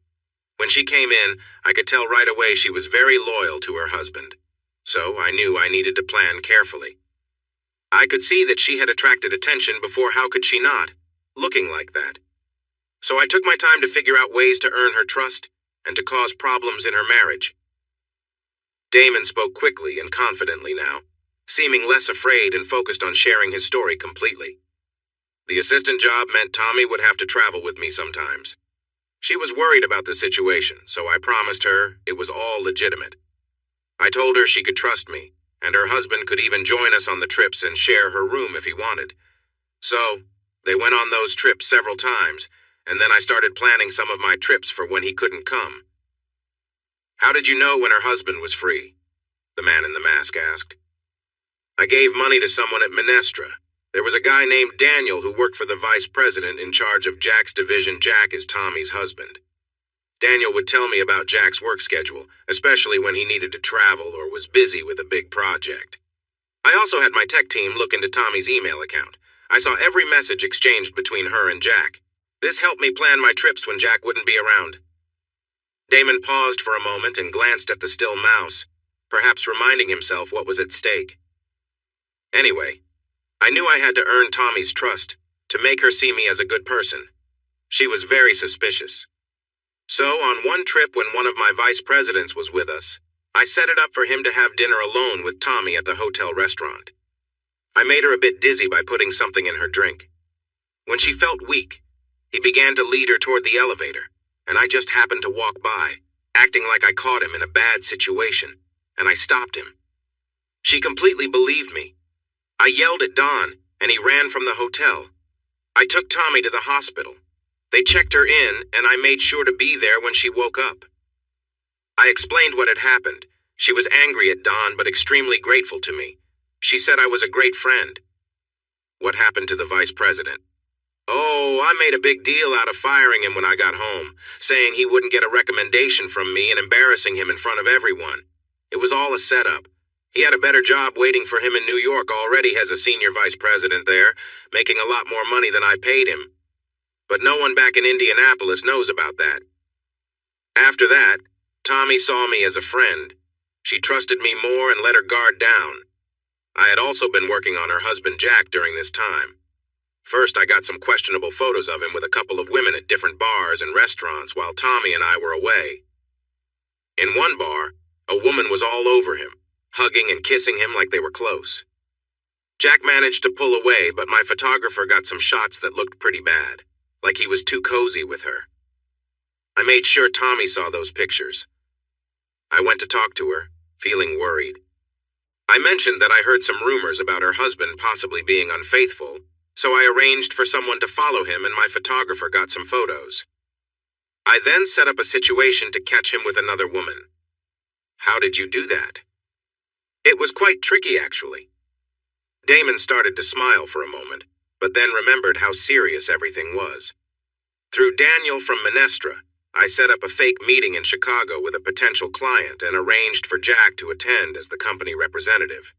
Speaker 1: When she came in, I could tell right away she was very loyal to her husband. So, I knew I needed to plan carefully. I could see that she had attracted attention before. How could she not, looking like that? So I took my time to figure out ways to earn her trust and to cause problems in her marriage. Damon spoke quickly and confidently now, seeming less afraid and focused on sharing his story completely. The assistant job meant Tommy would have to travel with me sometimes. She was worried about the situation, so I promised her it was all legitimate. I told her she could trust me, and her husband could even join us on the trips and share her room if he wanted. So, they went on those trips several times, and then I started planning some of my trips for when he couldn't come. "How did you know when her husband was free?" the man in the mask asked. "I gave money to someone at Minestra. There was a guy named Daniel who worked for the vice president in charge of Jack's division. Jack is Tommy's husband. Daniel would tell me about Jack's work schedule, especially when he needed to travel or was busy with a big project. I also had my tech team look into Tommy's email account. I saw every message exchanged between her and Jack. This helped me plan my trips when Jack wouldn't be around." Damon paused for a moment and glanced at the still mouse, perhaps reminding himself what was at stake. Anyway, I knew I had to earn Tommy's trust, to make her see me as a good person. She was very suspicious. So, on one trip when one of my vice presidents was with us, I set it up for him to have dinner alone with Tommy at the hotel restaurant. I made her a bit dizzy by putting something in her drink. When she felt weak, he began to lead her toward the elevator, and I just happened to walk by, acting like I caught him in a bad situation, and I stopped him. She completely believed me. I yelled at Don, and he ran from the hotel. I took Tommy to the hospital. They checked her in, and I made sure to be there when she woke up. I explained what had happened. She was angry at Don, but extremely grateful to me. She said I was a great friend. What happened to the vice president? Oh, I made a big deal out of firing him when I got home, saying he wouldn't get a recommendation from me and embarrassing him in front of everyone. It was all a setup. He had a better job waiting for him in New York already as a senior vice president there, making a lot more money than I paid him. But no one back in Indianapolis knows about that. After that, Tommy saw me as a friend. She trusted me more and let her guard down. I had also been working on her husband Jack during this time. First, I got some questionable photos of him with a couple of women at different bars and restaurants while Tommy and I were away. In one bar, a woman was all over him, hugging and kissing him like they were close. Jack managed to pull away, but my photographer got some shots that looked pretty bad, like he was too cozy with her. I made sure Tommy saw those pictures. I went to talk to her, feeling worried. I mentioned that I heard some rumors about her husband possibly being unfaithful, so I arranged for someone to follow him and my photographer got some photos. I then set up a situation to catch him with another woman. How did you do that? It was quite tricky, actually. Damon started to smile for a moment, but then remembered how serious everything was. Through Daniel from Minestra, I set up a fake meeting in Chicago with a potential client and arranged for Jack to attend as the company representative.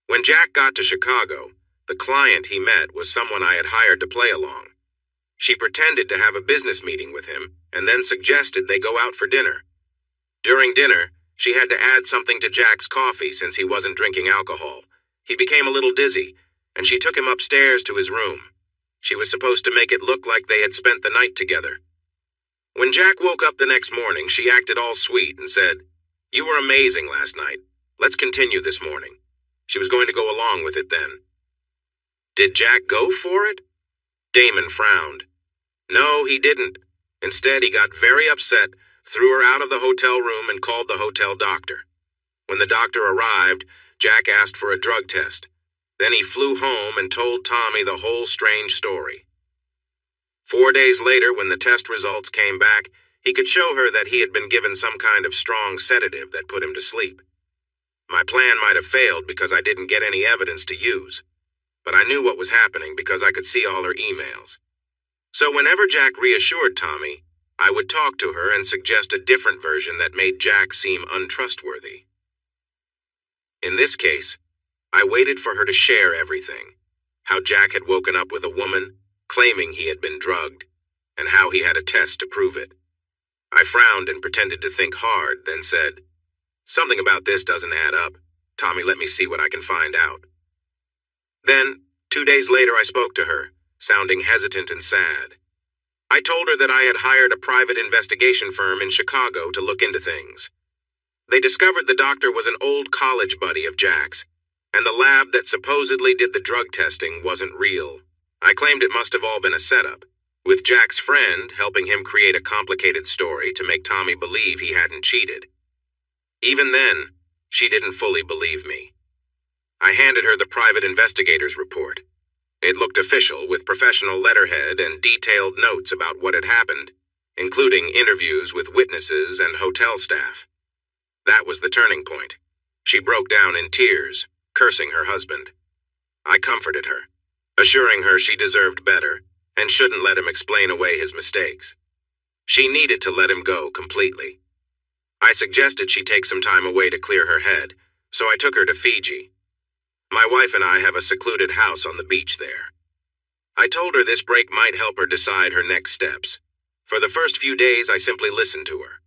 Speaker 1: When Jack got to Chicago, the client he met was someone I had hired to play along. She pretended to have a business meeting with him and then suggested they go out for dinner. During dinner, she had to add something to Jack's coffee since he wasn't drinking alcohol. He became a little dizzy, and she took him upstairs to his room. She was supposed to make it look like they had spent the night together. When Jack woke up the next morning, she acted all sweet and said, "You were amazing last night. Let's continue this morning." She was going to go along with it then. Did Jack go for it? Damon frowned. No, he didn't. Instead, he got very upset, threw her out of the hotel room, and called the hotel doctor. When the doctor arrived, Jack asked for a drug test. Then he flew home and told Tommy the whole strange story. 4 days later, when the test results came back, he could show her that he had been given some kind of strong sedative that put him to sleep. My plan might have failed because I didn't get any evidence to use, but I knew what was happening because I could see all her emails. So whenever Jack reassured Tommy, I would talk to her and suggest a different version that made Jack seem untrustworthy. In this case, I waited for her to share everything. How Jack had woken up with a woman, claiming he had been drugged, and how he had a test to prove it. I frowned and pretended to think hard, then said, "Something about this doesn't add up. Tommy, let me see what I can find out." Then, 2 days later, I spoke to her, sounding hesitant and sad. I told her that I had hired a private investigation firm in Chicago to look into things. They discovered the doctor was an old college buddy of Jack's, and the lab that supposedly did the drug testing wasn't real. I claimed it must have all been a setup, with Jack's friend helping him create a complicated story to make Tommy believe he hadn't cheated. Even then, she didn't fully believe me. I handed her the private investigator's report. It looked official, with professional letterhead and detailed notes about what had happened, including interviews with witnesses and hotel staff. That was the turning point. She broke down in tears, cursing her husband. I comforted her, assuring her she deserved better and shouldn't let him explain away his mistakes. She needed to let him go completely. I suggested she take some time away to clear her head, so I took her to Fiji. My wife and I have a secluded house on the beach there. I told her this break might help her decide her next steps. For the first few days, I simply listened to her.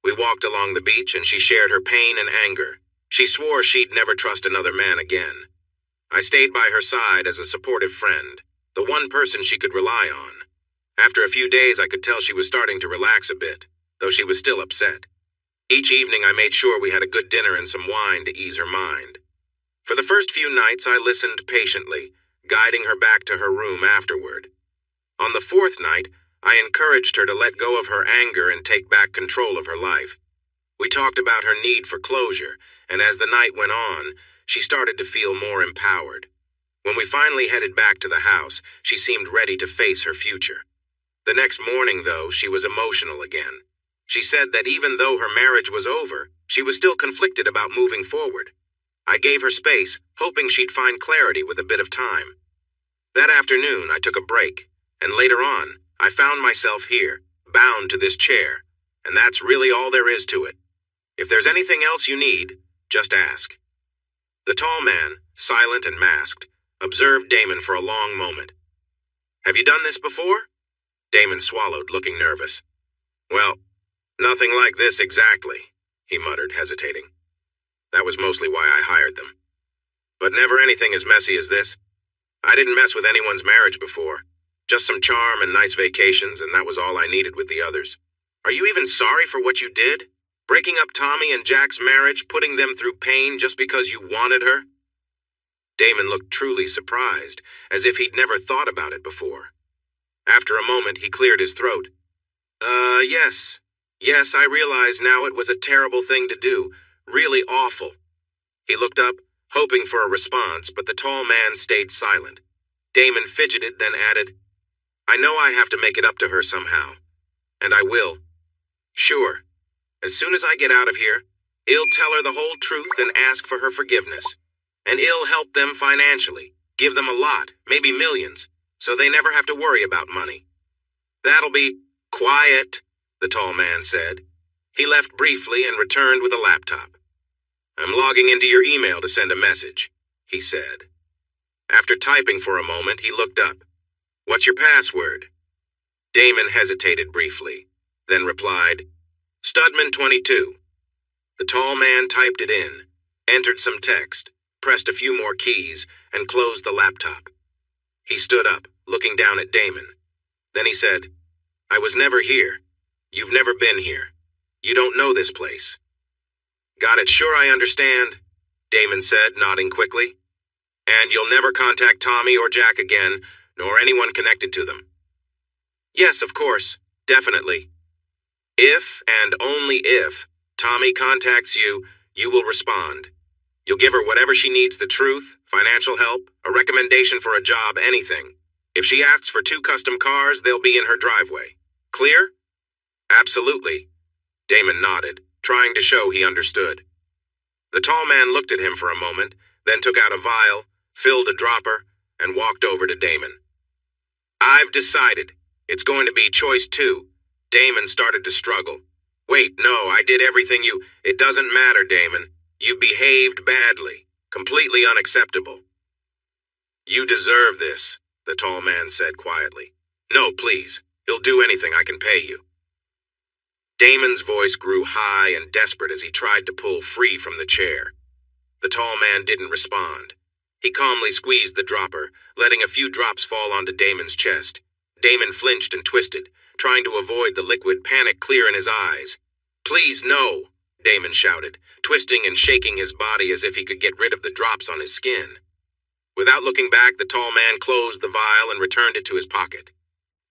Speaker 1: We walked along the beach and she shared her pain and anger. She swore she'd never trust another man again. I stayed by her side as a supportive friend, the one person she could rely on. After a few days, I could tell she was starting to relax a bit, though she was still upset. Each evening, I made sure we had a good dinner and some wine to ease her mind. For the first few nights, I listened patiently, guiding her back to her room afterward. On the fourth night, I encouraged her to let go of her anger and take back control of her life. We talked about her need for closure, and as the night went on, she started to feel more empowered. When we finally headed back to the house, she seemed ready to face her future. The next morning, though, she was emotional again. She said that even though her marriage was over, she was still conflicted about moving forward. I gave her space, hoping she'd find clarity with a bit of time. That afternoon, I took a break, and later on, I found myself here, bound to this chair, and that's really all there is to it. If there's anything else you need, just ask. The tall man, silent and masked, observed Damon for a long moment. "Have you done this before?" Damon swallowed, looking nervous. "Well, nothing like this exactly," he muttered, hesitating. "That was mostly why I hired them. But never anything as messy as this. I didn't mess with anyone's marriage before. Just some charm and nice vacations, and that was all I needed with the others. Are you even sorry for what you did? Breaking up Tommy and Jack's marriage, putting them through pain just because you wanted her?" Damon looked truly surprised, as if he'd never thought about it before. After a moment, he cleared his throat. Yes. Yes, I realize now it was a terrible thing to do. Really awful." He looked up, hoping for a response, but the tall man stayed silent. Damon fidgeted, then added, "I know I have to make it up to her somehow. And I will. Sure. As soon as I get out of here, I'll tell her the whole truth and ask for her forgiveness. And I'll help them financially, give them a lot, maybe millions, so they never have to worry about money. That'll be—" "Quiet," the tall man said. He left briefly and returned with a laptop. "I'm logging into your email to send a message," he said. After typing for a moment, he looked up. "What's your password?" Damon hesitated briefly, then replied, "Studman22. The tall man typed it in, entered some text, pressed a few more keys, and closed the laptop. He stood up, looking down at Damon. Then he said, "I was never here. You've never been here. You don't know this place." "Got it, sure I understand," Damon said, nodding quickly. "And you'll never contact Tommy or Jack again, nor anyone connected to them?" "Yes, of course, definitely. If, and only if, Tommy contacts you, you will respond. You'll give her whatever she needs, the truth, financial help, a recommendation for a job, anything. If she asks for 2 custom cars, they'll be in her driveway. Clear?" "Absolutely." Damon nodded, trying to show he understood. The tall man looked at him for a moment, then took out a vial, filled a dropper, and walked over to Damon. "I've decided. It's going to be choice 2. Damon started to struggle. "Wait, no, I did everything you—" "It doesn't matter, Damon. You behaved badly. Completely unacceptable." "You deserve this," the tall man said quietly. "No, please. He'll do anything. I can pay you." Damon's voice grew high and desperate as he tried to pull free from the chair. The tall man didn't respond. He calmly squeezed the dropper, letting a few drops fall onto Damon's chest. Damon flinched and twisted, trying to avoid the liquid panic clear in his eyes. "Please, no," Damon shouted, twisting and shaking his body as if he could get rid of the drops on his skin. Without looking back, the tall man closed the vial and returned it to his pocket.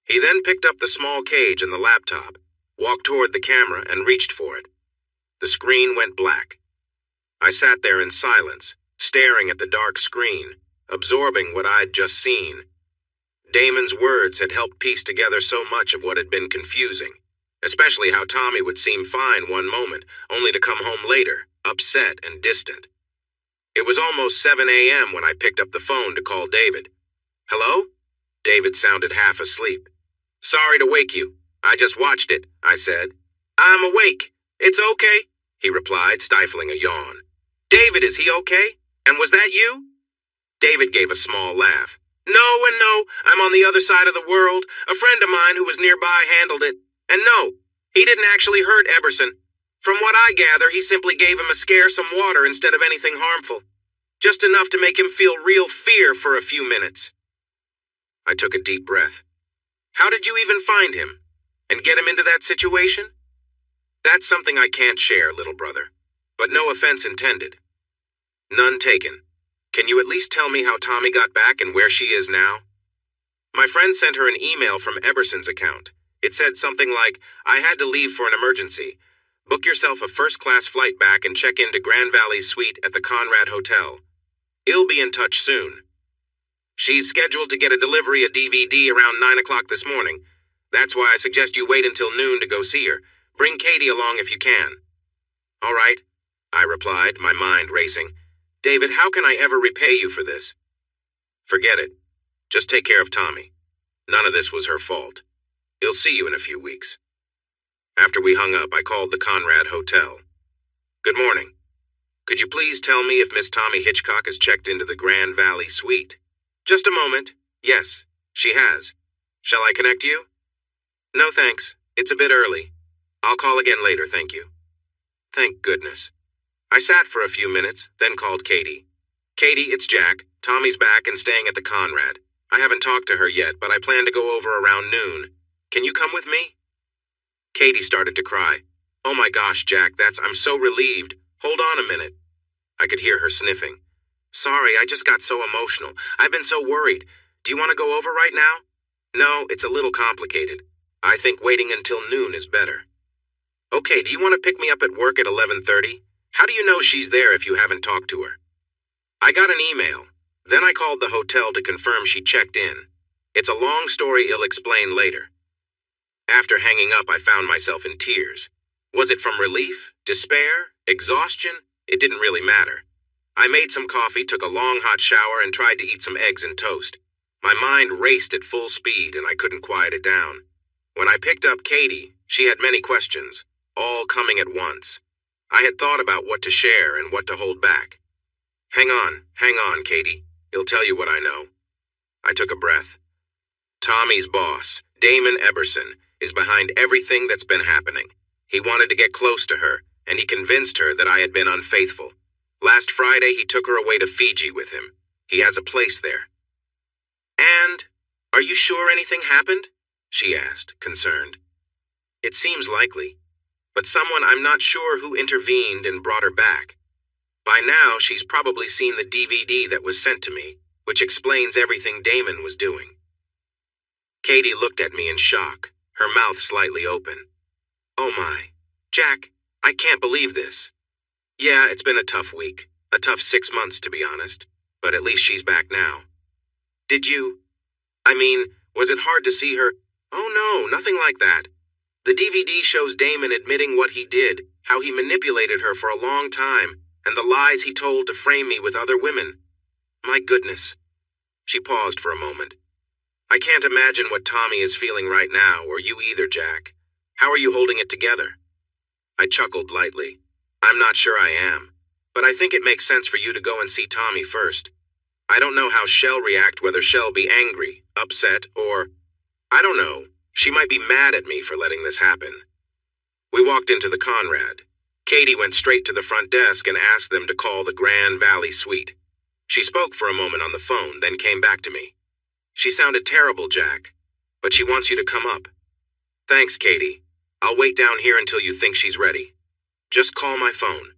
Speaker 1: He then picked up the small cage and the laptop, walked toward the camera, and reached for it. The screen went black. I sat there in silence, staring at the dark screen, absorbing what I'd just seen. Damon's words had helped piece together so much of what had been confusing, especially how Tommy would seem fine one moment, only to come home later, upset and distant. It was almost 7 a.m. when I picked up the phone to call David. "Hello?" David sounded half asleep. "Sorry to wake you. I just watched it," I said. "I'm awake. It's okay," he replied, stifling a yawn. "David, is he okay? And was that you?" David gave a small laugh. "No and no, I'm on the other side of the world. A friend of mine who was nearby handled it. And no, he didn't actually hurt Eberson. From what I gather, he simply gave him a scare, some water instead of anything harmful. Just enough to make him feel real fear for a few minutes." I took a deep breath. "How did you even find him? And get him into that situation?" "That's something I can't share, little brother. But no offense intended." "None taken. Can you at least tell me how Tommy got back and where she is now?" My friend sent her an email from Eberson's account. It said something like, "I had to leave for an emergency. Book yourself a first-class flight back and check into Grand Valley's suite at the Conrad Hotel. I'll be in touch soon." She's scheduled to get a delivery, a DVD, around 9 o'clock this morning. That's why I suggest you wait until noon to go see her. Bring Katie along if you can. "All right," I replied, my mind racing. "David, how can I ever repay you for this?" "Forget it. Just take care of Tommy. None of this was her fault. I'll see you in a few weeks." After we hung up, I called the Conrad Hotel. "Good morning. Could you please tell me if Miss Tommy Hitchcock has checked into the Grand Valley suite?" "Just a moment. Yes, she has. Shall I connect you?" "No, thanks. It's a bit early. I'll call again later, thank you." Thank goodness. I sat for a few minutes, then called Katie. "Katie, it's Jack. Tommy's back and staying at the Conrad. I haven't talked to her yet, but I plan to go over around noon. Can you come with me?" Katie started to cry. "Oh my gosh, Jack, I'm so relieved. Hold on a minute." I could hear her sniffing. Sorry, I just got so emotional. I've been so worried. Do you want to go over right now? No, it's a little complicated. I think waiting until noon is better. Okay, do you want to pick me up at work at 11:30? How do you know she's there if you haven't talked to her? I got an email. Then I called the hotel to confirm she checked in. It's a long story I'll explain later. After hanging up, I found myself in tears. Was it from relief, despair, exhaustion? It didn't really matter. I made some coffee, took a long hot shower, and tried to eat some eggs and toast. My mind raced at full speed, and I couldn't quiet it down. When I picked up Katie, she had many questions, all coming at once. I had thought about what to share and what to hold back. Hang on, Katie. He'll tell you what I know. I took a breath. Tommy's boss, Damon Eberson, is behind everything that's been happening. He wanted to get close to her, and he convinced her that I had been unfaithful. Last Friday, he took her away to Fiji with him. He has a place there. And, are you sure anything happened? She asked, concerned. It seems likely, but someone I'm not sure who intervened and brought her back. By now, she's probably seen the DVD that was sent to me, which explains everything Damon was doing. Katie looked at me in shock, her mouth slightly open. Oh my, Jack, I can't believe this. Yeah, it's been a tough week, a tough 6 months to be honest, but at least she's back now. Was it hard to see her? Oh no, nothing like that. The DVD shows Damon admitting what he did, how he manipulated her for a long time, and the lies he told to frame me with other women. My goodness. She paused for a moment. I can't imagine what Tommy is feeling right now, or you either, Jack. How are you holding it together? I chuckled lightly. I'm not sure I am, but I think it makes sense for you to go and see Tommy first. I don't know how Shell'll react, whether Shell'll be angry, upset, or... I don't know. She might be mad at me for letting this happen. We walked into the Conrad. Katie went straight to the front desk and asked them to call the Grand Valley Suite. She spoke for a moment on the phone, then came back to me. She sounded terrible, Jack, but she wants you to come up. Thanks, Katie. I'll wait down here until you think she's ready. Just call my phone.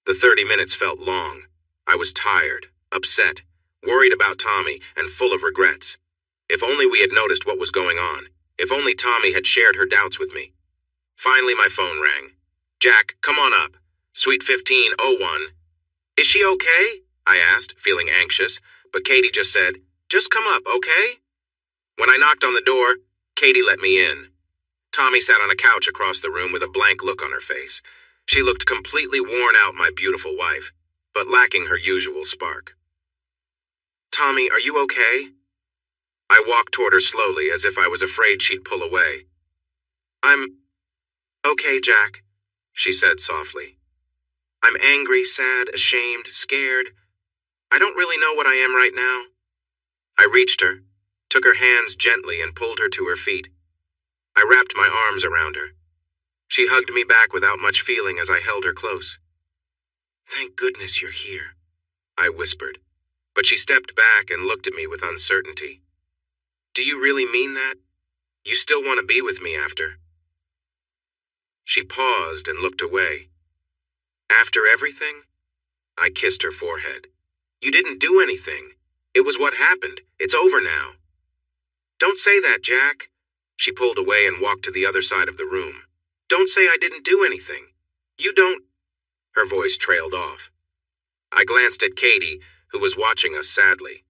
Speaker 1: The 30 minutes felt long. I was tired, upset, worried about Tommy, and full of regrets. If only we had noticed what was going on. If only Tommy had shared her doubts with me. Finally, my phone rang. Jack, come on up. Suite 1501. Is she okay? I asked, feeling anxious, but Katie just said, just come up, okay? When I knocked on the door, Katie let me in. Tommy sat on a couch across the room with a blank look on her face. She looked completely worn out, my beautiful wife, but lacking her usual spark. Tommy, are you okay? I walked toward her slowly, as if I was afraid she'd pull away. I'm okay, Jack, she said softly. I'm angry, sad, ashamed, scared. I don't really know what I am right now. I reached her, took her hands gently, and pulled her to her feet. I wrapped my arms around her. She hugged me back without much feeling as I held her close. Thank goodness you're here, I whispered, but she stepped back and looked at me with uncertainty. Do you really mean that? You still want to be with me after? She paused and looked away. After everything? I kissed her forehead. You didn't do anything. It was what happened. It's over now. Don't say that, Jack. She pulled away and walked to the other side of the room. Don't say I didn't do anything. You don't... Her voice trailed off. I glanced at Katie, who was watching us sadly.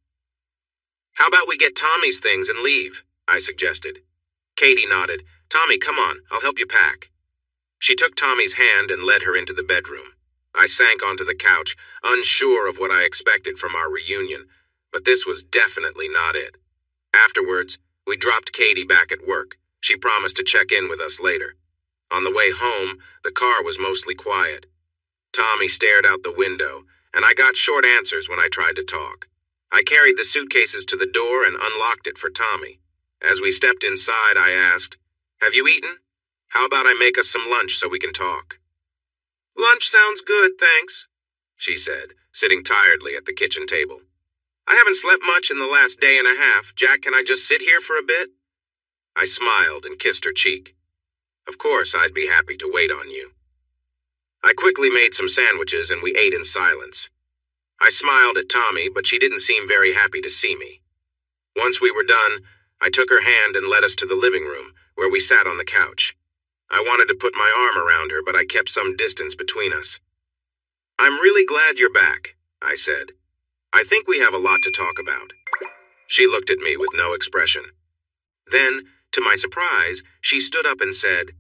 Speaker 1: How about we get Tommy's things and leave? I suggested. Katie nodded. Tommy, come on, I'll help you pack. She took Tommy's hand and led her into the bedroom. I sank onto the couch, unsure of what I expected from our reunion, but this was definitely not it. Afterwards, we dropped Katie back at work. She promised to check in with us later. On the way home, the car was mostly quiet. Tommy stared out the window, and I got short answers when I tried to talk. I carried the suitcases to the door and unlocked it for Tommy. As we stepped inside, I asked, Have you eaten? How about I make us some lunch so we can talk? Lunch sounds good, thanks, she said, sitting tiredly at the kitchen table. I haven't slept much in the last day and a half. Jack, can I just sit here for a bit? I smiled and kissed her cheek. Of course, I'd be happy to wait on you. I quickly made some sandwiches and we ate in silence. I smiled at Tommy, but she didn't seem very happy to see me. Once we were done, I took her hand and led us to the living room, where we sat on the couch. I wanted to put my arm around her, but I kept some distance between us. "I'm really glad you're back," I said. "I think we have a lot to talk about." She looked at me with no expression. Then, to my surprise, she stood up and said,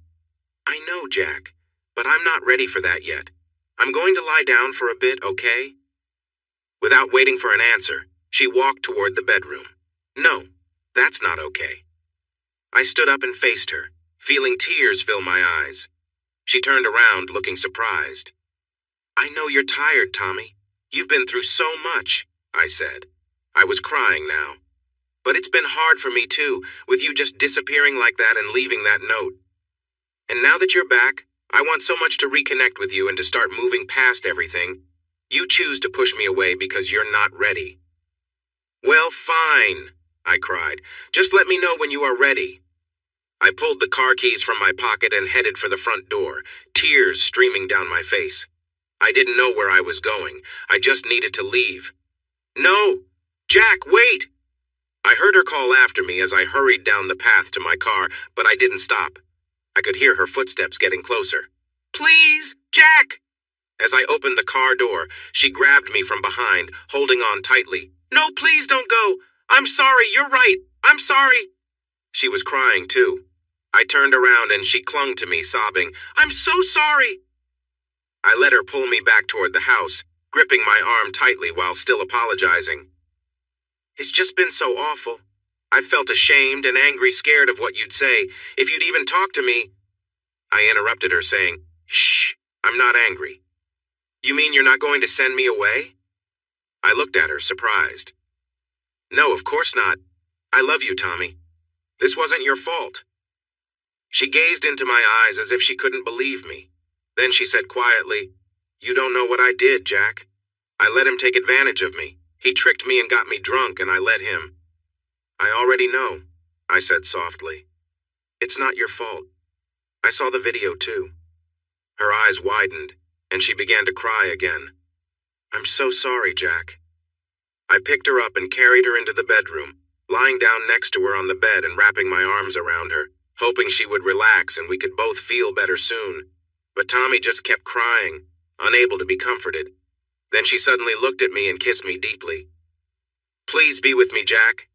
Speaker 1: "I know, Jack, but I'm not ready for that yet. I'm going to lie down for a bit, okay?" Without waiting for an answer, she walked toward the bedroom. "No, that's not okay." I stood up and faced her, feeling tears fill my eyes. She turned around, looking surprised. "I know you're tired, Tommy. You've been through so much," I said. I was crying now. "But it's been hard for me too, with you just disappearing like that and leaving that note. And now that you're back, I want so much to reconnect with you and to start moving past everything. You choose to push me away because you're not ready." "Well, fine," I cried. "Just let me know when you are ready." I pulled the car keys from my pocket and headed for the front door, tears streaming down my face. I didn't know where I was going. I just needed to leave. "No! Jack, wait!" I heard her call after me as I hurried down the path to my car, but I didn't stop. I could hear her footsteps getting closer. "Please, Jack!" As I opened the car door, she grabbed me from behind, holding on tightly. "No, please don't go. I'm sorry, you're right. I'm sorry." She was crying too. I turned around and she clung to me, sobbing, "I'm so sorry." I let her pull me back toward the house, gripping my arm tightly while still apologizing. "It's just been so awful. I felt ashamed and angry, scared of what you'd say, if you'd even talk to me." I interrupted her, saying, "Shh, I'm not angry." "You mean you're not going to send me away?" I looked at her, surprised. "No, of course not. I love you, Tommy. This wasn't your fault." She gazed into my eyes as if she couldn't believe me. Then she said quietly, "You don't know what I did, Jack. I let him take advantage of me. He tricked me and got me drunk, and I let him." "I already know," I said softly. "It's not your fault. I saw the video too." Her eyes widened, and she began to cry again. "I'm so sorry, Jack." I picked her up and carried her into the bedroom, lying down next to her on the bed and wrapping my arms around her, hoping she would relax and we could both feel better soon. But Tommy just kept crying, unable to be comforted. Then she suddenly looked at me and kissed me deeply. "Please be with me, Jack."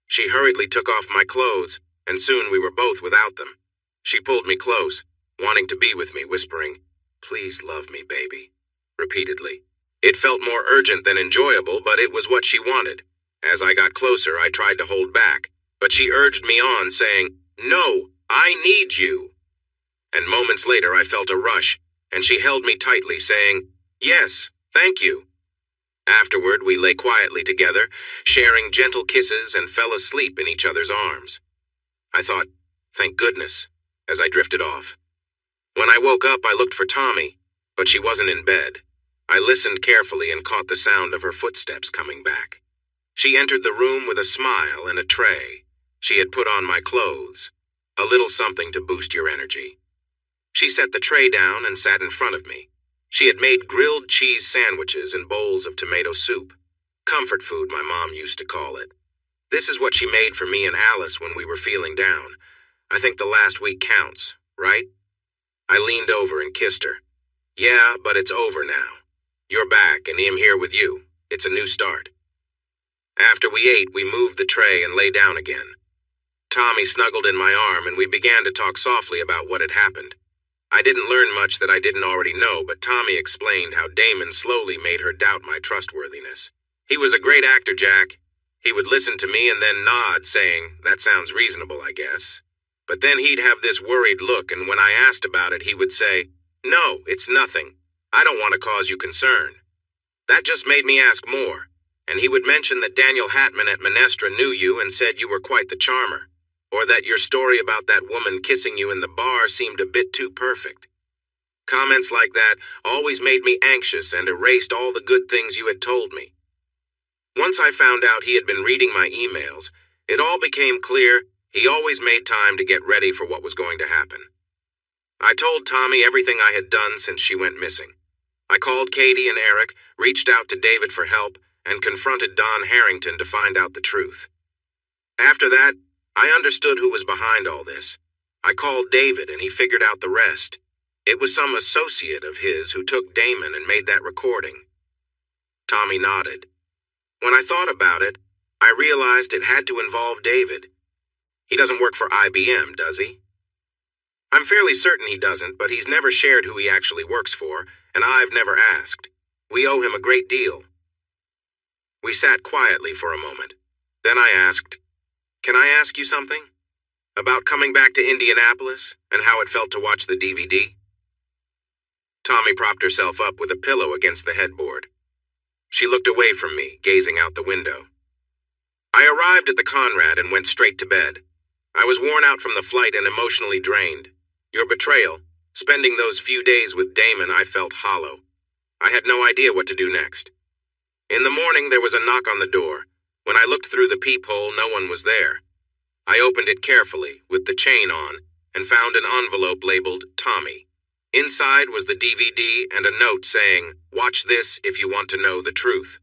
Speaker 1: She hurriedly took off my clothes, and soon we were both without them. She pulled me close, wanting to be with me, whispering, "Please love me, baby," repeatedly. It felt more urgent than enjoyable, but it was what she wanted. As I got closer, I tried to hold back, but she urged me on, saying, "No, I need you." And moments later, I felt a rush, and she held me tightly, saying, "Yes, thank you." Afterward, we lay quietly together, sharing gentle kisses and fell asleep in each other's arms. I thought, thank goodness, as I drifted off. When I woke up, I looked for Tommy, but she wasn't in bed. I listened carefully and caught the sound of her footsteps coming back. She entered the room with a smile and a tray. She had put on my clothes, a little something to boost your energy. She set the tray down and sat in front of me. She had made grilled cheese sandwiches and bowls of tomato soup. Comfort food, my mom used to call it. This is what she made for me and Alice when we were feeling down. I think the last week counts, right? I leaned over and kissed her. "Yeah, but it's over now. You're back and I'm here with you. It's a new start." After we ate, we moved the tray and lay down again. Tommy snuggled in my arm and we began to talk softly about what had happened. I didn't learn much that I didn't already know, but Tommy explained how Damon slowly made her doubt my trustworthiness. He was a great actor, Jack. He would listen to me and then nod, saying, "That sounds reasonable, I guess." But then he'd have this worried look, and when I asked about it, he would say, "No, it's nothing. I don't want to cause you concern." That just made me ask more, and he would mention that Daniel Hatman at Minestra knew you and said you were quite the charmer, or that your story about that woman kissing you in the bar seemed a bit too perfect. Comments like that always made me anxious and erased all the good things you had told me. Once I found out he had been reading my emails, it all became clear he always made time to get ready for what was going to happen. I told Tommy everything I had done since she went missing. I called Katie and Eric, reached out to David for help, and confronted Don Harrington to find out the truth. After that, I understood who was behind all this. I called David and he figured out the rest. It was some associate of his who took Damon and made that recording. Tommy nodded. When I thought about it, I realized it had to involve David. He doesn't work for IBM, does he? I'm fairly certain he doesn't, but he's never shared who he actually works for, and I've never asked. We owe him a great deal. We sat quietly for a moment. Then I asked, "Can I ask you something? About coming back to Indianapolis and how it felt to watch the DVD?" Tommy propped herself up with a pillow against the headboard. She looked away from me, gazing out the window. I arrived at the Conrad and went straight to bed. I was worn out from the flight and emotionally drained. Your betrayal, spending those few days with Damon, I felt hollow. I had no idea what to do next. In the morning, there was a knock on the door. When I looked through the peephole, no one was there. I opened it carefully, with the chain on, and found an envelope labeled Tommy. Inside was the DVD and a note saying, "Watch this if you want to know the truth."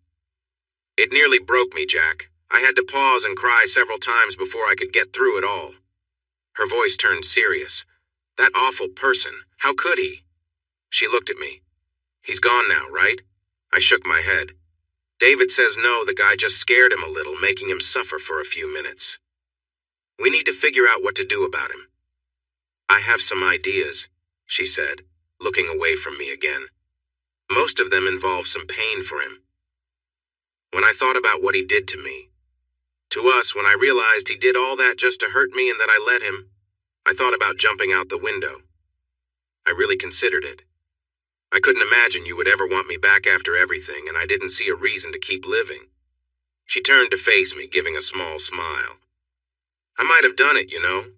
Speaker 1: It nearly broke me, Jack. I had to pause and cry several times before I could get through it all. Her voice turned serious. That awful person, how could he? She looked at me. He's gone now, right? I shook my head. David says no, the guy just scared him a little, making him suffer for a few minutes. We need to figure out what to do about him. I have some ideas, she said, looking away from me again. Most of them involve some pain for him. When I thought about what he did to me, to us, when I realized he did all that just to hurt me and that I let him, I thought about jumping out the window. I really considered it. I couldn't imagine you would ever want me back after everything, and I didn't see a reason to keep living. She turned to face me, giving a small smile. I might have done it, you know.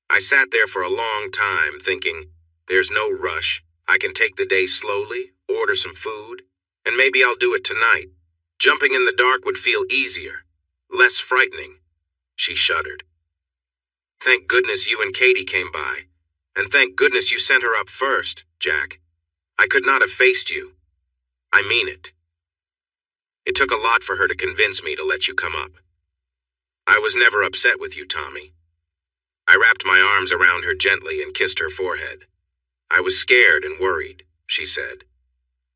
Speaker 1: I sat there for a long time, thinking, there's no rush. I can take the day slowly, order some food, and maybe I'll do it tonight. Jumping in the dark would feel easier, less frightening. She shuddered. Thank goodness you and Katie came by, and thank goodness you sent her up first, Jack. I could not have faced you. I mean it. It took a lot for her to convince me to let you come up. I was never upset with you, Tommy. I wrapped my arms around her gently and kissed her forehead. I was scared and worried, she said.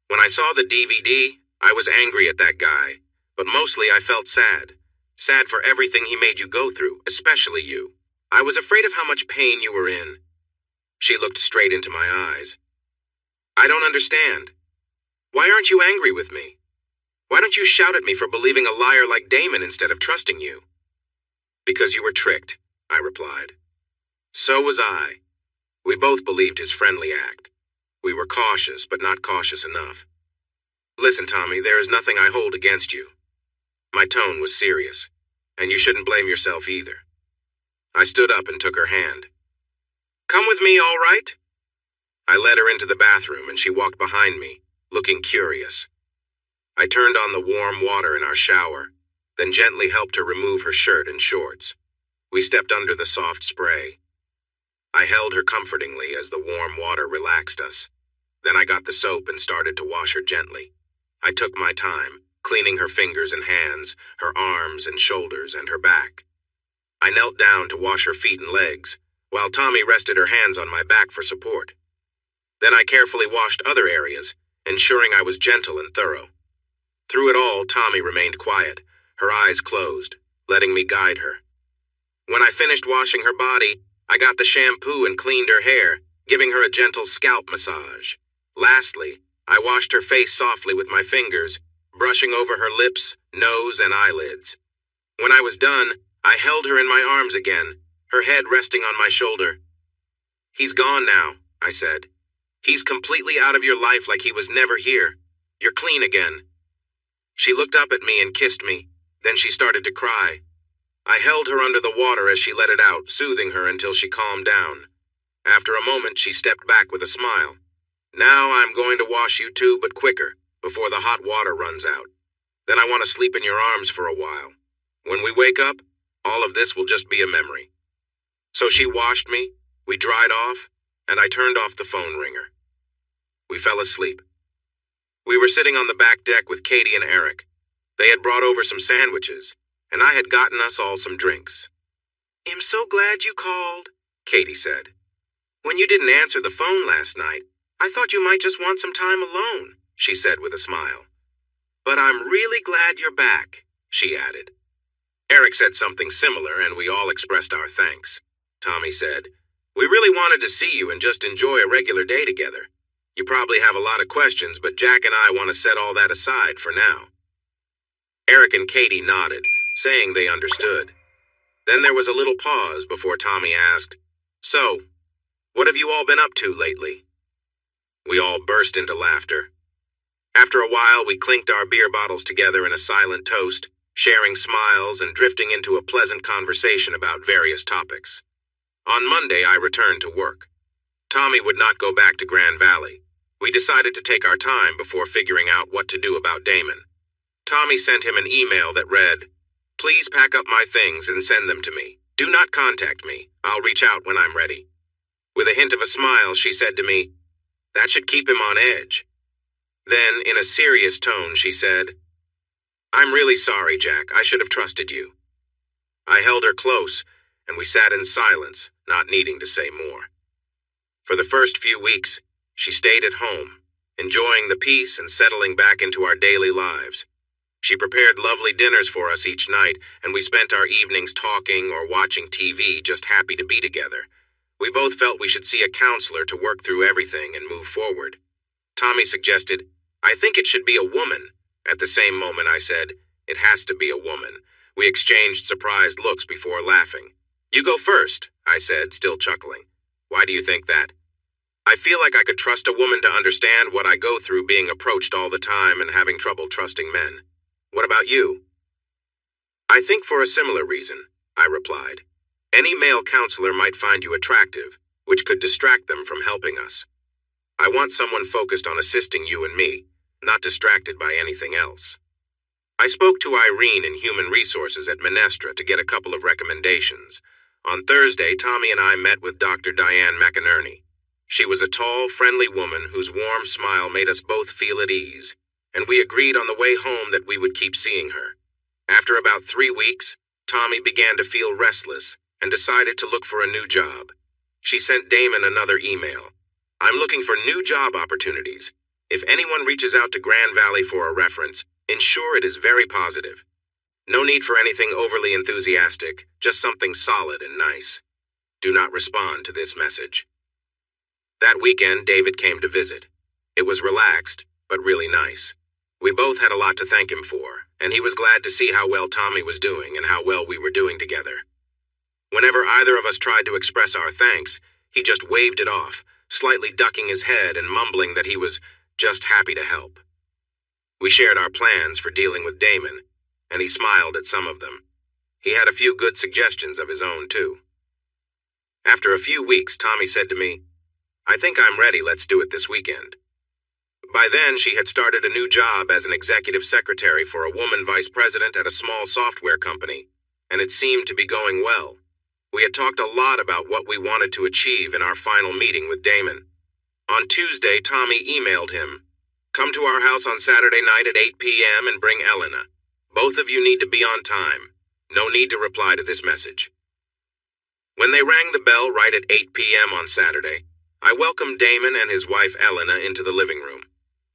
Speaker 1: When I saw the DVD, I was angry at that guy, but mostly I felt sad. Sad for everything he made you go through, especially you. I was afraid of how much pain you were in. She looked straight into my eyes. I don't understand. Why aren't you angry with me? Why don't you shout at me for believing a liar like Damon instead of trusting you? Because you were tricked, I replied. So was I. We both believed his friendly act. We were cautious, but not cautious enough. Listen, Tommy, there is nothing I hold against you. My tone was serious, and you shouldn't blame yourself either. I stood up and took her hand. Come with me, all right? I led her into the bathroom, and she walked behind me, looking curious. I turned on the warm water in our shower, then gently helped her remove her shirt and shorts. We stepped under the soft spray. I held her comfortingly as the warm water relaxed us. Then I got the soap and started to wash her gently. I took my time, cleaning her fingers and hands, her arms and shoulders, and her back. I knelt down to wash her feet and legs, while Tommy rested her hands on my back for support. Then I carefully washed other areas, ensuring I was gentle and thorough. Through it all, Tommy remained quiet, her eyes closed, letting me guide her. When I finished washing her body, I got the shampoo and cleaned her hair, giving her a gentle scalp massage. Lastly, I washed her face softly with my fingers, brushing over her lips, nose, and eyelids. When I was done, I held her in my arms again, her head resting on my shoulder. He's gone now, I said. He's completely out of your life like he was never here. You're clean again. She looked up at me and kissed me. Then she started to cry. I held her under the water as she let it out, soothing her until she calmed down. After a moment, she stepped back with a smile. Now I'm going to wash you too, but quicker, before the hot water runs out. Then I want to sleep in your arms for a while. When we wake up, all of this will just be a memory. So she washed me, we dried off, and I turned off the phone ringer. We fell asleep. We were sitting on the back deck with Katie and Eric. They had brought over some sandwiches, and I had gotten us all some drinks. "I'm so glad you called," Katie said. "When you didn't answer the phone last night, I thought you might just want some time alone," she said with a smile. "But I'm really glad you're back," she added. Eric said something similar, and we all expressed our thanks. Tommy said, "We really wanted to see you and just enjoy a regular day together. You probably have a lot of questions, but Jack and I want to set all that aside for now." Eric and Katie nodded, saying they understood. Then there was a little pause before Tommy asked, "So, what have you all been up to lately?" We all burst into laughter. After a while, we clinked our beer bottles together in a silent toast, sharing smiles and drifting into a pleasant conversation about various topics. On Monday, I returned to work. Tommy would not go back to Grand Valley. We decided to take our time before figuring out what to do about Damon. Tommy sent him an email that read, "Please pack up my things and send them to me. Do not contact me. I'll reach out when I'm ready." With a hint of a smile, she said to me, "That should keep him on edge." Then, in a serious tone, she said, "I'm really sorry, Jack. I should have trusted you." I held her close, and we sat in silence, not needing to say more. For the first few weeks, she stayed at home, enjoying the peace and settling back into our daily lives. She prepared lovely dinners for us each night, and we spent our evenings talking or watching TV, just happy to be together. We both felt we should see a counselor to work through everything and move forward. Tommy suggested, "I think it should be a woman." At the same moment, I said, "It has to be a woman." We exchanged surprised looks before laughing. "You go first," I said, still chuckling. "Why do you think that?" "I feel like I could trust a woman to understand what I go through being approached all the time and having trouble trusting men. What about you?" "I think for a similar reason," I replied. "Any male counselor might find you attractive, which could distract them from helping us. I want someone focused on assisting you and me, not distracted by anything else." I spoke to Irene in Human Resources at Minestra to get a couple of recommendations. On Thursday, Tommy and I met with Dr. Diane McInerney. She was a tall, friendly woman whose warm smile made us both feel at ease, and we agreed on the way home that we would keep seeing her. After about 3 weeks, Tommy began to feel restless and decided to look for a new job. She sent Damon another email. "I'm looking for new job opportunities. If anyone reaches out to Grand Valley for a reference, ensure it is very positive. No need for anything overly enthusiastic, just something solid and nice. Do not respond to this message." That weekend, David came to visit. It was relaxed, but really nice. We both had a lot to thank him for, and he was glad to see how well Tommy was doing and how well we were doing together. Whenever either of us tried to express our thanks, he just waved it off, slightly ducking his head and mumbling that he was just happy to help. We shared our plans for dealing with Damon, and he smiled at some of them. He had a few good suggestions of his own, too. After a few weeks, Tommy said to me, "I think I'm ready, let's do it this weekend." By then, she had started a new job as an executive secretary for a woman vice president at a small software company, and it seemed to be going well. We had talked a lot about what we wanted to achieve in our final meeting with Damon. On Tuesday, Tommy emailed him, "Come to our house on Saturday night at 8 p.m. and bring Elena. Both of you need to be on time. No need to reply to this message." When they rang the bell right at 8 p.m. on Saturday, I welcomed Damon and his wife Elena into the living room.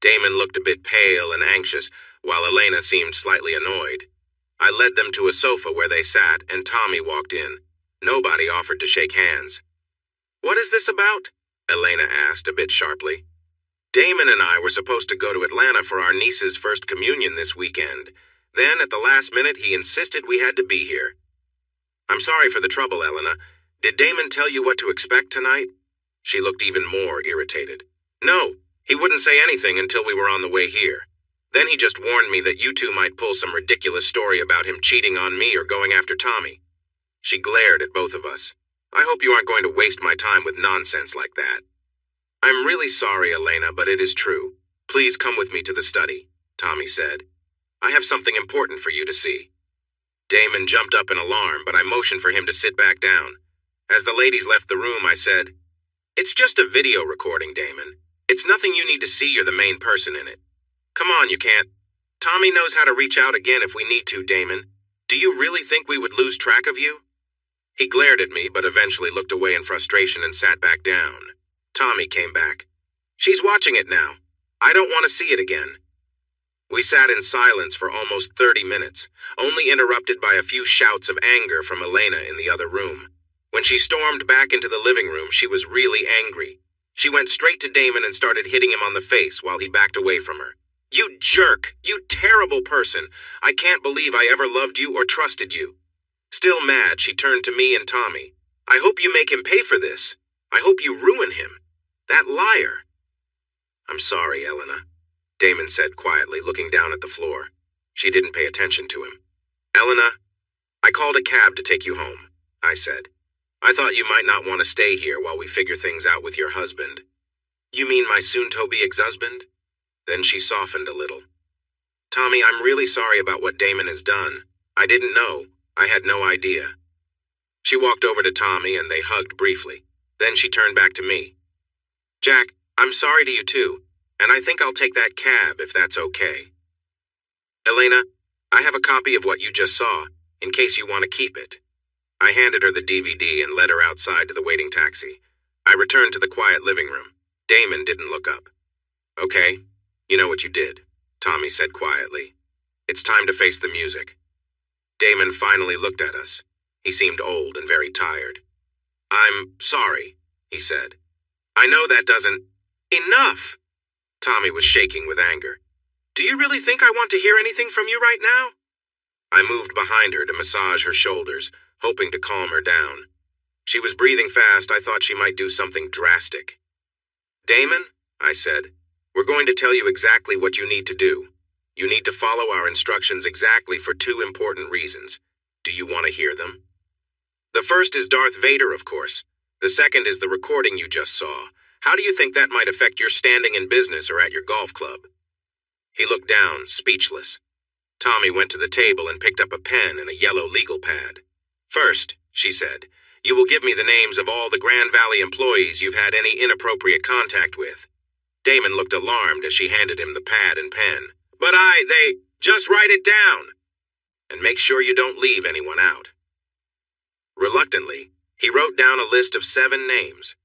Speaker 1: Damon looked a bit pale and anxious, while Elena seemed slightly annoyed. I led them to a sofa where they sat, and Tommy walked in. Nobody offered to shake hands. "What is this about?" Elena asked a bit sharply. "Damon and I were supposed to go to Atlanta for our niece's first communion this weekend. Then, at the last minute, he insisted we had to be here." "I'm sorry for the trouble, Elena. Did Damon tell you what to expect tonight?" She looked even more irritated. "No, he wouldn't say anything until we were on the way here. Then he just warned me that you two might pull some ridiculous story about him cheating on me or going after Tommy." She glared at both of us. "I hope you aren't going to waste my time with nonsense like that." "I'm really sorry, Elena, but it is true. Please come with me to the study," Tommy said. "I have something important for you to see." Damon jumped up in alarm, but I motioned for him to sit back down. As the ladies left the room, I said, "It's just a video recording, Damon. It's nothing you need to see. You're the main person in it." Come on, you can't. Tommy knows how to reach out again if we need to, Damon. Do you really think we would lose track of you? He glared at me, but eventually looked away in frustration and sat back down. Tommy came back. She's watching it now. I don't want to see it again. We sat in silence for almost 30 minutes, only interrupted by a few shouts of anger from Elena in the other room. When she stormed back into the living room, she was really angry. She went straight to Damon and started hitting him on the face while he backed away from her. You jerk! You terrible person! I can't believe I ever loved you or trusted you. Still mad, she turned to me and Tommy. I hope you make him pay for this. I hope you ruin him. That liar. I'm sorry, Elena, Damon said quietly, looking down at the floor. She didn't pay attention to him. Elena, I called a cab to take you home, I said. I thought you might not want to stay here while we figure things out with your husband. You mean my soon-to-be ex-husband? Then she softened a little. Tommy, I'm really sorry about what Damon has done. I didn't know. I had no idea. She walked over to Tommy and they hugged briefly. Then she turned back to me. Jack, I'm sorry to you too, and I think I'll take that cab if that's okay. Elena, I have a copy of what you just saw, in case you want to keep it. I handed her the DVD and led her outside to the waiting taxi. I returned to the quiet living room. Damon didn't look up. Okay, you know what you did, Tommy said quietly. It's time to face the music. Damon finally looked at us. He seemed old and very tired. I'm sorry, he said. I know that doesn't... Enough! Tommy was shaking with anger. Do you really think I want to hear anything from you right now? I moved behind her to massage her shoulders, hoping to calm her down. She was breathing fast. I thought she might do something drastic. Damon, I said, we're going to tell you exactly what you need to do. You need to follow our instructions exactly for 2 important reasons. Do you want to hear them? The first is Darth Vader, of course. The second is the recording you just saw. How do you think that might affect your standing in business or at your golf club? He looked down, speechless. Tommy went to the table and picked up a pen and a yellow legal pad. First, she said, you will give me the names of all the Grand Valley employees you've had any inappropriate contact with. Damon looked alarmed as she handed him the pad and pen. But just write it down. And make sure you don't leave anyone out. Reluctantly, he wrote down a list of 7 names.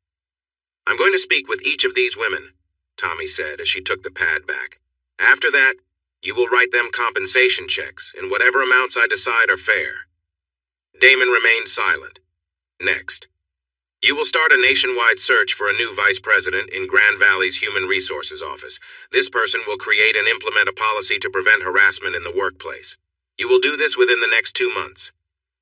Speaker 1: I'm going to speak with each of these women, Tommy said as she took the pad back. After that, you will write them compensation checks in whatever amounts I decide are fair. Damon remained silent. Next, you will start a nationwide search for a new vice president in Grand Valley's Human Resources Office. This person will create and implement a policy to prevent harassment in the workplace. You will do this within the next 2 months.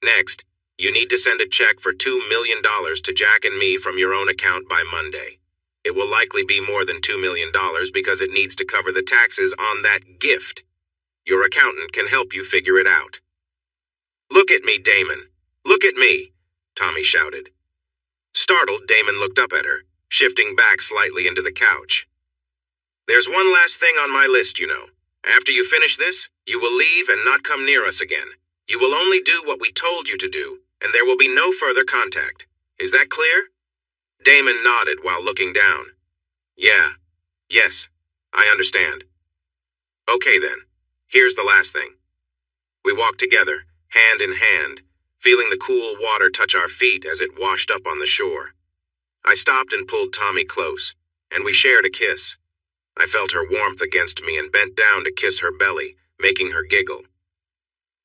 Speaker 1: Next, you need to send a check for $2 million to Jack and me from your own account by Monday. It will likely be more than $2 million because it needs to cover the taxes on that gift. Your accountant can help you figure it out. Look at me, Damon. Look at me, Tommy shouted. Startled, Damon looked up at her, shifting back slightly into the couch. There's one last thing on my list, you know. After you finish this, you will leave and not come near us again. You will only do what we told you to do, and there will be no further contact. Is that clear? Damon nodded while looking down. Yes, I understand. Okay then, here's the last thing. We walked together, hand in hand, feeling the cool water touch our feet as it washed up on the shore. I stopped and pulled Tommy close, and we shared a kiss. I felt her warmth against me and bent down to kiss her belly, making her giggle.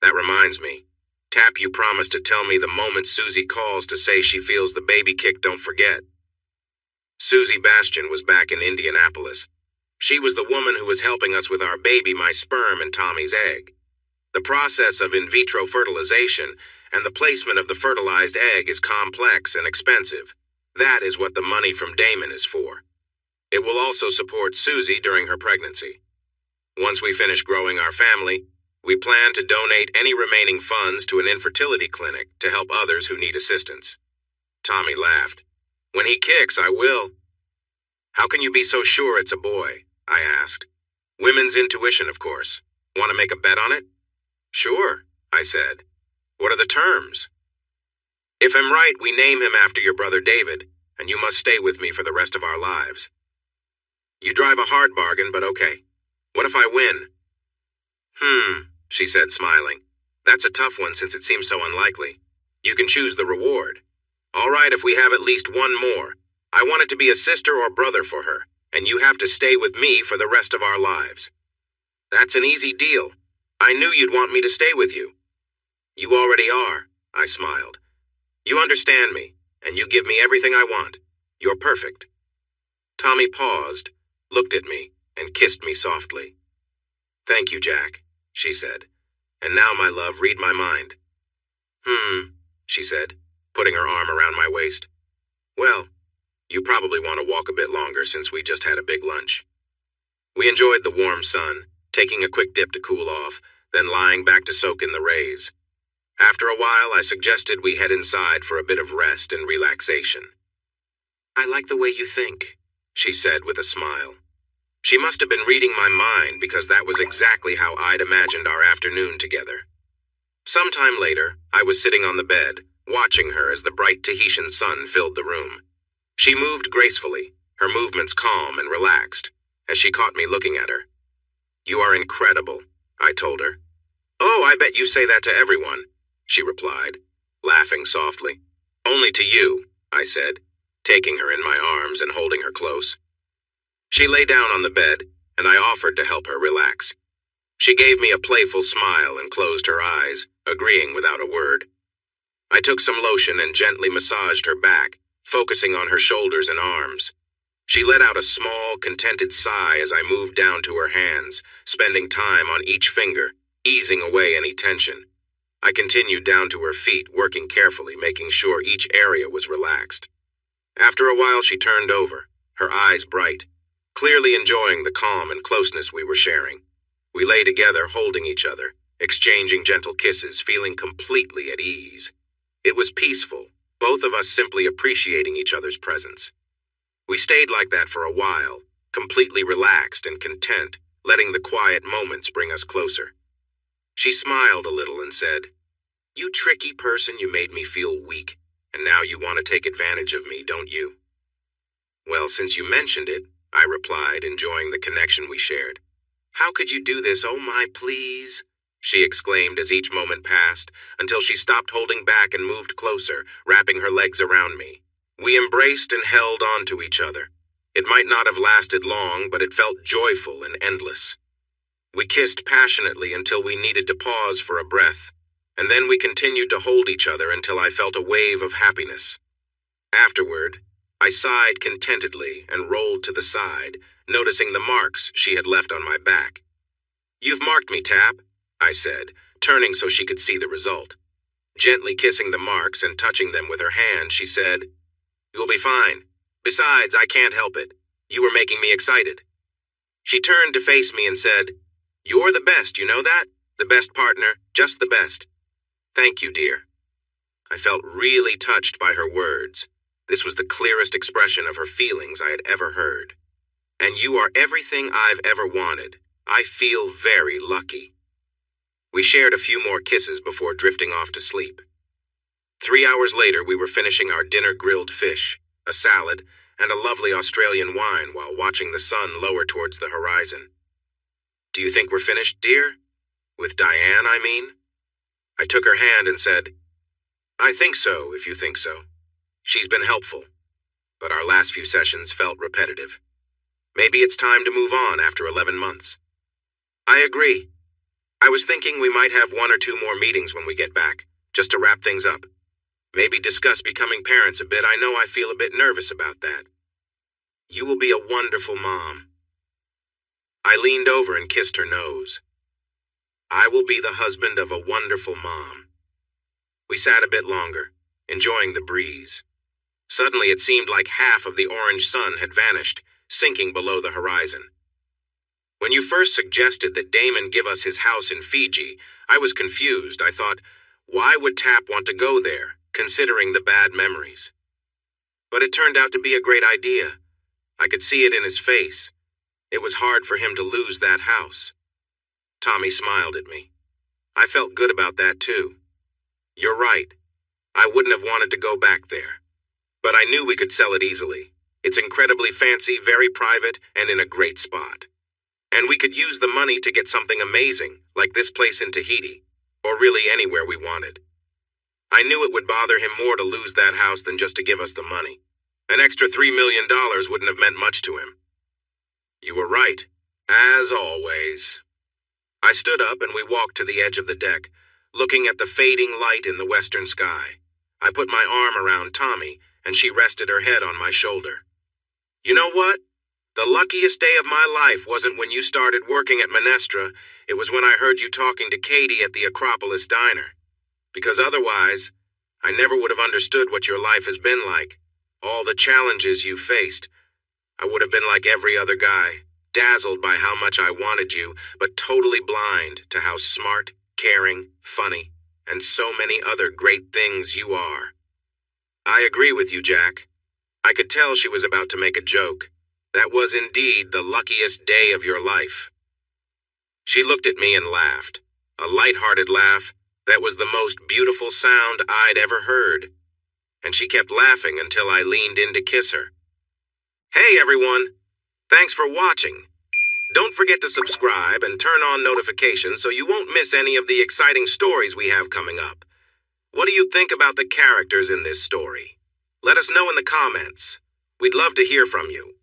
Speaker 1: That reminds me, Tap, you promised to tell me the moment Susie calls to say she feels the baby kick, don't forget. Susie Bastian was back in Indianapolis. She was the woman who was helping us with our baby, my sperm and Tommy's egg. The process of in vitro fertilization and the placement of the fertilized egg is complex and expensive. That is what the money from Damon is for. It will also support Susie during her pregnancy. Once we finish growing our family, we plan to donate any remaining funds to an infertility clinic to help others who need assistance. Tommy laughed. When he kicks, I will. How can you be so sure it's a boy? I asked. Women's intuition, of course. Want to make a bet on it? Sure, I said. What are the terms? If I'm right, we name him after your brother David, and you must stay with me for the rest of our lives. You drive a hard bargain, but okay. What if I win? She said, smiling. That's a tough one since it seems so unlikely. You can choose the reward. All right, if we have at least one more. I want it to be a sister or brother for her, and you have to stay with me for the rest of our lives. That's an easy deal. I knew you'd want me to stay with you. You already are, I smiled. You understand me, and you give me everything I want. You're perfect. Tommy paused, looked at me, and kissed me softly. Thank you, Jack, she said. And now, my love, read my mind. She said, putting her arm around my waist. Well, you probably want to walk a bit longer since we just had a big lunch. We enjoyed the warm sun, taking a quick dip to cool off, then lying back to soak in the rays. After a while, I suggested we head inside for a bit of rest and relaxation. I like the way you think, she said with a smile. She must have been reading my mind because that was exactly how I'd imagined our afternoon together. Sometime later, I was sitting on the bed, watching her as the bright Tahitian sun filled the room. She moved gracefully, her movements calm and relaxed, as she caught me looking at her. You are incredible, I told her. Oh, I bet you say that to everyone, she replied, laughing softly. Only to you, I said, taking her in my arms and holding her close. She lay down on the bed, and I offered to help her relax. She gave me a playful smile and closed her eyes, agreeing without a word. I took some lotion and gently massaged her back, focusing on her shoulders and arms. She let out a small, contented sigh as I moved down to her hands, spending time on each finger, easing away any tension. I continued down to her feet, working carefully, making sure each area was relaxed. After a while, she turned over, her eyes bright, clearly enjoying the calm and closeness we were sharing. We lay together, holding each other, exchanging gentle kisses, feeling completely at ease. It was peaceful, both of us simply appreciating each other's presence. We stayed like that for a while, completely relaxed and content, letting the quiet moments bring us closer. She smiled a little and said, You tricky person, you made me feel weak, and now you want to take advantage of me, don't you? Well, since you mentioned it, I replied, enjoying the connection we shared. How could you do this, oh my, please? She exclaimed as each moment passed, until she stopped holding back and moved closer, wrapping her legs around me. We embraced and held on to each other. It might not have lasted long, but it felt joyful and endless. We kissed passionately until we needed to pause for a breath, and then we continued to hold each other until I felt a wave of happiness. Afterward, I sighed contentedly and rolled to the side, noticing the marks she had left on my back. You've marked me, Tap, I said, turning so she could see the result. Gently kissing the marks and touching them with her hand, she said, You'll be fine. Besides, I can't help it. You were making me excited. She turned to face me and said, You're the best, you know that? The best partner, just the best. Thank you, dear. I felt really touched by her words. This was the clearest expression of her feelings I had ever heard. And you are everything I've ever wanted. I feel very lucky. We shared a few more kisses before drifting off to sleep. 3 hours later, we were finishing our dinner: grilled fish, a salad, and a lovely Australian wine while watching the sun lower towards the horizon. Do you think we're finished, dear? With Diane, I mean? I took her hand and said, I think so, if you think so. She's been helpful, but our last few sessions felt repetitive. Maybe it's time to move on after 11 months. I agree. I was thinking we might have 1 or 2 more meetings when we get back, just to wrap things up. Maybe discuss becoming parents a bit. I know I feel a bit nervous about that. You will be a wonderful mom. I leaned over and kissed her nose. I will be the husband of a wonderful mom. We sat a bit longer, enjoying the breeze. Suddenly it seemed like half of the orange sun had vanished, sinking below the horizon. When you first suggested that Damon give us his house in Fiji, I was confused. I thought, why would Tap want to go there, considering the bad memories? But it turned out to be a great idea. I could see it in his face. It was hard for him to lose that house. Tommy smiled at me. I felt good about that too. You're right. I wouldn't have wanted to go back there. But I knew we could sell it easily. It's incredibly fancy, very private, and in a great spot. And we could use the money to get something amazing, like this place in Tahiti, or really anywhere we wanted. I knew it would bother him more to lose that house than just to give us the money. An extra $3 million wouldn't have meant much to him. You were right, as always. I stood up and we walked to the edge of the deck, looking at the fading light in the western sky. I put my arm around Tommy, and she rested her head on my shoulder. You know what? The luckiest day of my life wasn't when you started working at Minestra, it was when I heard you talking to Katie at the Acropolis Diner. Because otherwise, I never would have understood what your life has been like, all the challenges you faced. I would have been like every other guy, dazzled by how much I wanted you, but totally blind to how smart, caring, funny, and so many other great things you are. I agree with you, Jack. I could tell she was about to make a joke. That was indeed the luckiest day of your life. She looked at me and laughed, a light-hearted laugh that was the most beautiful sound I'd ever heard. And she kept laughing until I leaned in to kiss her. Hey, everyone! Thanks for watching. Don't forget to subscribe and turn on notifications so you won't miss any of the exciting stories we have coming up. What do you think about the characters in this story? Let us know in the comments. We'd love to hear from you.